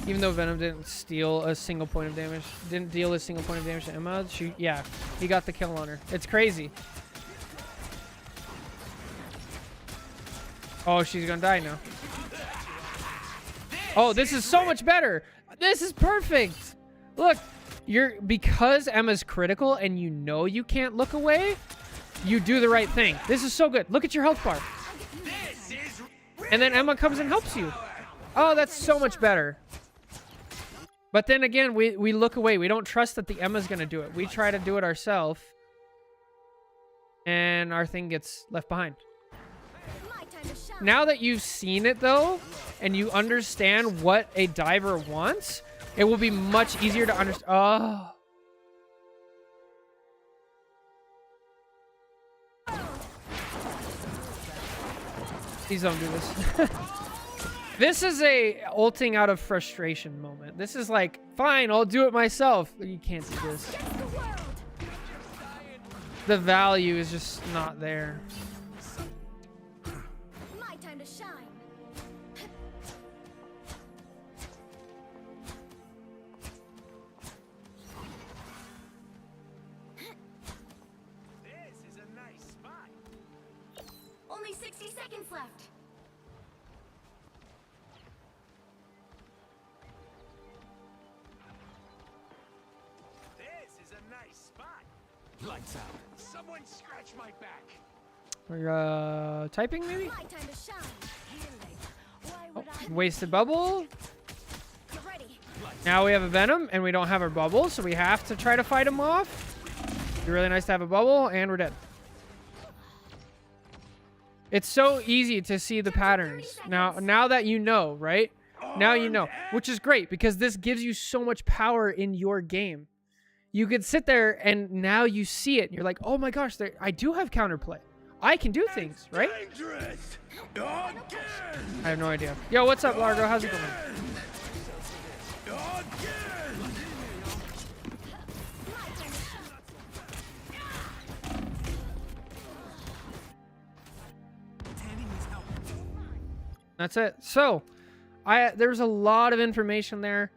Even though Venom didn't steal a single point of damage, didn't deal a single point of damage to Emma, yeah, he got the kill on her. It's crazy. Oh, she's gonna die now. Oh, this is so much better. This is perfect. Look, because Emma's critical and you know you can't look away, you do the right thing. This is so good. Look at your health bar. And then Emma comes and helps you. Oh, that's so much better. But then again, we look away. We don't trust that the Emma's going to do it. We try to do it ourselves. And our thing gets left behind. Now that you've seen it, though, and you understand what a diver wants, it will be much easier to understand. Oh. Please don't do this. This is a ulting out of frustration moment. This is like, fine, I'll do it myself. You can't do this. The value is just not there. My time to shine. This is a nice spot. Only 60 seconds left. This is a nice spot. Lights out. Someone scratch my back. We're typing maybe? My time to shine. Why would Wasted bubble. Get ready. Now we have a Venom and we don't have our bubble, so we have to try to fight him off. It'd be really nice to have a bubble, and we're dead. It's so easy to see the patterns. Now that you know, right? Now you know, which is great because this gives you so much power in your game. You could sit there and now you see it and you're like, oh my gosh, I do have counterplay. I can do things, right? Dangerous. Again. I have no idea. Yo, what's up, Largo? How's it going? Again. That's it. So, there's a lot of information there.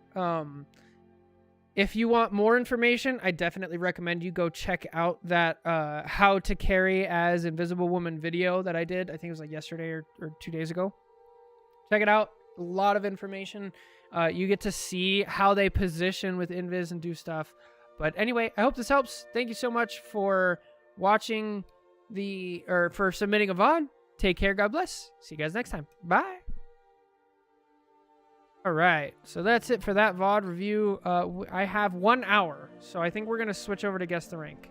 If you want more information, I definitely recommend you go check out that how to carry as Invisible Woman video that I did. I think it was like yesterday or 2 days ago. Check it out. A lot of information. You get to see how they position with Invis and do stuff. But anyway, I hope this helps. Thank you so much for watching for submitting a VOD. Take care. God bless. See you guys next time. Bye. All right. So that's it for that VOD review. I have 1 hour. So I think we're going to switch over to Guess the Rank.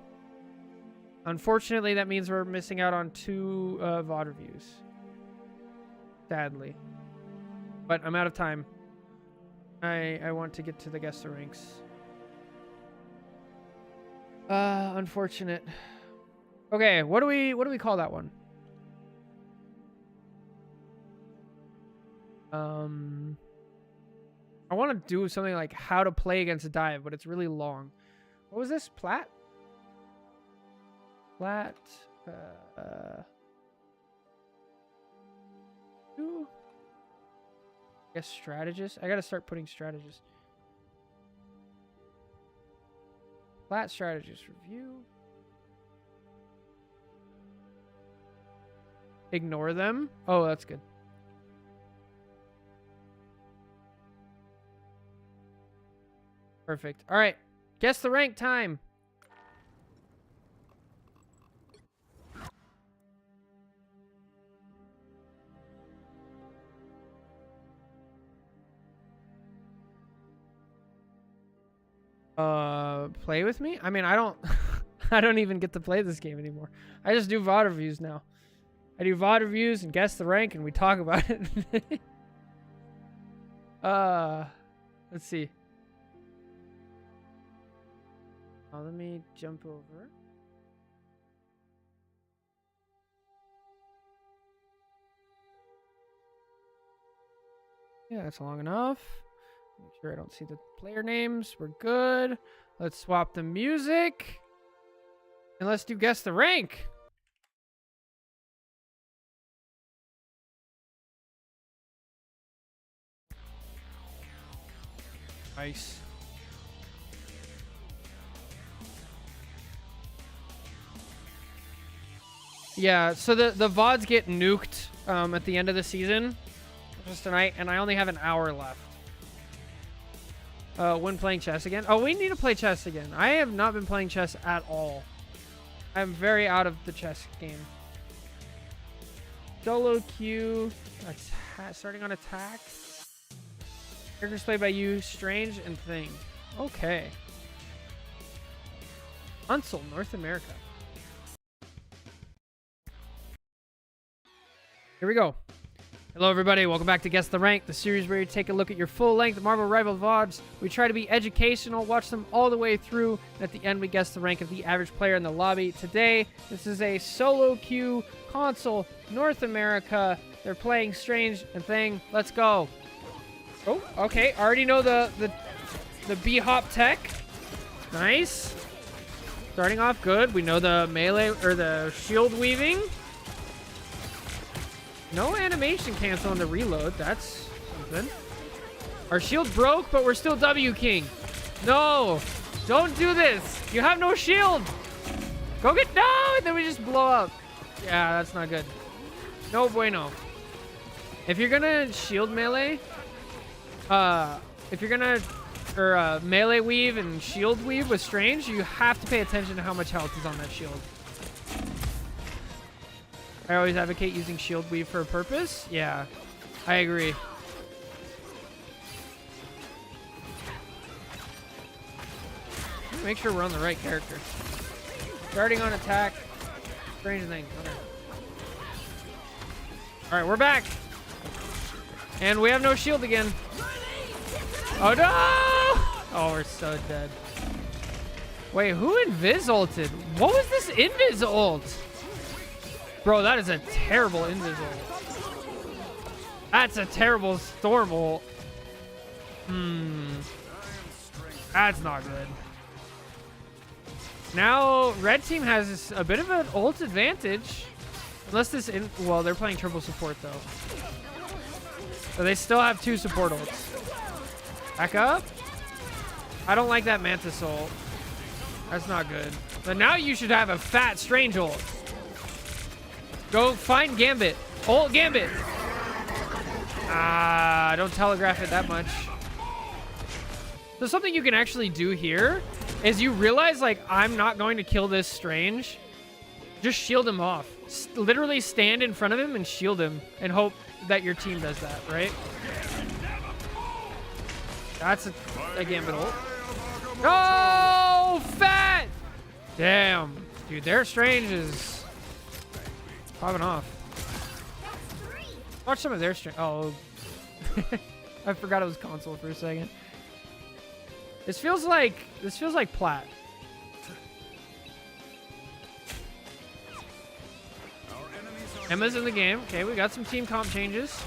Unfortunately, that means we're missing out on 2 VOD reviews. Sadly. But I'm out of time. I want to get to the Guess the Ranks. Unfortunate. Okay, what do we call that one? I want to do something like how to play against a dive, but it's really long. What was this? Plat? Plat. I guess strategist. I got to start putting strategist. Plat strategist review. Ignore them. Oh, that's good. Perfect. All right. Guess the rank time. Play with me? I mean, I don't I don't even get to play this game anymore. I just do VOD reviews now. I do VOD reviews and guess the rank and we talk about it. Let's see. Let me jump over. Yeah, that's long enough. Make sure I don't see the player names. We're good. Let's swap the music. And let's do guess the rank. Nice. Yeah, so the VODs get nuked at the end of the season, just tonight, and I only have an hour left. When playing chess again. Oh, we need to play chess again. I have not been playing chess at all. I'm very out of the chess game. Solo queue. Starting on attack. Characters played by you, Strange, and Thing. Okay. Console, North America. Here we go. Hello, everybody. Welcome back to Guess the Rank, the series where you take a look at your full-length Marvel Rival VODs. We try to be educational, watch them all the way through, and at the end, we guess the rank of the average player in the lobby. Today, this is a solo queue console North America They're playing Strange and Thing. Let's go. Oh, okay. Already know the B-hop tech. Nice. Starting off good. We know the melee or the shield weaving. No animation cancel on the reload. That's something. Our shield broke, but we're still W King. No, don't do this. You have no shield. Go get, no, and then we just blow up. Yeah, that's not good. No bueno. If you're gonna shield melee, if you're gonna melee weave and shield weave with Strange, you have to pay attention to how much health is on that shield. I always advocate using shield weave for a purpose. Yeah, I agree. Make sure we're on the right character. Starting on attack. Strange thing. Okay. All right, we're back. And we have no shield again. Oh no! Oh, we're so dead. Wait, who invis ulted? What was this invis ult? Bro, that is a terrible invis ult. That's a terrible storm ult. That's not good. Now, red team has a bit of an ult advantage. Unless this well, they're playing triple support though. So they still have 2 support ults. Back up. I don't like that Mantis ult. That's not good. But now you should have a fat Strange ult. Go find Gambit. Ult Gambit. Ah, don't telegraph it that much. So something you can actually do here is you realize, like, I'm not going to kill this Strange. Just shield him off. Literally stand in front of him and shield him and hope that your team does that, right? That's a Gambit ult. No! Fat! Damn. Dude, their Strange is popping off. Watch some of their Strange. Oh. I forgot it was console for a second. This feels like plat. Emma's in the game. Okay, we got some team comp changes.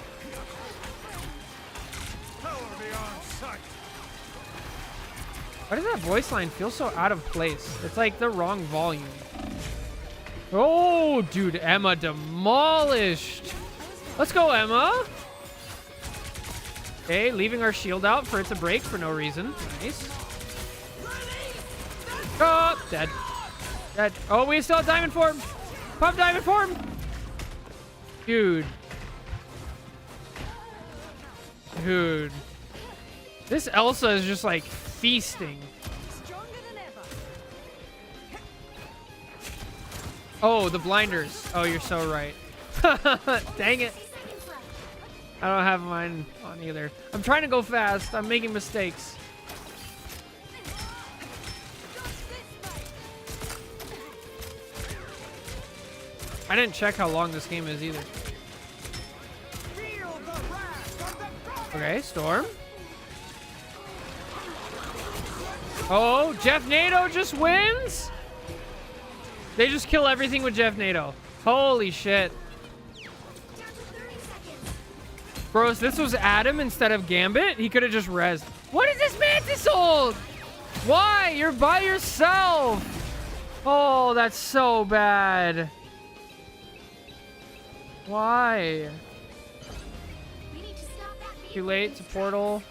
Why does that voice line feel so out of place? It's like the wrong volume. Oh, dude, Emma demolished. Let's go, Emma. Okay, leaving our shield out for it to break for no reason. Nice. Oh, dead. Dead. Oh, we still have diamond form. Pump diamond form. Dude. Dude. This Elsa is just like feasting. Oh, the blinders. Oh, you're so right. Dang it. I don't have mine on either. I'm trying to go fast. I'm making mistakes. I didn't check how long this game is either. Okay, Storm. Oh, Jeff Nato just wins? They just kill everything with Jeff Nato. Holy shit. Bro, if this was Adam instead of Gambit, he could have just rezzed. What is this Mantis ult? Why? You're by yourself. Oh, that's so bad. Why? Too late to portal.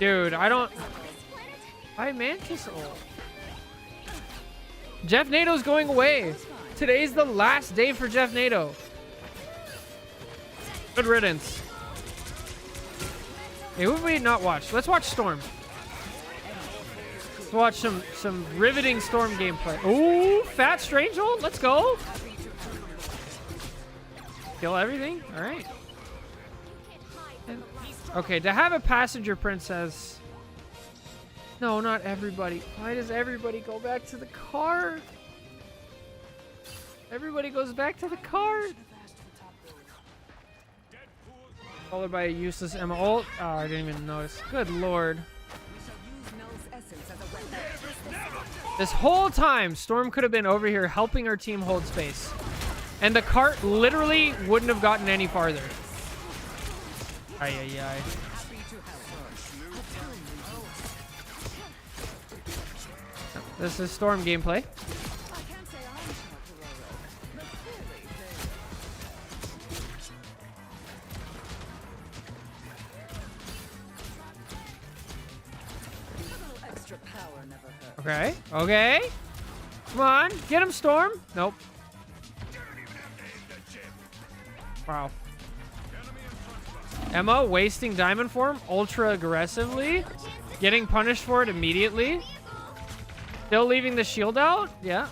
Dude, I don't... Why Mantis ult? Jeff Nato's going away. Today's the last day for Jeff Nato. Good riddance. Hey, who have we not watched? Let's watch Storm. Let's watch some riveting Storm gameplay. Ooh, fat Strange ult. Let's go. Kill everything. All right. Okay, to have a passenger princess. No, not everybody. Why does everybody go back to the car? Everybody goes back to the car. Followed by a useless Emma ult. Oh, I didn't even notice. Good lord. This whole time, Storm could have been over here helping our team hold space. And the cart literally wouldn't have gotten any farther. Ay, ay, ay. This is Storm gameplay. I can't say I'm Tororo, but clearly a little extra power never hurt. Okay. Okay. Come on. Get him, Storm. Nope. Wow. Emma wasting diamond form ultra aggressively. Getting punished for it immediately. Still leaving the shield out? Yeah.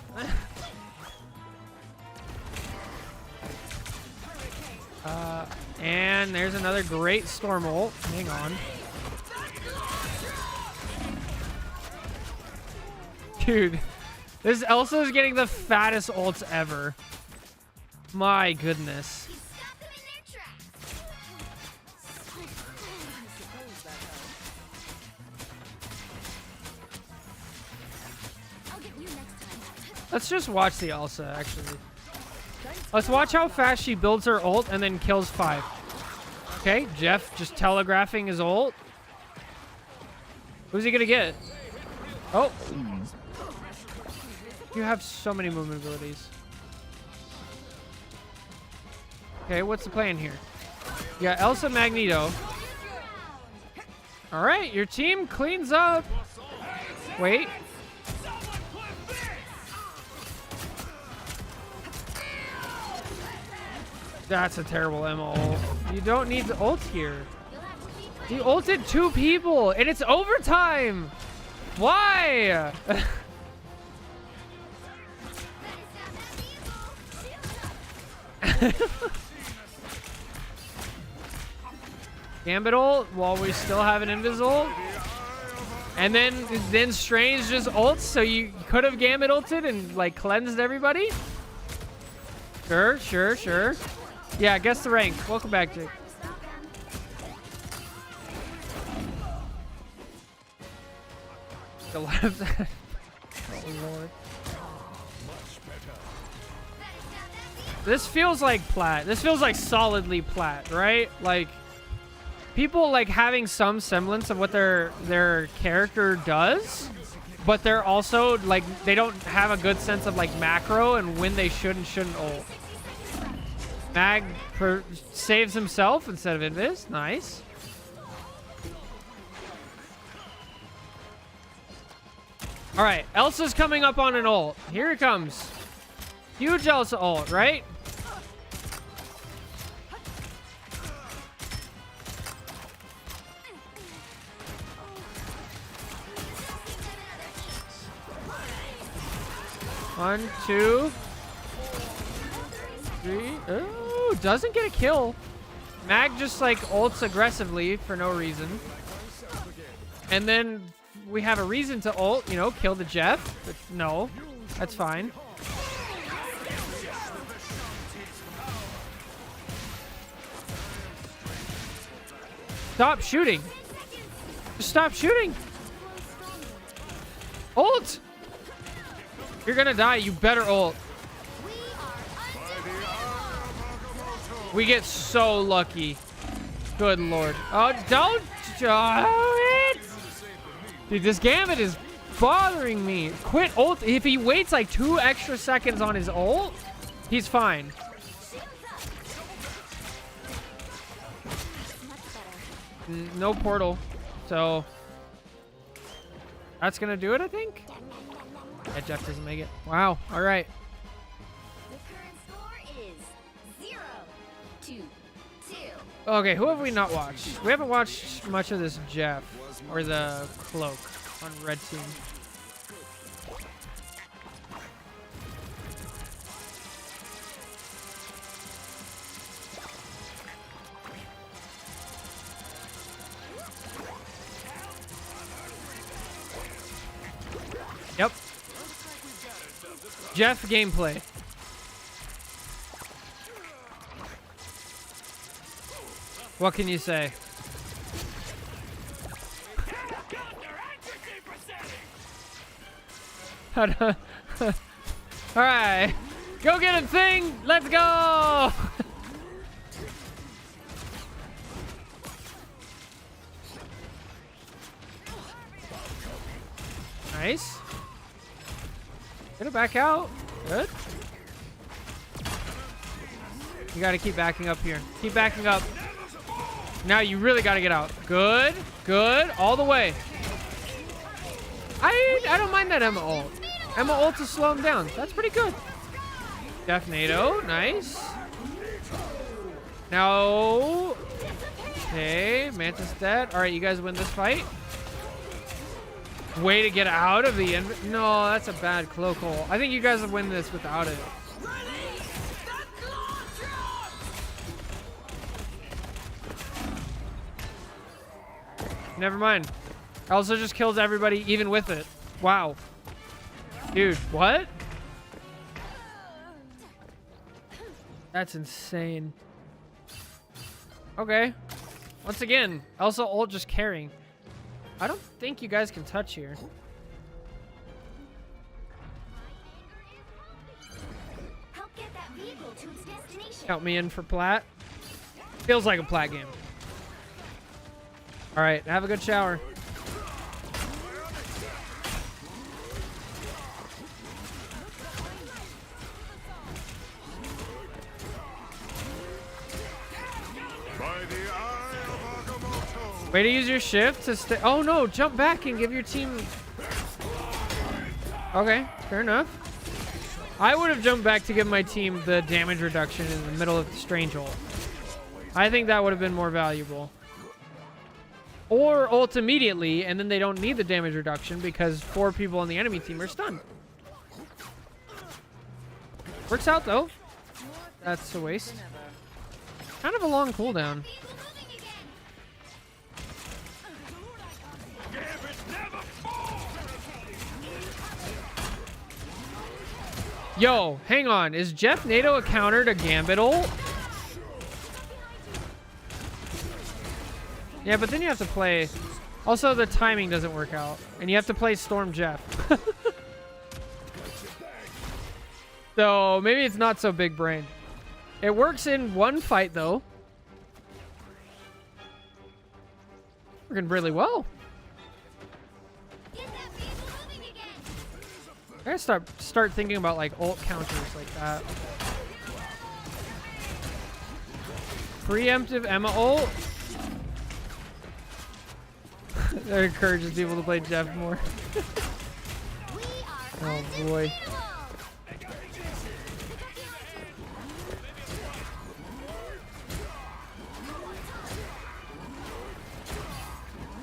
And there's another great Storm ult. Hang on. Dude, this Elsa is getting the fattest ults ever. My goodness. I'll get you next time. Let's just watch the Elsa, actually. Let's watch how fast she builds her ult and then kills 5. Okay, Jeff just telegraphing his ult. Who's he gonna get? Oh. You have so many movement abilities. Okay, what's the plan here? You got Elsa Magneto. Alright, your team cleans up. Wait. That's a terrible Emma ult. You don't need to ult here. You ulted 2 people, and it's overtime. Why? Gambit ult while we still have an Invis ult. And then Strange just ults, so you could have Gambit ulted and like cleansed everybody. Sure, sure, sure. Yeah, guess the rank. Welcome back, Jake. The left. Oh Lord. This feels like plat. This feels like solidly plat, right? Like people like having some semblance of what their character does, but they're also like they don't have a good sense of like macro and when they should and shouldn't ult. Mag saves himself instead of Invis. Nice. All right, Elsa's coming up on an ult. Here it comes. Huge Elsa ult, right? One, two, three. Oh, doesn't get a kill. Mag just like ults aggressively for no reason. And then we have a reason to ult, you know, kill the Jeff. But no, that's fine. Stop shooting. Just stop shooting. Ult. You're gonna die. You better ult. We get so lucky. Good Lord. Oh, don't show it. Dude, this Gambit is bothering me. Quit ult. If he waits like 2 extra seconds on his ult, he's fine. No portal. So that's going to do it, I think. Yeah, Jeff doesn't make it. Wow. All right. The current score is 0-2-2. Okay, who have we not watched? We haven't watched much of this Jeff or the Cloak on red team. Yep. Jeff gameplay. What can you say? All right. Go get him, Thing! Let's go! Nice. Get it back out. Good. You gotta keep backing up here. Keep backing up. Now you really gotta get out. Good. Good. All the way. I don't mind that Emma ult. Emma ult to slow him down. That's pretty good. Def NATO. Nice. Now. Okay. Mantis dead. All right, you guys win this fight. Way to get out of the end. No, that's a bad cloak hole. I think you guys will win this without it. Never mind. Also just kills everybody even with it. Wow. Dude, what? That's insane. Okay. Once again, Elsa ult just carrying. I don't think you guys can touch here. Help get that vehicle to its destination. Count me in for plat. Feels like a plat game. All right, have a good shower. Way to use your shift to stay. Oh no, jump back and give your team. Okay, fair enough. I would have jumped back to give my team the damage reduction in the middle of the strange ult. I think that would have been more valuable. Or ult immediately, and then they don't need the damage reduction because 4 people on the enemy team are stunned. Works out though. That's a waste. Kind of a long cooldown. Yo, hang on. Is Jeff NATO a counter to Gambit ult? Yeah, but then you have to play... Also, the timing doesn't work out. And you have to play Storm Jeff. So, maybe it's not so big brain. It works in one fight, though. Working really well. I gotta start thinking about like ult counters like that. Preemptive Emma ult. That encourages people to play Jeff more. Oh boy.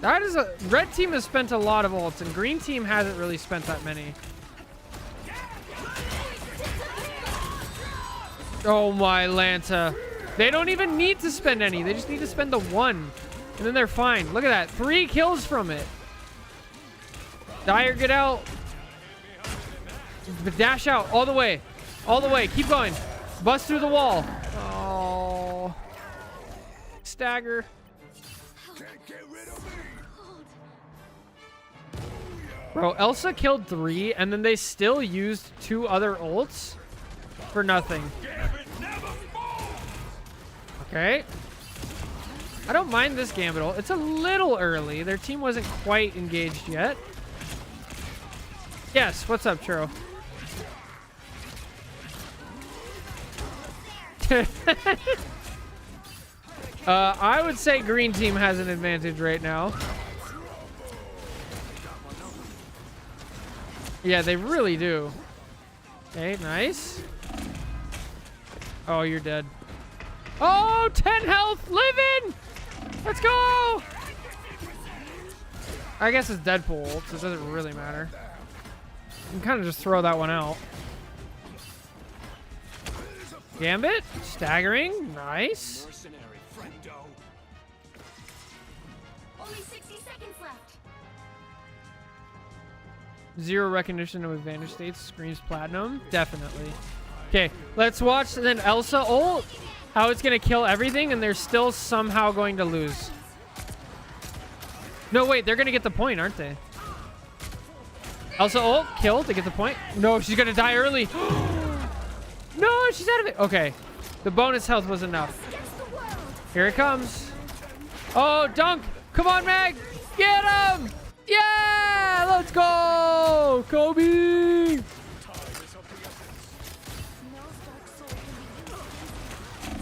That is a red team has spent a lot of ults and green team hasn't really spent that many. Oh my Lanta. They don't even need to spend any. They just need to spend the 1. And then they're fine. Look at that. 3 kills from it. Dire, get out. Dash out all the way. All the way. Keep going. Bust through the wall. Oh. Stagger. Bro, Elsa killed 3 and then they still used 2 other ults for nothing. Okay. I don't mind this Gambit ult. It's a little early. Their team wasn't quite engaged yet. Yes, what's up, Churro? I would say green team has an advantage right now. Yeah, they really do. Okay, nice. Oh, you're dead. Oh, 10 health, living! Let's go! I guess it's Deadpool, so it doesn't really matter. You can kind of just throw that one out. Gambit, staggering, nice. Only 60 seconds left. 0 recognition of advantage states, screams platinum, definitely. Okay, let's watch then Elsa ult. How it's gonna kill everything and they're still somehow going to lose. No, wait, they're gonna get the point, aren't they? Elsa ult, kill to get the point. No, she's gonna die early. No, she's out of it. Okay. The bonus health was enough. Here it comes. Oh, dunk. Come on, Meg. Get him. Yeah, let's go. Kobe.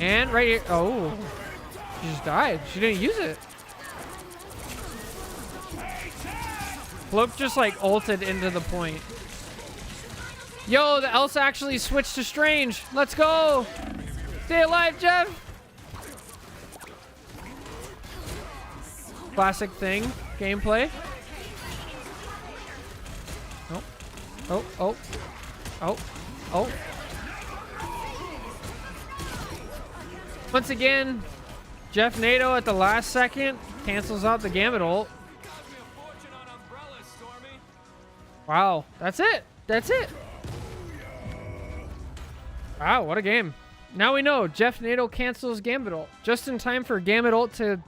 And right here. Oh, she just died. She didn't use it. Float just like ulted into the point. Yo, the Elsa actually switched to Strange. Let's go. Stay alive, Jeff. Classic thing. Gameplay. Oh. Oh, oh. Oh. Oh. Once again, Jeff Nato at the last second cancels out the Gambit ult. Wow, that's it. That's it. Wow, what a game. Now we know Jeff Nato cancels Gambit ult. Just in time for Gambit ult to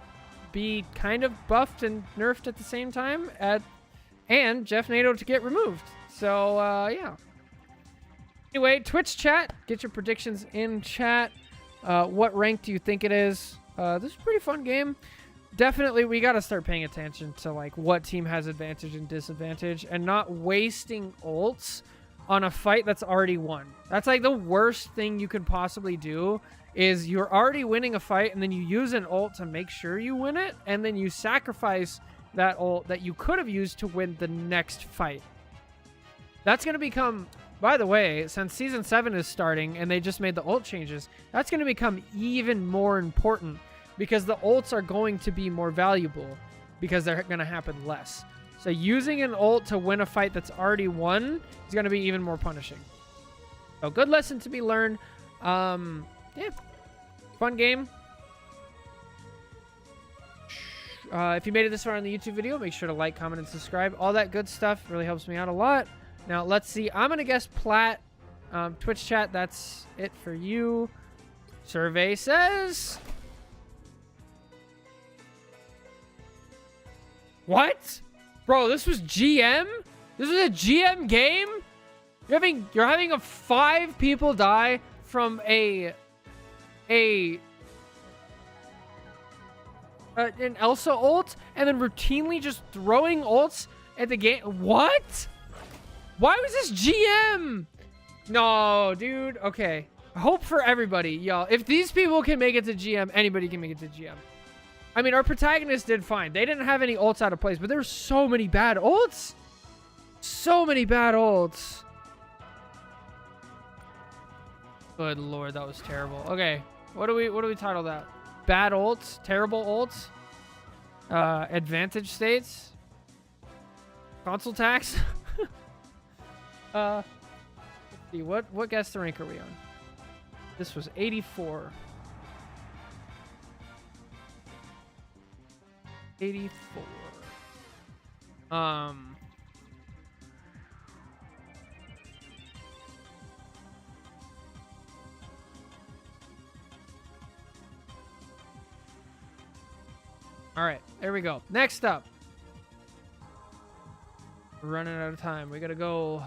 be kind of buffed and nerfed at the same time. And Jeff Nato to get removed. So, yeah. Anyway, Twitch chat. Get your predictions in chat. What rank do you think it is? This is a pretty fun game. Definitely, we got to start paying attention to like what team has advantage and disadvantage and not wasting ults on a fight that's already won. That's like the worst thing you could possibly do is you're already winning a fight and then you use an ult to make sure you win it and then you sacrifice that ult that you could have used to win the next fight. That's going to become, by the way, since Season 7 is starting and they just made the ult changes, that's going to become even more important because the ults are going to be more valuable because they're going to happen less. So using an ult to win a fight that's already won is going to be even more punishing. So good lesson to be learned. Yeah, fun game. If you made it this far in the YouTube video, make sure to like, comment, and subscribe. All that good stuff really helps me out a lot. Now, let's see. I'm going to guess Plat. Twitch chat, that's it for you. Survey says... What? Bro, this was GM? This was a GM game? You're having 5 people die from an Elsa ult and then routinely just throwing ults at the game. What? Why was this GM? No, dude. Okay. Hope for everybody, y'all. If these people can make it to GM, anybody can make it to GM. I mean, our protagonist did fine. They didn't have any ults out of place, but there were so many bad ults. So many bad ults. Good lord, that was terrible. Okay, what do we title that? Bad ults, terrible ults, advantage states, console tax. Let's see, what guest rank are we on? This was 84. 84. All right, there we go. Next up. We're running out of time. We gotta go.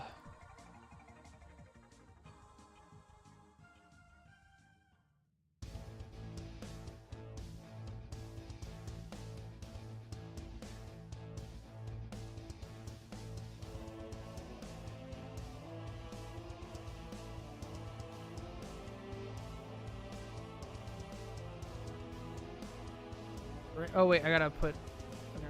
Oh wait, I gotta put. Okay.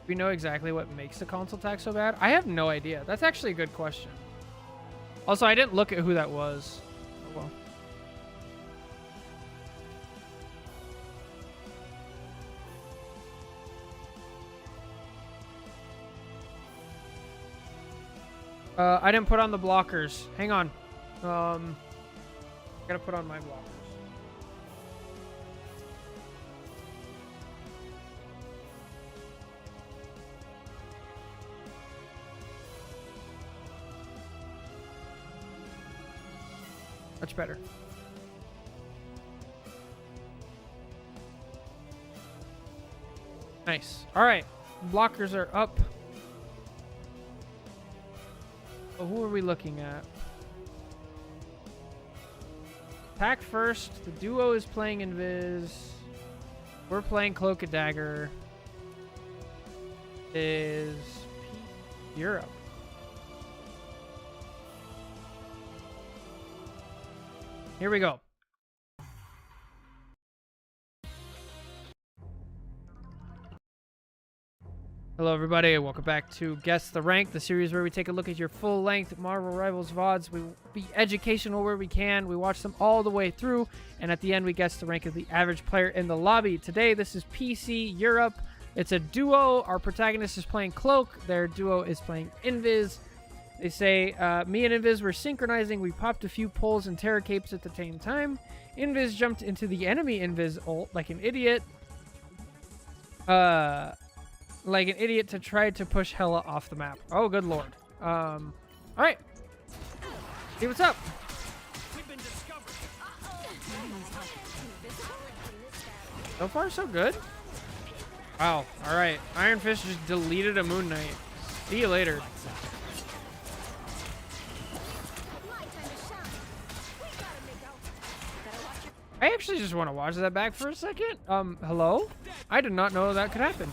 We know exactly what makes the console tax so bad? I have no idea. That's actually a good question. Also, I didn't look at who that was. Oh well. I didn't put on the blockers. Hang on. Gotta put on my blockers. Much better. Nice. All right. Blockers are up. who are we looking at? Attack first. The duo is playing Invis. We're playing Cloak and Dagger. Is Europe. Here we go. Hello everybody, welcome back to Guess the Rank, the series where we take a look at your full-length Marvel Rivals VODs. We be educational where we can, we watch them all the way through, and at the end we guess the rank of the average player in the lobby. Today this is PC Europe. It's a duo. Our protagonist is playing Cloak, their duo is playing Invis. They say, me and Invis were synchronizing, we popped a few poles and Terra Capes at the same time. Invis jumped into the enemy Invis ult like an idiot. To try to push Hela off the map. Oh, good lord. All right. See what's up. So far, so good. Wow. All right. Iron Fist just deleted a Moon Knight. See you later. I actually just want to watch that back for a second. Hello? I did not know that could happen.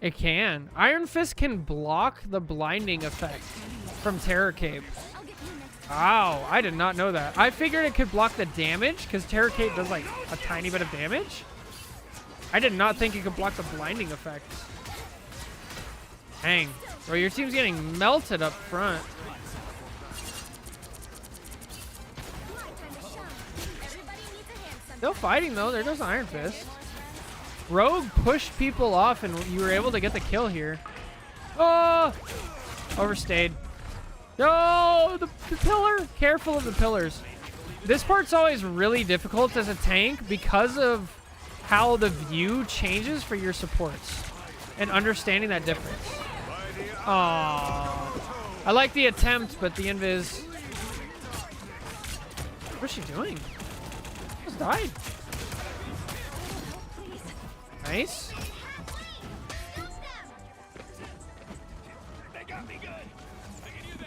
It can. Iron Fist can block the blinding effect from Terra Cape. Wow, I did not know that. I figured it could block the damage because Terra Cape does like a tiny bit of damage. I did not think it could block the blinding effect. Dang. Bro, your team's getting melted up front. Still fighting though. There goes Iron Fist. Rogue pushed people off and you were able to get the kill here. Oh! Overstayed. No! The pillar! Careful of the pillars. This part's always really difficult as a tank because of how the view changes for your supports. And understanding that difference. Aww. I like the attempt, but the Invis... What's she doing? Just died. Nice.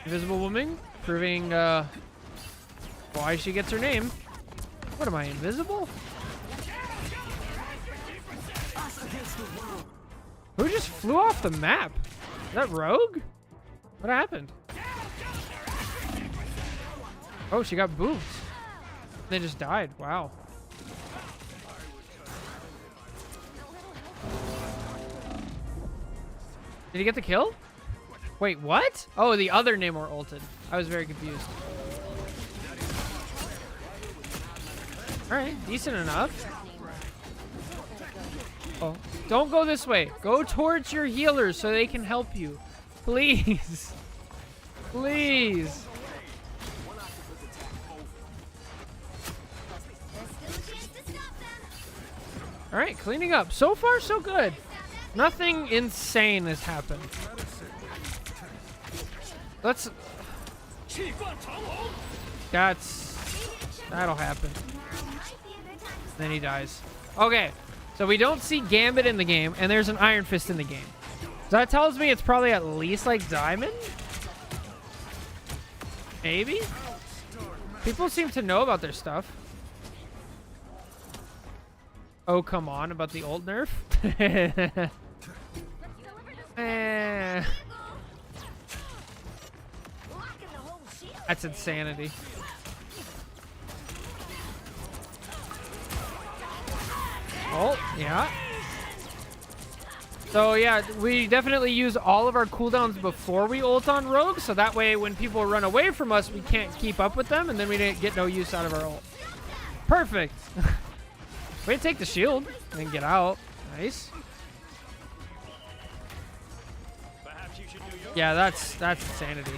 Invisible Woman, proving why she gets her name. What am I, invisible? Who just flew off the map? Is that Rogue? What happened? Oh, she got boobs. They just died. Wow. Did he get the kill? Wait, what? Oh, the other Namor ulted. I was very confused. Alright, decent enough. Oh, don't go this way. Go towards your healers so they can help you. Please. Please. Alright, cleaning up. So far, so good. Nothing insane has happened. That'll happen. Then he dies. Okay, so we don't see Gambit in the game, and there's an Iron Fist in the game. So that tells me it's probably at least like Diamond? Maybe? People seem to know about their stuff. Oh, come on, about the old nerf? That's insanity. Oh, yeah. So yeah, we definitely use all of our cooldowns before we ult on Rogue, so that way when people run away from us, we can't keep up with them, and then we didn't get no use out of our ult. Perfect. Way to take the shield and then get out. Nice. Yeah, that's insanity.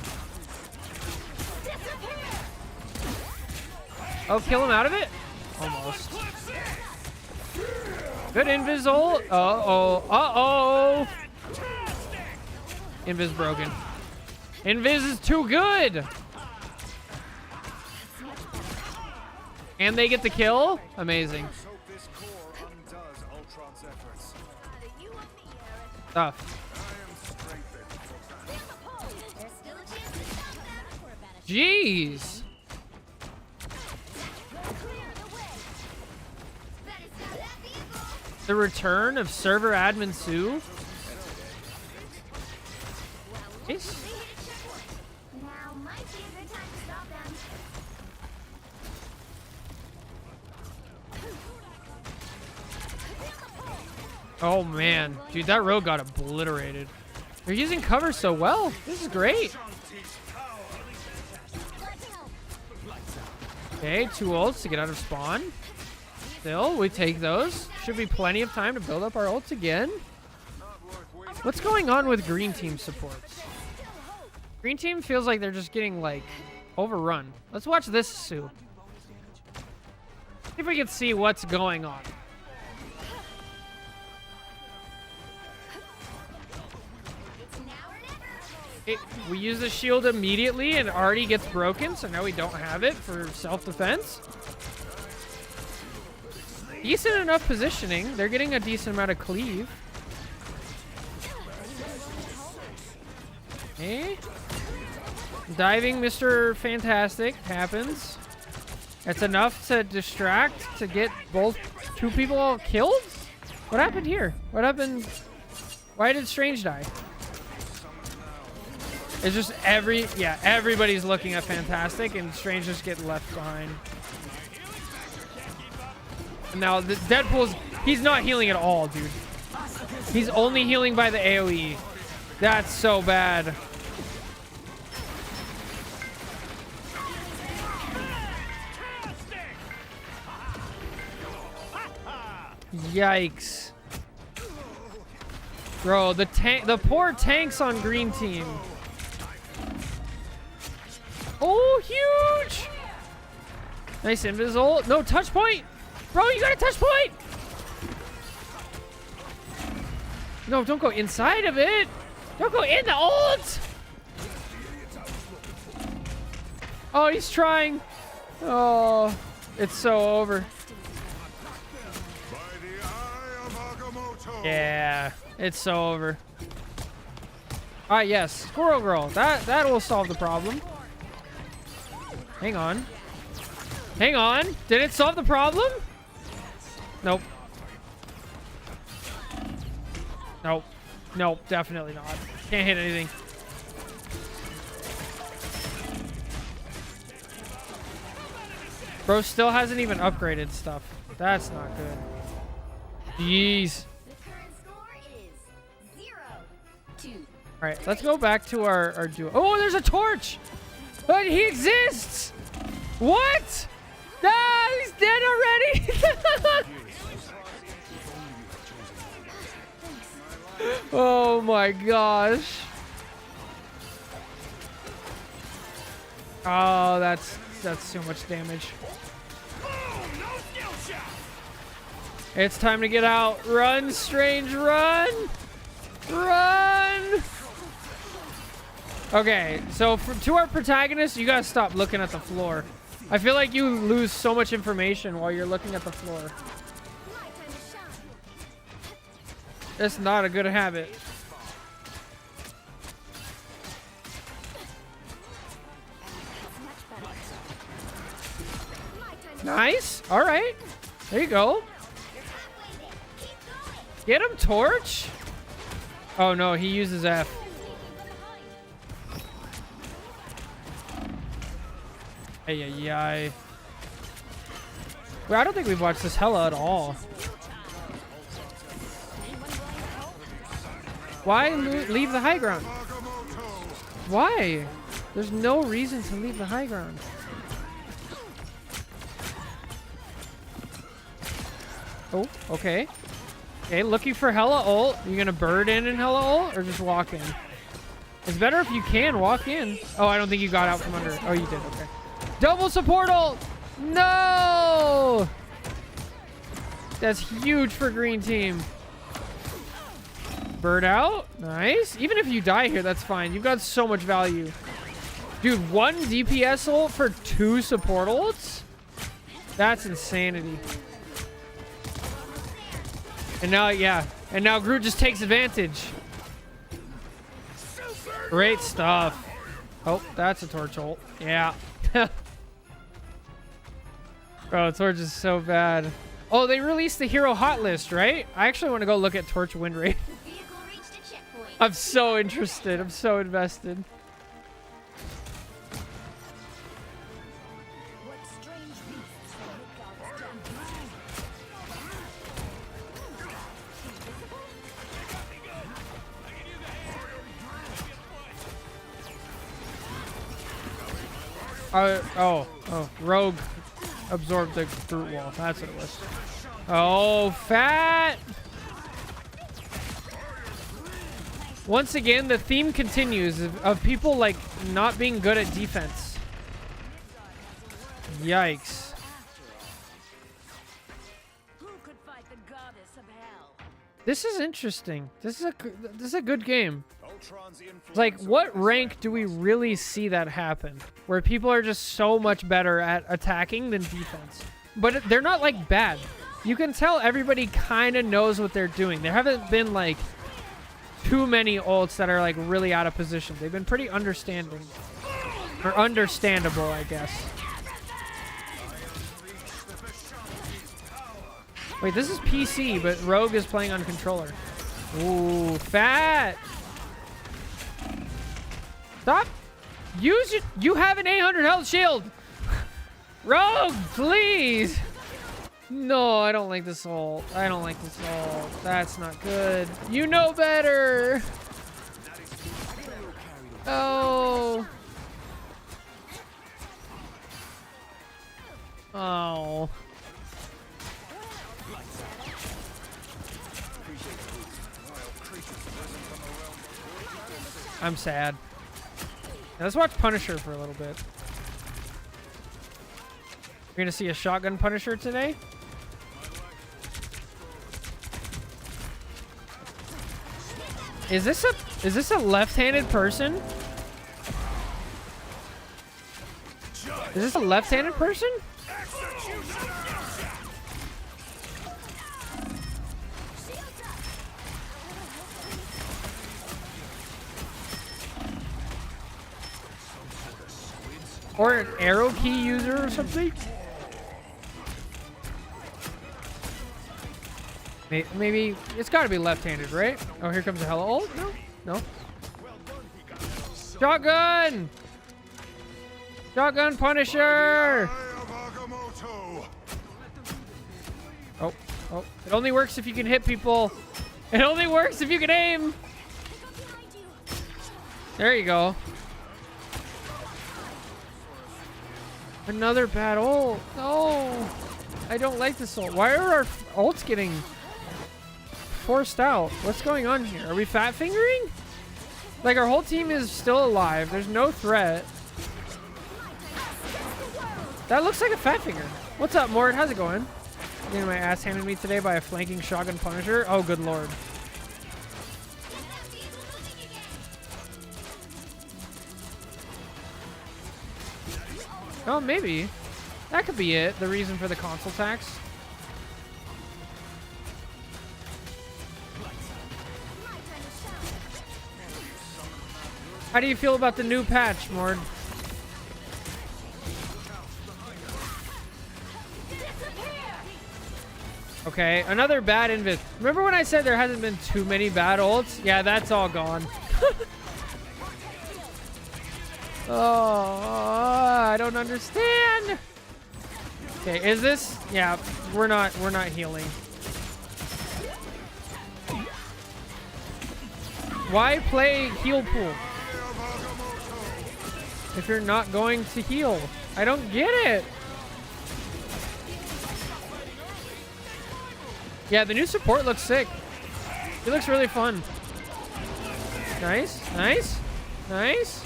Oh, kill him out of it? Almost. Good Invis ult. Uh-oh. Uh-oh. Invis broken. Invis is too good. And they get the kill? Amazing. Tough. Jeez. The return of server admin Sue. Nice. Now might be a good time to stop them. Oh man, dude, that rogue got obliterated. They're using cover so well. This is great. Okay, 2 ults to get out of spawn. Still, we take those. Should be plenty of time to build up our ults again. What's going on with green team supports? Green team feels like they're just getting like overrun. Let's watch this, Sue. See if we can see what's going on. We use the shield immediately and it already gets broken, so now we don't have it for self-defense. Decent enough positioning. They're getting a decent amount of cleave. Okay. Diving Mr. Fantastic happens. That's enough to distract to get both 2 people killed? What happened here? What happened? Why did Strange die? It's just everybody's looking at Fantastic and Strange just get left behind. And now the Deadpool's, he's not healing at all, dude. He's only healing by the AoE. That's so bad. Yikes. Bro, the poor tanks on green team. Oh, huge! Nice invis. No touch point! Bro, you got a touch point! No, don't go inside of it! Don't go in the ult! Oh, he's trying. Oh, it's so over. Yeah, it's so over. Alright, yes. Squirrel Girl. That will solve the problem. Hang on. Hang on. Did it solve the problem? Nope. Nope. Nope, definitely not. Can't hit anything. Bro still hasn't even upgraded stuff. That's not good. Jeez. The current score is 0-2. Alright, let's go back to our duo. Oh, there's a torch! But he exists! What? Ah, he's dead already! Oh my gosh. Oh, that's too much damage. It's time to get out. Run, Strange, run! Run! Okay, so to our protagonist, you gotta stop looking at the floor. I feel like you lose so much information while you're looking at the floor. That's not a good habit. Nice. All right. There you go. Get him, Torch. Oh no, he uses F. Ay, ay, ay. Well, I don't think we've watched this Hela at all. Why leave the high ground? Why? There's no reason to leave the high ground. Oh, okay. Okay, looking for Hela ult. You gonna bird in Hela ult or just walk in? It's better if you can walk in. Oh, I don't think you got out from under. Oh, you did. Okay. Double support ult. No! That's huge for green team. Bird out. Nice. Even if you die here, that's fine. You've got so much value. Dude, 1 DPS ult for 2 support ults? That's insanity. And now, yeah. And now Groot just takes advantage. Great stuff. Oh, that's a Torch ult. Yeah. Bro, Torch is so bad. Oh, they released the hero hot list, right? I actually want to go look at Torch win rate. Vehicle reached a checkpoint. I'm so interested. I'm so invested. What strange beasts have Midgard's done? Oh, Rogue absorbed the brute wall. That's what it was. Oh, fat! Once again, the theme continues of people like not being good at defense. Yikes. Who could fight the goddess of hell? This is interesting. This is a good game. Ultron's influence Like, over what this rank do we really see that happen? Where people are just so much better at attacking than defense. But they're not, like, bad. You can tell everybody kind of knows what they're doing. There haven't been, like, too many ults that are, like, really out of position. They've been pretty understanding. Or understandable, I guess. Wait, this is PC, but Rogue is playing on controller. Ooh, fat! Stop! Use it! You have an 800 health shield! Rogue, please! No, I don't like this ult. I don't like this ult. That's not good. You know better! Oh. Oh. I'm sad. Now let's watch Punisher for a little bit. We're gonna see a shotgun Punisher today. Is this a left-handed person? Is this a left-handed person? Or an arrow key user or something? Maybe it's got to be left-handed, right? Oh, here comes a Hela ult. No, no. Shotgun! Shotgun Punisher! Oh, oh. It only works if you can hit people. It only works if you can aim. There you go. Another bad ult. No. I don't like this ult. Why are our ults getting forced out? What's going on here? Are we fat fingering? Like, our whole team is still alive. There's no threat. That looks like a fat finger. What's up, Mort? How's it going? Getting my ass handed me today by a flanking shotgun Punisher. Oh, good lord. Oh, maybe. That could be it. The reason for the console tax. How do you feel about the new patch, Mord? Okay, another bad invis. Remember when I said there hasn't been too many bad ults? Yeah, that's all gone. Oh, I don't understand. Okay, is this? Yeah, we're not healing. Why play heal pool if you're not going to heal? I don't get it. Yeah, the new support looks sick. It looks really fun. Nice, nice, nice.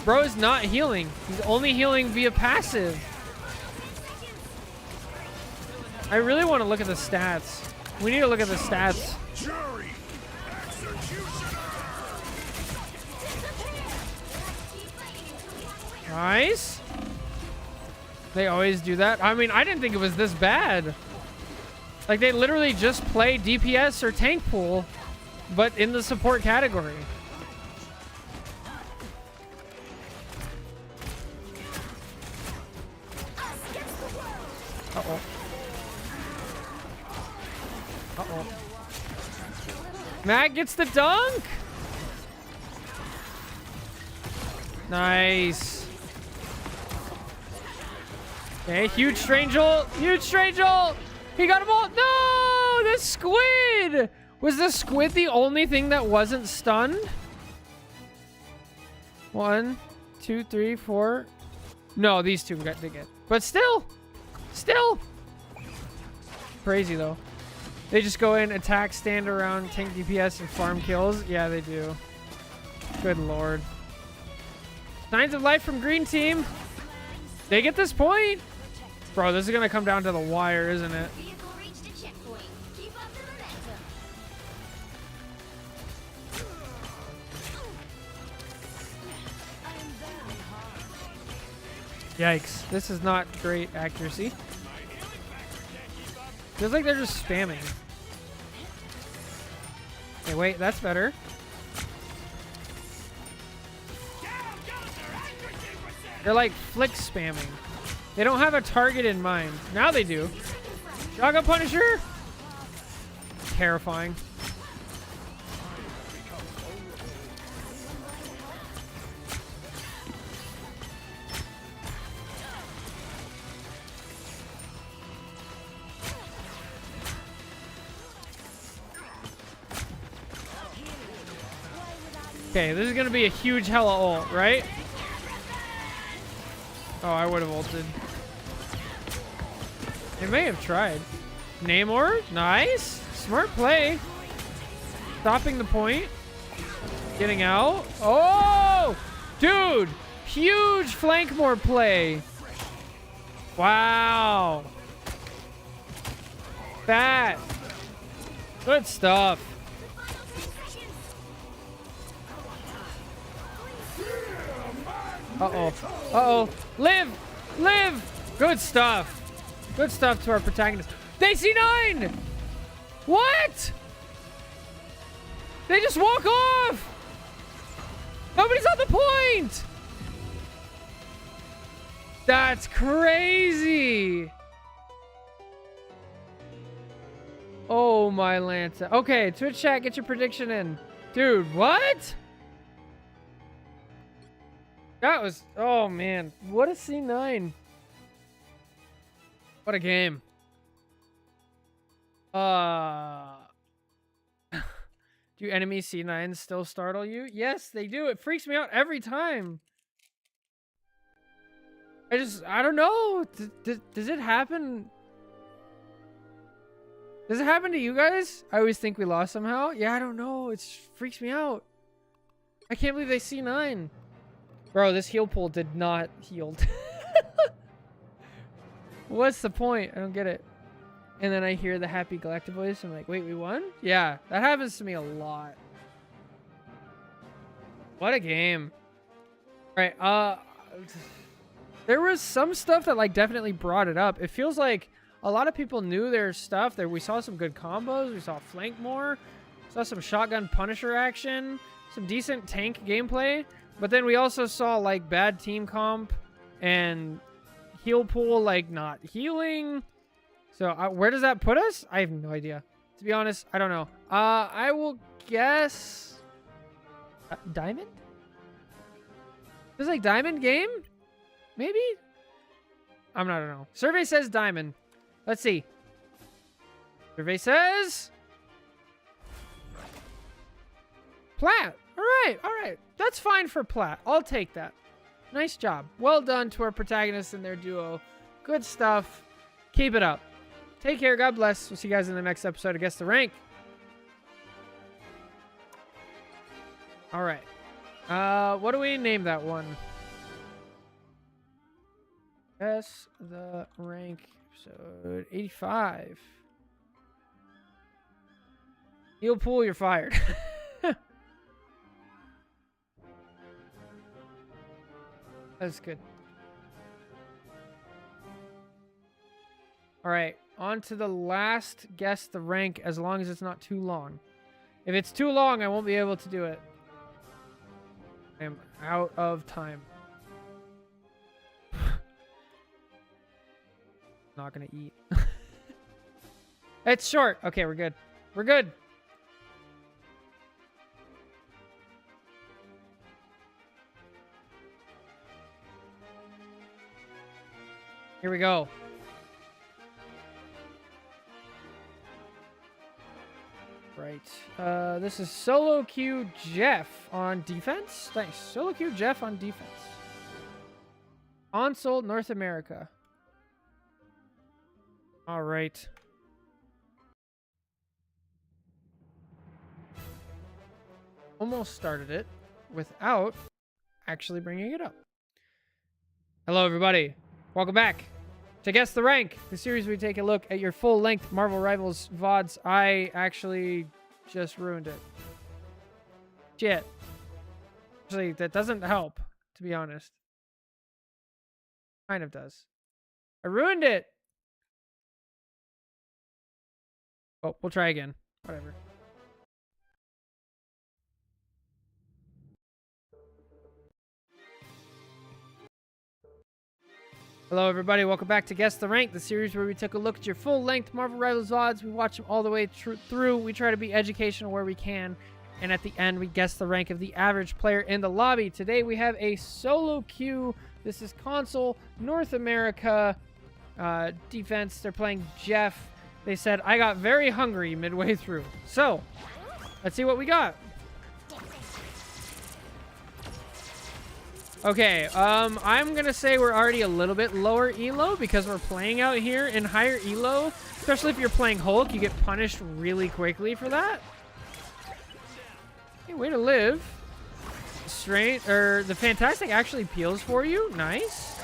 Bro is not healing. He's only healing via passive. I really want to look at the stats. We need to look at the stats. Nice. They always do that. I mean, I didn't think it was this bad. Like, they literally just play DPS or tank pool, but in the support category. Uh-oh. Uh-oh. Matt gets the dunk! Nice. Okay, huge strange ult. Huge strange ult. He got him all. No! The squid! Was the squid the only thing that wasn't stunned? 1, 2, 3, 4. No, these two got to get. But still. Still. Crazy, though. They just go in, attack, stand around, tank DPS, and farm kills. Yeah, they do. Good lord. Signs of life from green team. They get this point. Bro, this is going to come down to the wire, isn't it? Vehicle reached a checkpoint. Keep up the momentum. Yikes. This is not great accuracy. Feels like they're just spamming. Hey, wait, that's better. They're like flick spamming. They don't have a target in mind. Now they do. Shotgun Punisher. Terrifying. Okay, this is gonna be a huge hella ult, right? Oh, I would have ulted. They may have tried. Namor, nice. Smart play. Stopping the point. Getting out. Oh! Dude! Huge Flankmore play. Wow. That. Good stuff. Uh-oh. Uh-oh. Live! Live! Good stuff. Good stuff to our protagonist. They see 9! What? They just walk off! Nobody's on the point! That's crazy! Oh my Lanta. Okay, Twitch chat, get your prediction in. Dude, what? That was, oh man, what a C9. What a game. Do enemy C9s still startle you? Yes, they do. It freaks me out every time. I don't know. Does it happen? Does it happen to you guys? I always think we lost somehow. Yeah, I don't know. It freaks me out. I can't believe they C9. Bro, this heal pool did not heal. What's the point? I don't get it. And then I hear the happy Galactic voice. I'm like, wait, we won? Yeah, that happens to me a lot. What a game. All right, there was some stuff that like definitely brought it up. It feels like a lot of people knew their stuff. There, we saw some good combos. We saw Flankmore. Saw some Shotgun Punisher action. Some decent tank gameplay. But then we also saw like bad team comp and heal pool like not healing. So where does that put us? I have no idea. To be honest, I don't know. I will guess Diamond? Is it like Diamond game? Maybe? I don't know. Survey says Diamond. Let's see. Survey says Plat. All right. That's fine for Plat. I'll take that. Nice job. Well done to our protagonists and their duo. Good stuff. Keep it up. Take care. God bless. We'll see you guys in the next episode of Guess the Rank. All right. What do we name that one? Guess the Rank episode 85. Heal pool, you're fired. That's good. All right, on to the last Guess the Rank, as long as it's not too long. If it's too long, I won't be able to do it. I am out of time. Not gonna eat. It's short. Okay, we're good. We're good. Here we go. Right. This is Solo Q Jeff on defense. Nice. Solo Q Jeff on defense. Console North America. All right. Almost started it without actually bringing it up. Hello, everybody. Welcome back to Guess the Rank, the series where we take a look at your full-length Marvel Rivals VODs. I actually just ruined it. Shit. Actually, that doesn't help, to be honest. Kind of does. I ruined it. Oh, we'll try again. Whatever. Hello, everybody. Welcome back to Guess the Rank, the series where we take a look at your full-length Marvel Rivals VODs. We watch them all the way through. We try to be educational where we can. And at the end, we guess the rank of the average player in the lobby. Today, we have a solo queue. This is Console North America defense. They're playing Jeff. They said, I got very hungry midway through. So, let's see what we got. Okay, I'm gonna say we're already a little bit lower elo because we're playing out here in higher elo. Especially if you're playing Hulk, you get punished really quickly for that. Hey, way to live. The Fantastic actually peels for you. Nice.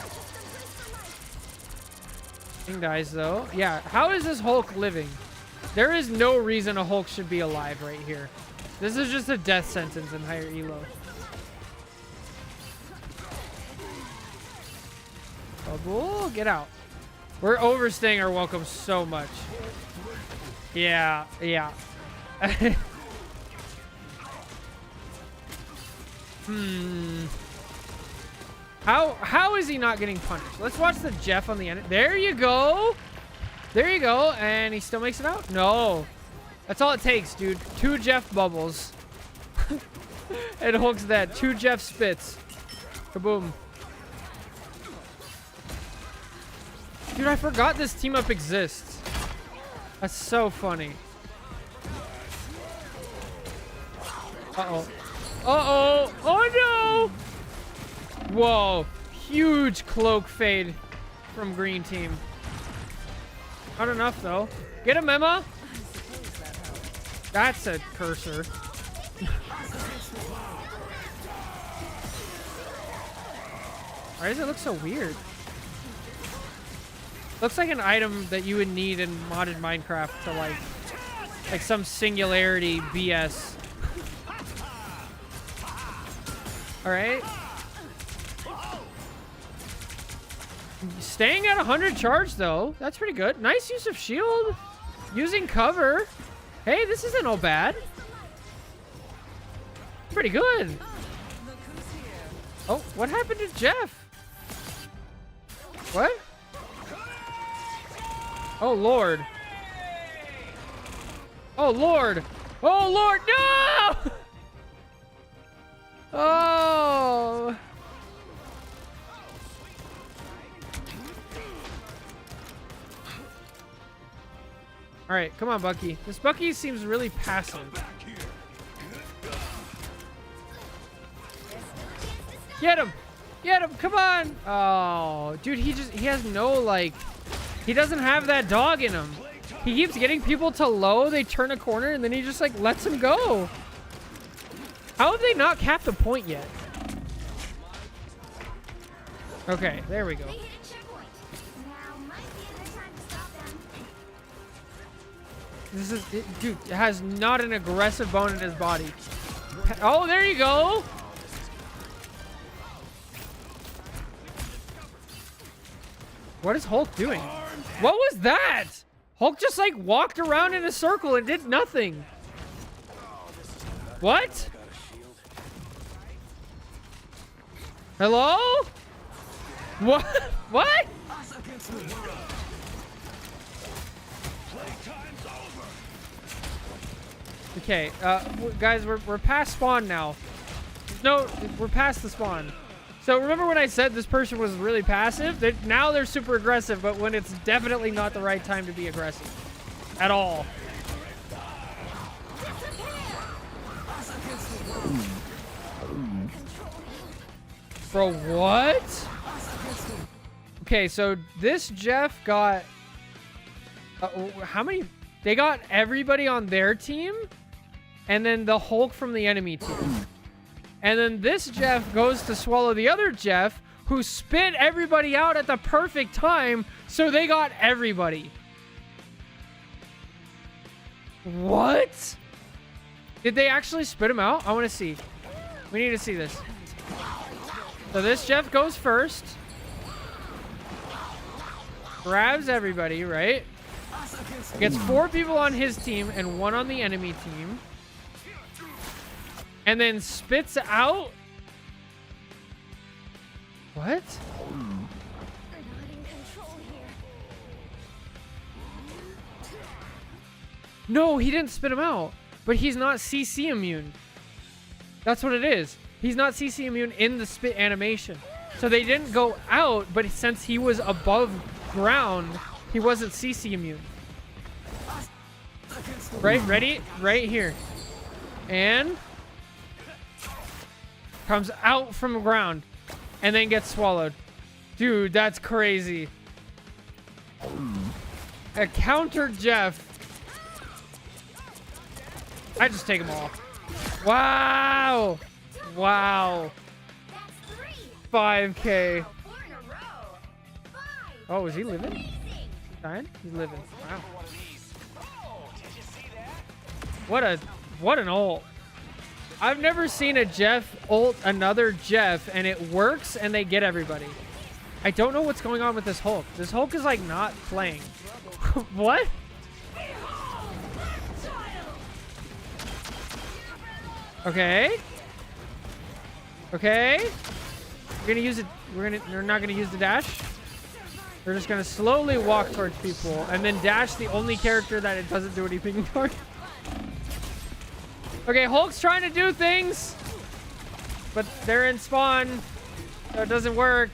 Thing dies though. Yeah, how is this Hulk living? There is no reason a Hulk should be alive right here. This is just a death sentence in higher elo. Bubble, get out. We're overstaying our welcome so much. Yeah, yeah. How is he not getting punished? Let's watch the Jeff on the end. There you go. There you go. And he still makes it out? No. That's all it takes, dude. 2 Jeff bubbles. And Hulk's dead. 2 Jeff spits. Kaboom. Dude, I forgot this team up exists. That's so funny. Uh-oh. Uh-oh. Oh, no. Whoa. Huge cloak fade from green team. Not enough, though. Get him, Emma. That's a cursor. Why does it look so weird? Looks like an item that you would need in modded Minecraft to like some singularity BS. All right. Staying at 100 charge though. That's pretty good. Nice use of shield. Using cover. Hey, this isn't all bad. Pretty good. Oh, what happened to Jeff? What? Oh, Lord. Oh, Lord. Oh, Lord. No! Oh. All right, come on, Bucky. This Bucky seems really passive. Get him. Get him. Come on. Oh, dude, he has no, like... He doesn't have that dog in him. He keeps getting people to low, they turn a corner, and then he just like lets him go. How have they not capped the point yet? Okay, there we go. This is, dude, it has not an aggressive bone in his body. Oh, there you go. What is Hulk doing? What was that? Hulk just like walked around in a circle and did nothing. What? Hello? What? What? Time's over. Okay, guys, we're past spawn now. No, we're past the spawn. So remember when I said this person was really passive? Now they're super aggressive, but when it's definitely not the right time to be aggressive. At all. Bro, what? Okay, so this Jeff got... how many? They got everybody on their team, and then the Hulk from the enemy team. And then this Jeff goes to swallow the other Jeff, who spit everybody out at the perfect time, so they got everybody. What? Did they actually spit him out? I want to see. We need to see this. So this Jeff goes first. Grabs everybody, right? Gets 4 people on his team and 1 on the enemy team. And then spits out... What? We're not in control here. No, he didn't spit him out. But he's not CC immune. That's what it is. He's not CC immune in the spit animation. So they didn't go out, but since he was above ground, he wasn't CC immune. Right, ready? Right here. And... comes out from the ground. And then gets swallowed. Dude, that's crazy. A counter Jeff. I just take them all. Wow. Wow. 5K. Oh, is he living? Dying? He's living. Wow. What an ult. I've never seen a Jeff ult another Jeff and it works and they get everybody. I don't know what's going on with this Hulk. This Hulk is like not playing. What? Okay. Okay. We're gonna use it. We're not gonna use the dash. We're just gonna slowly walk towards people and then dash the only character that it doesn't do anything toward. Okay, Hulk's trying to do things, but they're in spawn, so it doesn't work.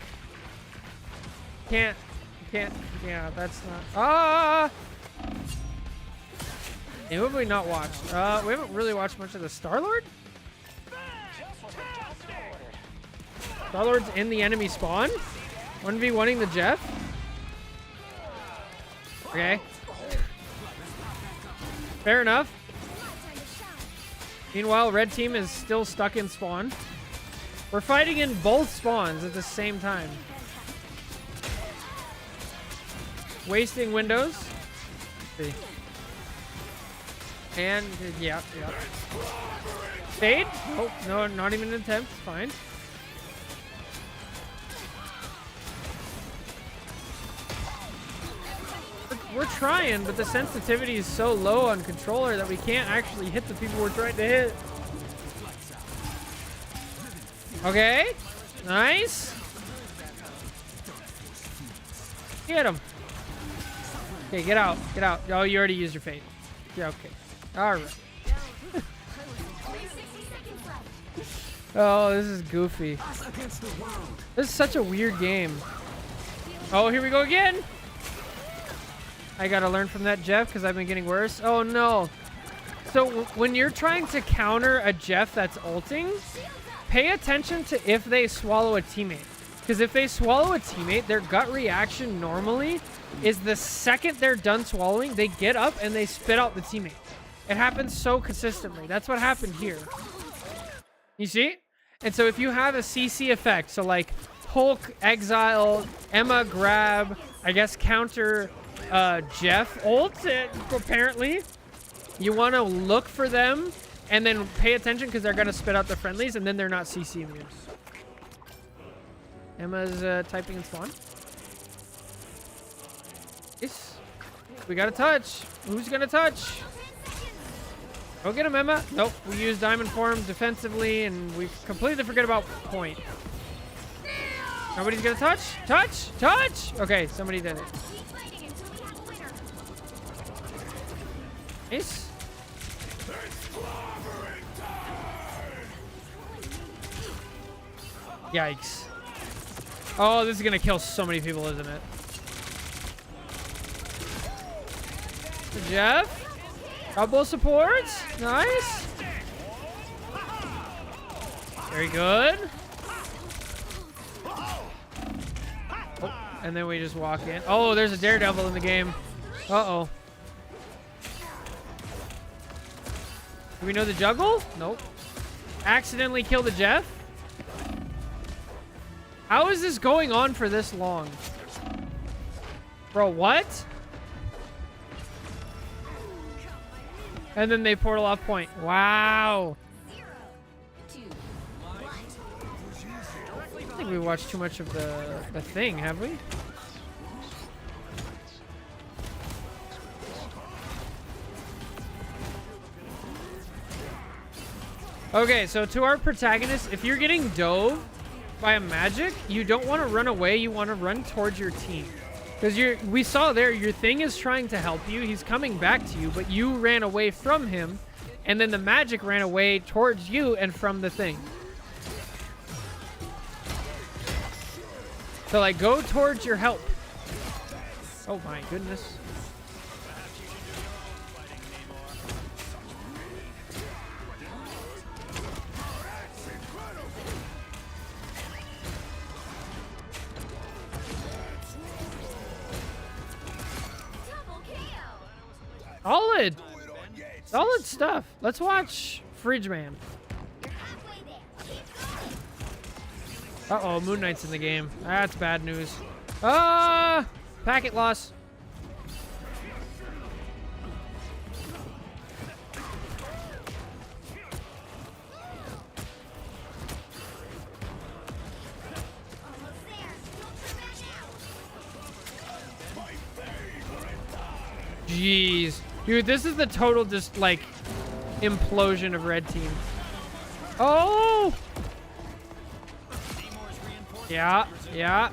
Can't, yeah, that's not, Hey, what have we not watched? We haven't really watched much of the Star-Lord? Star-Lord's in the enemy spawn? 1v1ing the Jeff? Okay. Fair enough. Meanwhile, red team is still stuck in spawn. We're fighting in both spawns at the same time. Wasting windows. Let's see. And, yeah. Fade? Oh, no, not even an attempt. Fine. We're trying, but the sensitivity is so low on controller that we can't actually hit the people we're trying to hit. Okay. Nice. Get him. Okay, get out. Get out. Oh, you already used your fate. Yeah, okay. All right. Oh, this is goofy. This is such a weird game. Oh, here we go again. I gotta learn from that Jeff because I've been getting worse. Oh no. So when you're trying to counter a Jeff that's ulting, pay attention to if they swallow a teammate. Because if they swallow a teammate, their gut reaction normally is the second they're done swallowing, they get up and they spit out the teammate. It happens so consistently. That's what happened here. You see? And so if you have a CC effect, so like Hulk, Exile, Emma, grab, I guess counter Jeff ult, apparently. You want to look for them and then pay attention because they're going to spit out the friendlies and then they're not CC immune. Emma's typing in spawn. Yes. We got to touch. Who's going to touch? Go get him, Emma. Nope. We use Diamond Form defensively and we completely forget about point. Nobody's going to touch? Touch! Touch! Okay, somebody did it. Nice. Yikes. Oh, this is gonna kill so many people, isn't it? Jeff? Double supports. Nice. Very good. Oh, and then we just walk in. Oh, there's a Daredevil in the game. Uh-oh. Do we know the juggle? Nope. Accidentally killed the Jeff? How is this going on for this long? Bro, what? And then they portal off point. Wow. 0, 2, 1. I don't think we watched too much of the thing, have we? Okay, so to our protagonist, if you're getting dove by a magic, you don't want to run away, you want to run towards your team. Because we saw there, your thing is trying to help you, he's coming back to you, but you ran away from him, and then the magic ran away towards you and from the thing. So like, go towards your help. Oh my goodness. Solid. Solid stuff. Let's watch Fridge Man. Uh-oh, Moon Knight's in the game. That's bad news. Packet loss. Jeez. Dude, this is the total just like implosion of red team. Oh! Yeah, yeah.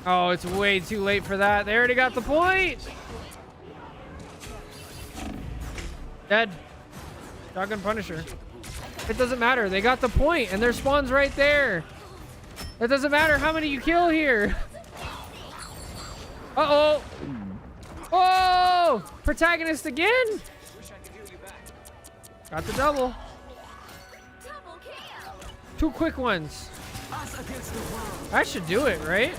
Oh, it's way too late for that. They already got the point. Dead. Shotgun Punisher. It doesn't matter. They got the point, and their spawn's right there. It doesn't matter how many you kill here. Uh-oh. Oh! Protagonist again. Got the double. Two quick ones. I should do it, right?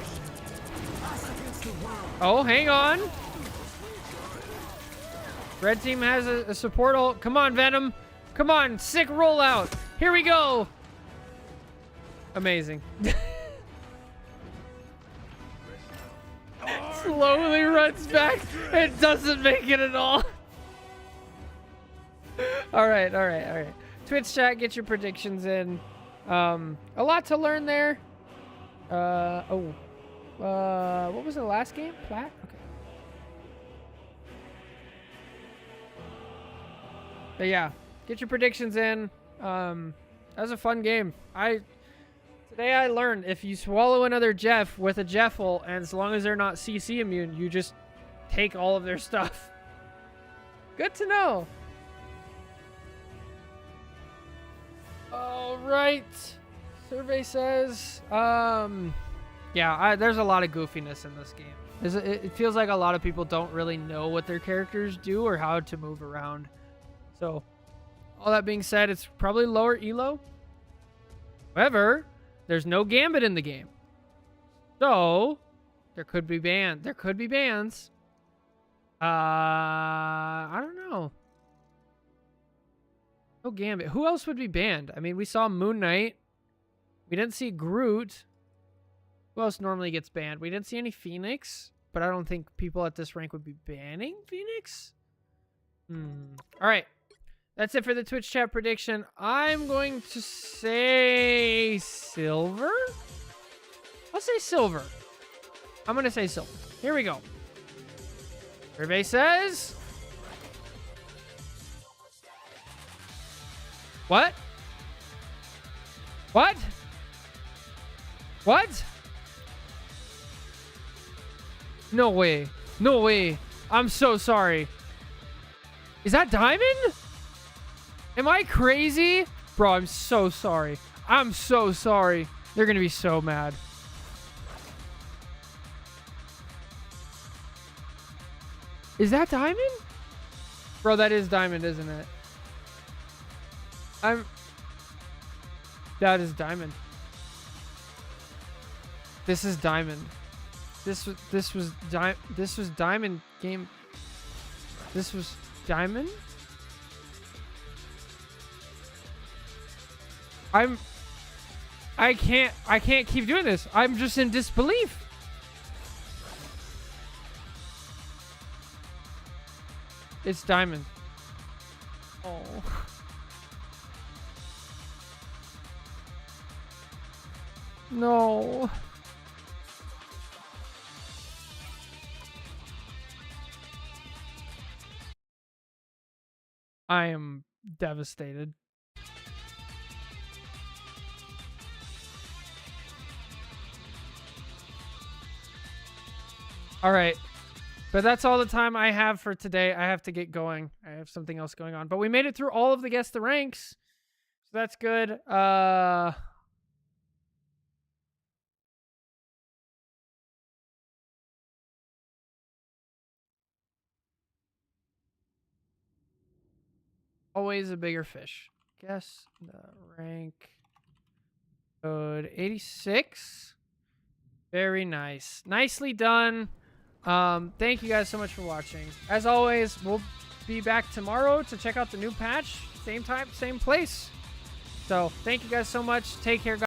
Oh, hang on. Red team has a support ult. Come on, Venom. Come on, sick rollout. Here we go. Amazing. Slowly runs back and doesn't make it at all. All right. Twitch chat, get your predictions in. A lot to learn there. What was the last game? Plat? Okay. But yeah, get your predictions in. That was a fun game. Today I learned if you swallow another Jeff with a Jeff ult, and as long as they're not CC immune, you just take all of their stuff. Good to know. All right. Survey says, yeah, there's a lot of goofiness in this game. It feels like a lot of people don't really know what their characters do or how to move around. So, all that being said, it's probably lower elo. However, there's no Gambit in the game. So, there could be bans. I don't know. No Gambit. Who else would be banned? I mean, we saw Moon Knight. We didn't see Groot. Who else normally gets banned? We didn't see any Phoenix, but I don't think people at this rank would be banning Phoenix. All right. That's it for the Twitch chat prediction. I'm going to say silver. I'll say silver. I'm going to say silver. Here we go. Survey says... What? What? What? No way. No way. I'm so sorry. Is that diamond? Am I crazy? Bro, I'm so sorry. I'm so sorry. They're gonna be so mad. Is that diamond? Bro, that is diamond, isn't it? That is diamond. This is diamond. This was diamond game. This was diamond? I can't keep doing this. I'm just in disbelief. It's diamond. Oh. No. I am devastated. All right. But that's all the time I have for today. I have to get going. I have something else going on. But we made it through all of the Guess the Ranks. So that's good. Always a bigger fish. Guess the rank. Code 86. Very nice. Nicely done. Thank you guys so much for watching. As always, we'll be back tomorrow to check out the new patch. Same time, same place. So thank you guys so much. Take care, guys.